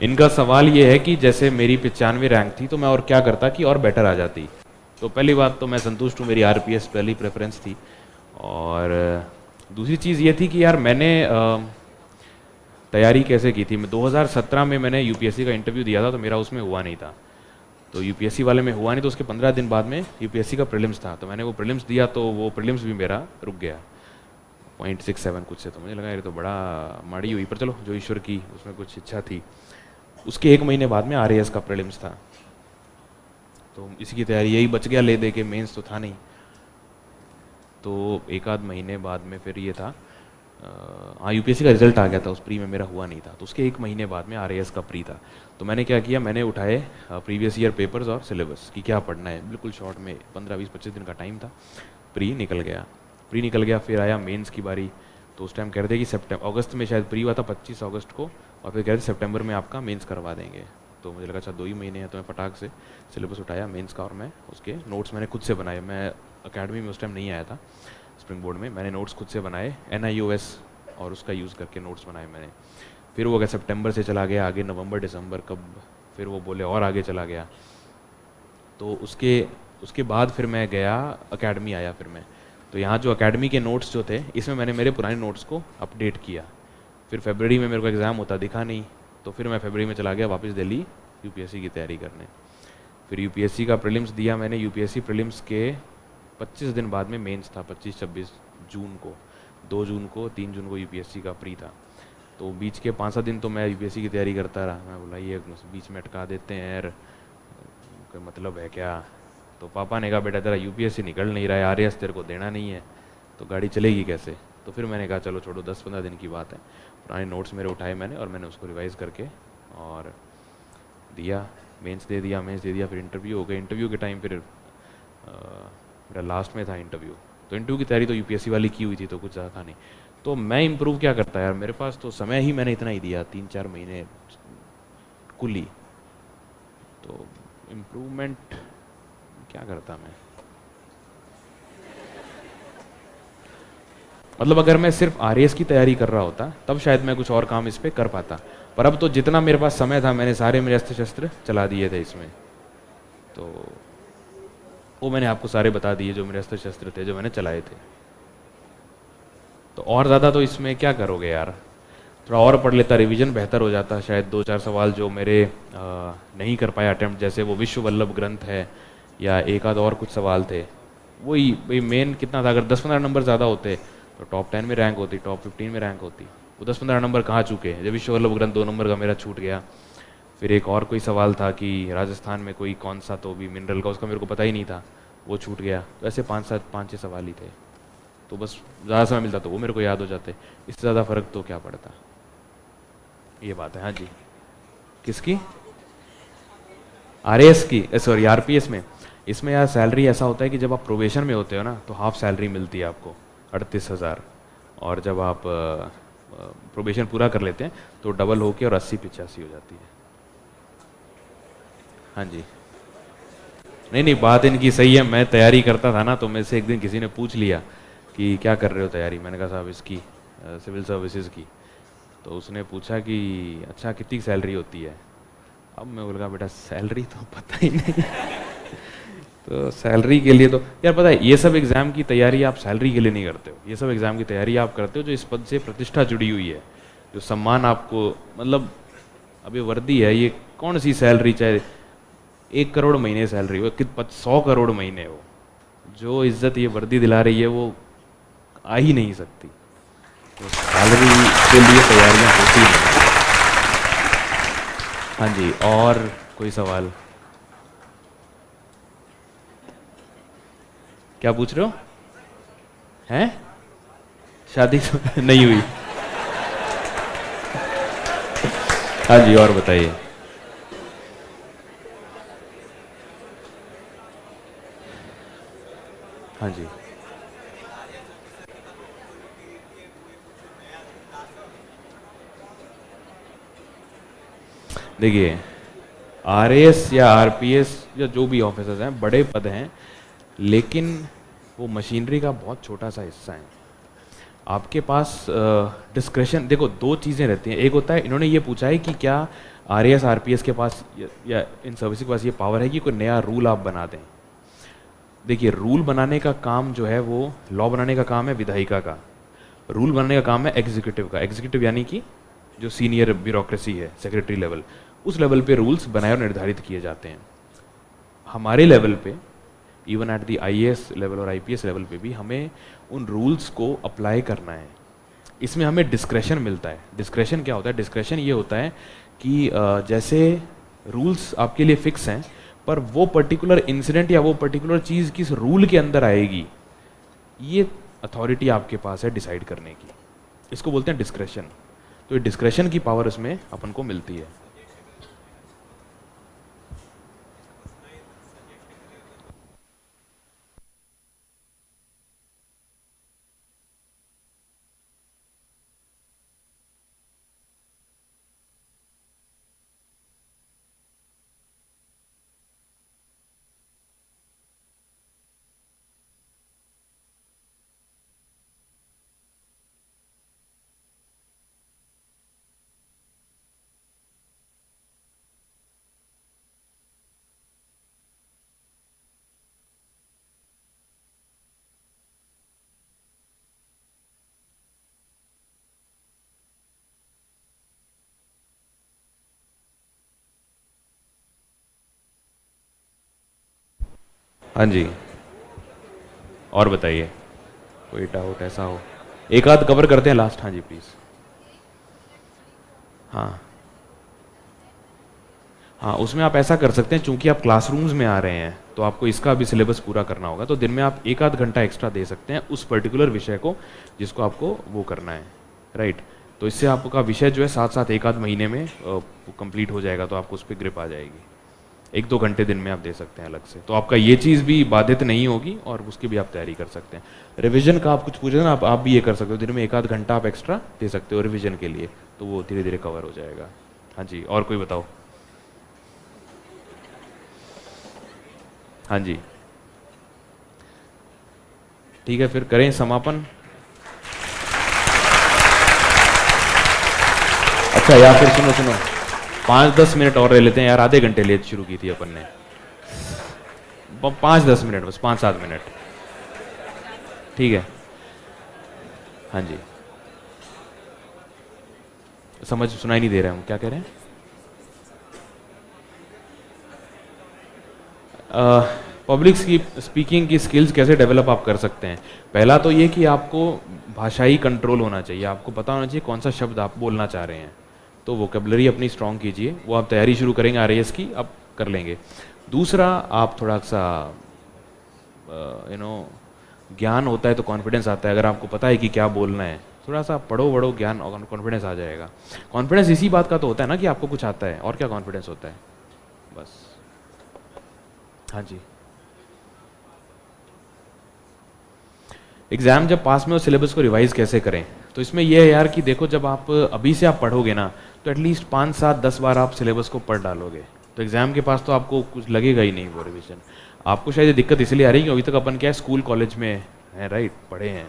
इनका सवाल ये है कि जैसे मेरी 95 रैंक थी, तो मैं और क्या करता कि और बेटर आ जाती। तो पहली बात तो मैं संतुष्ट हूँ, मेरी आरपीएस पहली प्रेफरेंस थी। और दूसरी चीज़ ये थी कि यार मैंने तैयारी कैसे की थी। मैं 2017 में मैंने यूपीएससी का इंटरव्यू दिया था, तो मेरा उसमें हुआ नहीं था, तो यूपीएससी वाले में हुआ नहीं, तो उसके 15 दिन बाद में यूपीएससी का प्रीलिम्स था, तो मैंने वो प्रीलिम्स दिया, तो वो प्रीलिम्स भी मेरा रुक गया 0.67 कुछ से। तो मुझे लगा ये तो बड़ा माड़ी हुई, पर चलो जो ईश्वर की उसमें कुछ इच्छा थी। उसके 1 महीने बाद में आरएएस का प्रीलिम्स था, तो इसी की तैयारी, यही बच गया ले दे के, मेंस तो था नहीं। तो 1 आध महीने बाद में फिर ये था, हाँ यूपीएससी का रिजल्ट आ गया था, उस प्री में मेरा हुआ नहीं था, तो उसके 1 महीने बाद में आरएएस का प्री था। तो मैंने क्या किया, मैंने उठाए प्रीवियस ईयर पेपर्स और सिलेबस कि क्या पढ़ना है, बिल्कुल शॉर्ट में 15-20-25 दिन का टाइम था। प्री निकल गया, फिर आया मेंस की बारी। तो उस टाइम कह रहे थे कि अगस्त में शायद प्री हुआ था 25 अगस्त को, और फिर कह रहे थे सितंबर में आपका मेंस करवा देंगे। तो मुझे लगा अच्छा 2 ही महीने हैं, तो मैं फटाक से सिलेबस उठाया मेंस का, और मैं उसके नोट्स मैंने खुद से बनाए। मैं अकेडमी में उस टाइम नहीं आया था, स्प्रिंग बोर्ड में, मैंने नोट्स खुद से बनाए, NIOS और उसका यूज़ करके नोट्स बनाए मैंने। फिर वो अगर सितंबर से चला गया आगे, नवंबर दिसंबर, कब फिर वो बोले और आगे चला गया। तो उसके उसके बाद फिर मैं गया अकेडमी आया फिर मैं, तो यहाँ जो अकेडमी के नोट्स जो थे इसमें मैंने मेरे पुराने नोट्स को अपडेट किया। फिर फरवरी में मेरे को एग्ज़ाम होता दिखा नहीं, तो फिर मैं फरवरी में चला गया वापस दिल्ली यूपीएससी की तैयारी करने। फिर यूपीएससी का प्रीलिम्स दिया मैंने। यूपीएससी प्रीलिम्स के 25 दिन बाद में मेंस था, 25-26 जून को, 2 जून को, 3 जून को यूपीएससी का प्री था। तो बीच के 5-7 दिन तो मैं यूपीएससी की तैयारी करता रहा। मैं बोला ये बीच में अटका देते हैं यार, कोई मतलब है क्या। तो पापा ने कहा बेटा तेरा यूपीएससी निकल नहीं रहा है, आरएएस तेरे को देना नहीं है, तो गाड़ी चलेगी कैसे। तो फिर मैंने कहा चलो छोड़ो, 10-15 दिन की बात है। पुराने नोट्स मेरे उठाए मैंने और मैंने उसको रिवाइज़ करके और दिया, मेंस दे दिया। फिर इंटरव्यू हो गया। इंटरव्यू के टाइम फिर मेरा लास्ट में था इंटरव्यू, तो इंटरव्यू की तैयारी तो यूपीएससी वाली की हुई थी, तो कुछ ज़्यादा था नहीं। तो मैं इम्प्रूव क्या करता यार, मेरे पास तो समय ही मैंने इतना ही दिया, 3-4 महीने कुल ही। तो इम्प्रूवमेंट क्या करता मैं, मतलब अगर मैं सिर्फ आरएएस की तैयारी कर रहा होता तब शायद मैं कुछ और काम इस पर कर पाता, पर अब तो जितना मेरे पास समय था मैंने सारे मेरे अस्त्र शस्त्र चला दिए थे इसमें। तो वो मैंने आपको सारे बता दिए जो मेरे अस्त्र शस्त्र थे जो मैंने चलाए थे। तो और ज़्यादा तो इसमें क्या करोगे यार, थोड़ा और पढ़ लेता, रिवीजन बेहतर हो जाता। शायद 2-4 सवाल जो मेरे नहीं कर पाया अटेम्प्ट, जैसे वो विश्व वल्लभ ग्रंथ है या एक आध और कुछ सवाल थे, वही मेन कितना था, अगर 10-15 नंबर ज़्यादा होते तो टॉप 10 में रैंक होती, टॉप 15 में रैंक होती। वो 10-15 नंबर कहाँ चुके हैं, जब विश्व वल्लभ ग्रंथ 2 नंबर का मेरा छूट गया। फिर एक और कोई सवाल था कि राजस्थान में कोई कौन सा तो भी मिनरल का, उसका मेरे को पता ही नहीं था, वो छूट गया। तो ऐसे 5-6 सवाल ही थे, तो बस ज़्यादा समय मिलता तो वो मेरे को याद हो जाते, इससे ज़्यादा फ़र्क तो क्या पड़ता। ये बात है। हाँ जी, किसकी, आरएएस की, सॉरी आरपीएस में। इसमें यार सैलरी ऐसा होता है कि जब आप प्रोबेशन में होते हो ना तो हाफ सैलरी मिलती है आपको 38,000, और जब आप प्रोबेशन पूरा कर लेते हैं तो डबल होके और 80-85 हो जाती है। हाँ जी, नहीं बात इनकी सही है। मैं तैयारी करता था ना, तो मेरे से एक दिन किसी ने पूछ लिया कि क्या कर रहे हो तैयारी, मैंने कहा साहब इसकी सिविल सर्विसेज की। तो उसने पूछा कि अच्छा कितनी सैलरी होती है। अब मैं बोल रहा बेटा सैलरी तो पता ही नहीं तो सैलरी के लिए तो यार पता है, ये सब एग्ज़ाम की तैयारी आप सैलरी के लिए नहीं करते हो, ये सब एग्ज़ाम की तैयारी आप करते हो जो इस पद से प्रतिष्ठा जुड़ी हुई है, जो सम्मान आपको, मतलब अब ये वर्दी है, ये कौन सी सैलरी, चाहे 1 करोड़ महीने सैलरी हो कि 100 करोड़ महीने हो, जो इज्जत ये वर्दी दिला रही है वो आ ही नहीं सकती। तो सैलरी के लिए तैयारियां होती हैं। हाँ जी, और कोई सवाल, क्या पूछ रहे हो, हैं शादी तो नहीं हुई। हाँ जी, और बताइए। हाँ जी, देखिए आरएएस या आरपीएस या जो भी ऑफिसर्स हैं बड़े पद हैं, लेकिन वो मशीनरी का बहुत छोटा सा हिस्सा है। आपके पास डिस्क्रेशन, देखो 2 चीज़ें रहती हैं। एक होता है, इन्होंने ये पूछा है कि क्या आरएएस आरपीएस के पास या इन सर्विस के पास ये पावर है कि कोई नया रूल आप बना दें। देखिए रूल बनाने का काम जो है वो, लॉ बनाने का काम है विधायिका का, रूल बनाने का काम है एग्जीक्यूटिव का। एग्जीक्यूटिव यानी कि जो सीनियर ब्यूरोक्रेसी है, सेक्रेटरी लेवल, उस लेवल पे रूल्स बनाए और निर्धारित किए जाते हैं। हमारे लेवल पे, even at the IAS level और आईपीएस लेवल पे भी हमें उन रूल्स को अप्लाई करना है। इसमें हमें डिस्क्रेशन मिलता है। डिस्क्रेशन क्या होता है, डिस्क्रेशन ये होता है कि जैसे रूल्स आपके लिए फिक्स हैं, पर वो पर्टिकुलर इंसिडेंट या वो पर्टिकुलर चीज़ किस रूल के अंदर आएगी, ये अथॉरिटी आपके पास है डिसाइड करने की। इसको बोलते हैं डिस्क्रेशन। तो ये डिस्क्रेशन की पावर इसमें अपन को मिलती है। हाँ जी, और बताइए कोई डाउट ऐसा हो? एक आध कवर करते हैं लास्ट। हाँ जी प्लीज। हाँ हाँ, उसमें आप ऐसा कर सकते हैं, चूंकि आप क्लासरूम्स में आ रहे हैं तो आपको इसका भी सिलेबस पूरा करना होगा, तो दिन में आप एक आध घंटा एक्स्ट्रा दे सकते हैं उस पर्टिकुलर विषय को जिसको आपको वो करना है, राइट। तो इससे आपका विषय जो है साथ साथ एक आध महीने में कंप्लीट हो जाएगा, तो आपको उस पर ग्रिप आ जाएगी। 1-2 घंटे दिन में आप दे सकते हैं अलग से, तो आपका ये चीज़ भी बाधित नहीं होगी और उसकी भी आप तैयारी कर सकते हैं। रिवीजन का आप कुछ पूछे ना, आप भी ये कर सकते हो, दिन में एक आध घंटा आप एक्स्ट्रा दे सकते हो रिवीजन के लिए, तो वो धीरे धीरे कवर हो जाएगा। हाँ जी, और कोई बताओ? हाँ जी, ठीक है, फिर करें समापन। अच्छा यार, फिर सुनो 5-10 मिनट और ले लेते हैं यार, आधे घंटे लेट शुरू की थी अपन ने। 5-10 मिनट, बस 5-7 मिनट, ठीक है। हाँ जी, सुनाई नहीं दे रहा हूँ, क्या कह रहे हैं? पब्लिक स्पीकिंग की स्किल्स कैसे डेवलप आप कर सकते हैं? पहला तो ये कि आपको भाषाई कंट्रोल होना चाहिए, आपको पता होना चाहिए कौन सा शब्द आप बोलना चाह रहे हैं, तो वोकेबलरी अपनी स्ट्रॉन्ग कीजिए, वो आप तैयारी शुरू करेंगे आरएएस की, आप कर लेंगे। दूसरा, आप थोड़ा सा ज्ञान होता है तो कॉन्फिडेंस आता है, अगर आपको पता है कि क्या बोलना है, थोड़ा सा पढ़ो वढ़ो, ज्ञान और कॉन्फिडेंस आ जाएगा। कॉन्फिडेंस इसी बात का तो होता है ना कि आपको कुछ आता है, और क्या कॉन्फिडेंस होता है, बस। हाँ जी, एग्जाम जब पास में हो, सिलेबस को रिवाइज कैसे करें? तो इसमें यह है यार कि देखो, जब आप अभी से आप पढ़ोगे ना, तो एटलीस्ट 5-7-10 बार आप सिलेबस को पढ़ डालोगे, तो एग्जाम के पास तो आपको कुछ लगेगा ही नहीं वो रिविजन। आपको शायद ये दिक्कत इसलिए आ रही है कि अभी तक अपन क्या है, स्कूल कॉलेज में है, राइट, पढ़े हैं,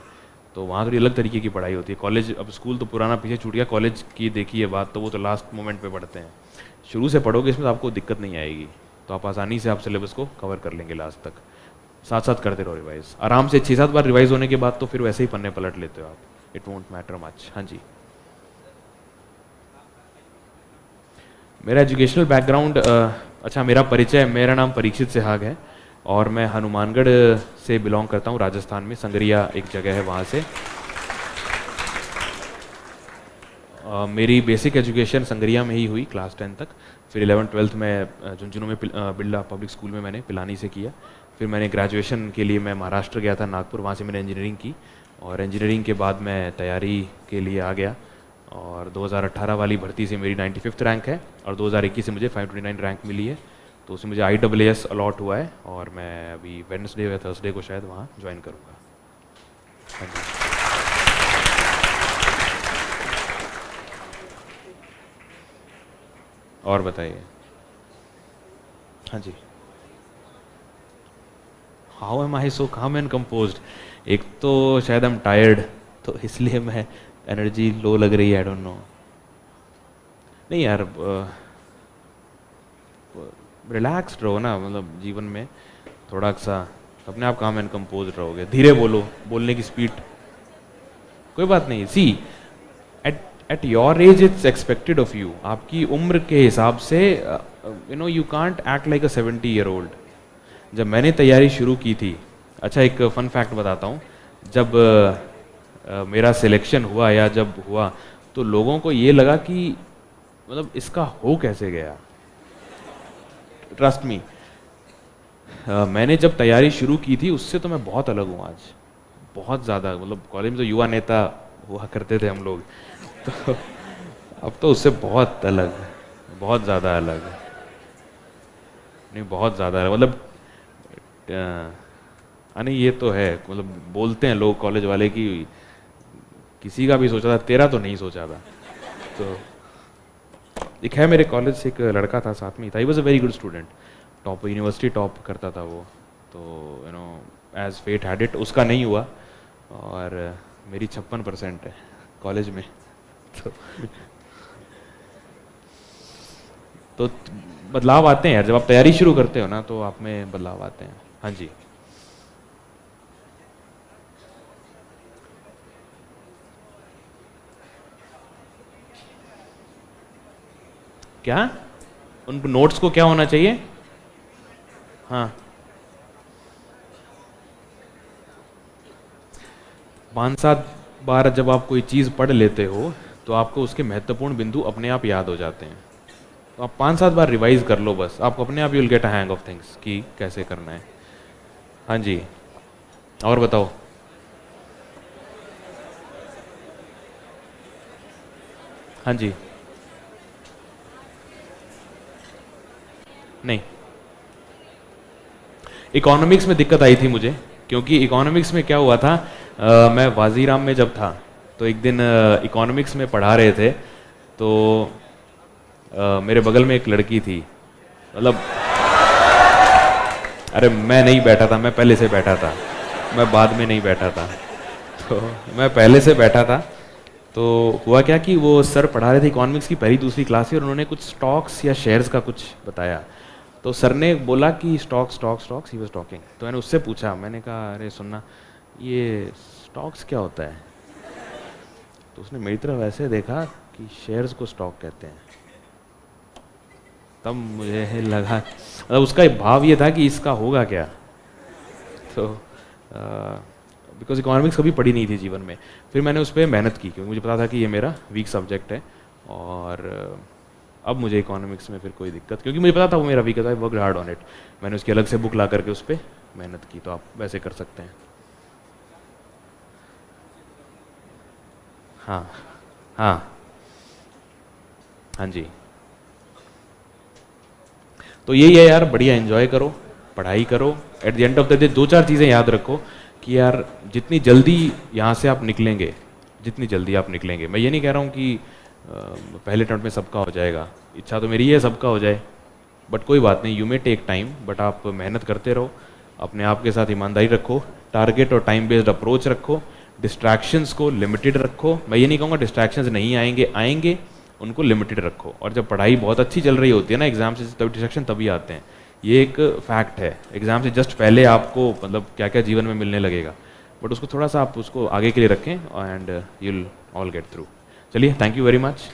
तो वहाँ थोड़ी अलग तरीके की पढ़ाई होती है। कॉलेज, अब स्कूल तो पुराना पीछे छूट गया, कॉलेज की देखिए बात, तो वो तो लास्ट मोमेंट पे पढ़ते हैं। शुरू से पढ़ोगे इसमें तो आपको दिक्कत नहीं आएगी, तो आप आसानी से आप सिलेबस को कवर कर लेंगे लास्ट तक। साथ साथ करते रहो रिवाइज आराम से, 6-7 बार रिवाइज होने के बाद तो फिर वैसे ही पन्ने पलट लेते हो आप, इट वोंट मैटर मच। हाँ जी, मेरा एजुकेशनल बैकग्राउंड, अच्छा मेरा परिचय, मेरा नाम परीक्षित सेहाग है और मैं हनुमानगढ़ से बिलोंग करता हूँ, राजस्थान में, संगरिया एक जगह है वहाँ से। मेरी बेसिक एजुकेशन संगरिया में ही हुई क्लास 10 तक, फिर 11th-12th में झुंझुनू में बिरला पब्लिक स्कूल में मैंने पिलानी से किया। फिर मैंने ग्रेजुएशन के लिए मैं महाराष्ट्र गया था, नागपुर, वहाँ से मैंने इंजीनियरिंग की, और इंजीनियरिंग के बाद मैं तैयारी के लिए आ गया, और 2018 वाली भर्ती से मेरी 95th रैंक है, और 2021 से मुझे 529 रैंक मिली है, तो उसमें मुझे IAAS अलॉट हुआ है, और मैं अभी वेडनेसडे या थर्सडे को शायद वहाँ ज्वाइन करूँगा। हाँ जी, और बताइए। हाँ जी, हाउ एम आई सो काम एंड कंपोज्ड? एक तो शायद आई एम टायर्ड, तो इसलिए मैं एनर्जी लो लग रही है, आई डोंट नो। नहीं यार, रिलैक्स्ड रहो ना, मतलब जीवन में थोड़ा सा अपने आप काम एंड कंपोज रहोगे, धीरे बोलो, बोलने की स्पीड, कोई बात नहीं। See at your age it's expected of you, आपकी उम्र के हिसाब से you can't act like a 70-year-old। जब मैंने तैयारी शुरू की थी, अच्छा एक फन फैक्ट बताता हूँ, जब मेरा सिलेक्शन हुआ या जब हुआ, तो लोगों को ये लगा कि मतलब इसका हो कैसे गया। ट्रस्ट मी, मैंने जब तैयारी शुरू की थी उससे तो मैं बहुत अलग हूँ आज, बहुत ज़्यादा। मतलब कॉलेज में तो युवा नेता हुआ करते थे हम लोग, तो अब तो उससे बहुत अलग, बहुत ज़्यादा अलग, नहीं बहुत ज़्यादा, मतलब नहीं ये तो है, मतलब बोलते हैं लोग कॉलेज वाले कि किसी का भी सोचा था, तेरा तो नहीं सोचा था। तो एक है मेरे कॉलेज से एक लड़का था, साथ में ही था, he was a very good student, top university top करता था वो, तो एज फेट हैड इट उसका नहीं हुआ, और मेरी 56% है कॉलेज में। तो बदलाव आते हैं यार, जब आप तैयारी शुरू करते हो ना, तो आप में बदलाव आते हैं। हाँ जी, क्या उन नोट्स को क्या होना चाहिए? हाँ 5-7 बार जब आप कोई चीज़ पढ़ लेते हो तो आपको उसके महत्वपूर्ण बिंदु अपने आप याद हो जाते हैं। तो आप 5-7 बार रिवाइज कर लो बस, आपको अपने आप you will get a hang of things कि कैसे करना है। हाँ जी, और बताओ। हाँ जी, नहीं, इकोनॉमिक्स में दिक्कत आई थी मुझे, क्योंकि इकोनॉमिक्स में क्या हुआ था, मैं वाजीराम में जब था तो एक दिन इकोनॉमिक्स में पढ़ा रहे थे, तो मेरे बगल में एक लड़की थी, मतलब अरे मैं नहीं बैठा था, मैं पहले से बैठा था, मैं बाद में नहीं बैठा था, तो मैं पहले से बैठा था। तो हुआ क्या कि वो सर पढ़ा रहे थे इकोनॉमिक्स की पहली दूसरी क्लास से, और उन्होंने कुछ स्टॉक्स या शेयर्स का कुछ बताया। तो सर ने बोला कि stocks stocks stocks, he was talking. तो मैंने उससे पूछा, मैंने कहा अरे सुनना, ये स्टॉक्स क्या होता है? तो उसने मेरी तरफ ऐसे देखा कि शेयर्स को स्टॉक कहते हैं। तब मुझे लगा, मतलब उसका भाव ये था कि इसका होगा क्या। तो बिकॉज इकोनॉमिक्स कभी पढ़ी नहीं थी जीवन में। फिर मैंने उस पर मेहनत की, क्योंकि मुझे पता था कि ये मेरा वीक सब्जेक्ट है, और अब मुझे इकोनॉमिक्स में फिर कोई दिक्कत, क्योंकि मुझे पता था वो मेरा वीक है, I worked hard on it. मैंने उसकी अलग से बुक ला करके उस पर मेहनत की। तो आप वैसे कर सकते हैं। हाँ हाँ हाँ जी, तो यही है यार, बढ़िया एंजॉय करो, पढ़ाई करो। At the end of the day 2-4 चीज़ें याद रखो कि यार जितनी जल्दी यहाँ से आप निकलेंगे, जितनी जल्दी आप निकलेंगे, मैं ये नहीं कह रहा हूँ कि पहले अटेम्प्ट में सबका हो जाएगा, इच्छा तो मेरी है सबका हो जाए, बट कोई बात नहीं, you may take time, but आप मेहनत करते रहो, अपने आप के साथ ईमानदारी रखो, टारगेट और टाइम बेस्ड अप्रोच रखो, डिस्ट्रैक्शंस को लिमिटेड रखो। मैं ये नहीं कहूँगा डिस्ट्रैक्शंस नहीं आएंगे, आएंगे, उनको लिमिटेड रखो। और जब पढ़ाई बहुत अच्छी चल रही होती है ना एग्जाम से, तब डिस्ट्रैक्शन तभी आते हैं, ये एक फैक्ट है। एग्जाम से जस्ट पहले आपको मतलब क्या क्या जीवन में मिलने लगेगा, बट उसको थोड़ा सा आप उसको आगे के लिए रखें, and you will all get through. चलिए, थैंक यू वेरी मच।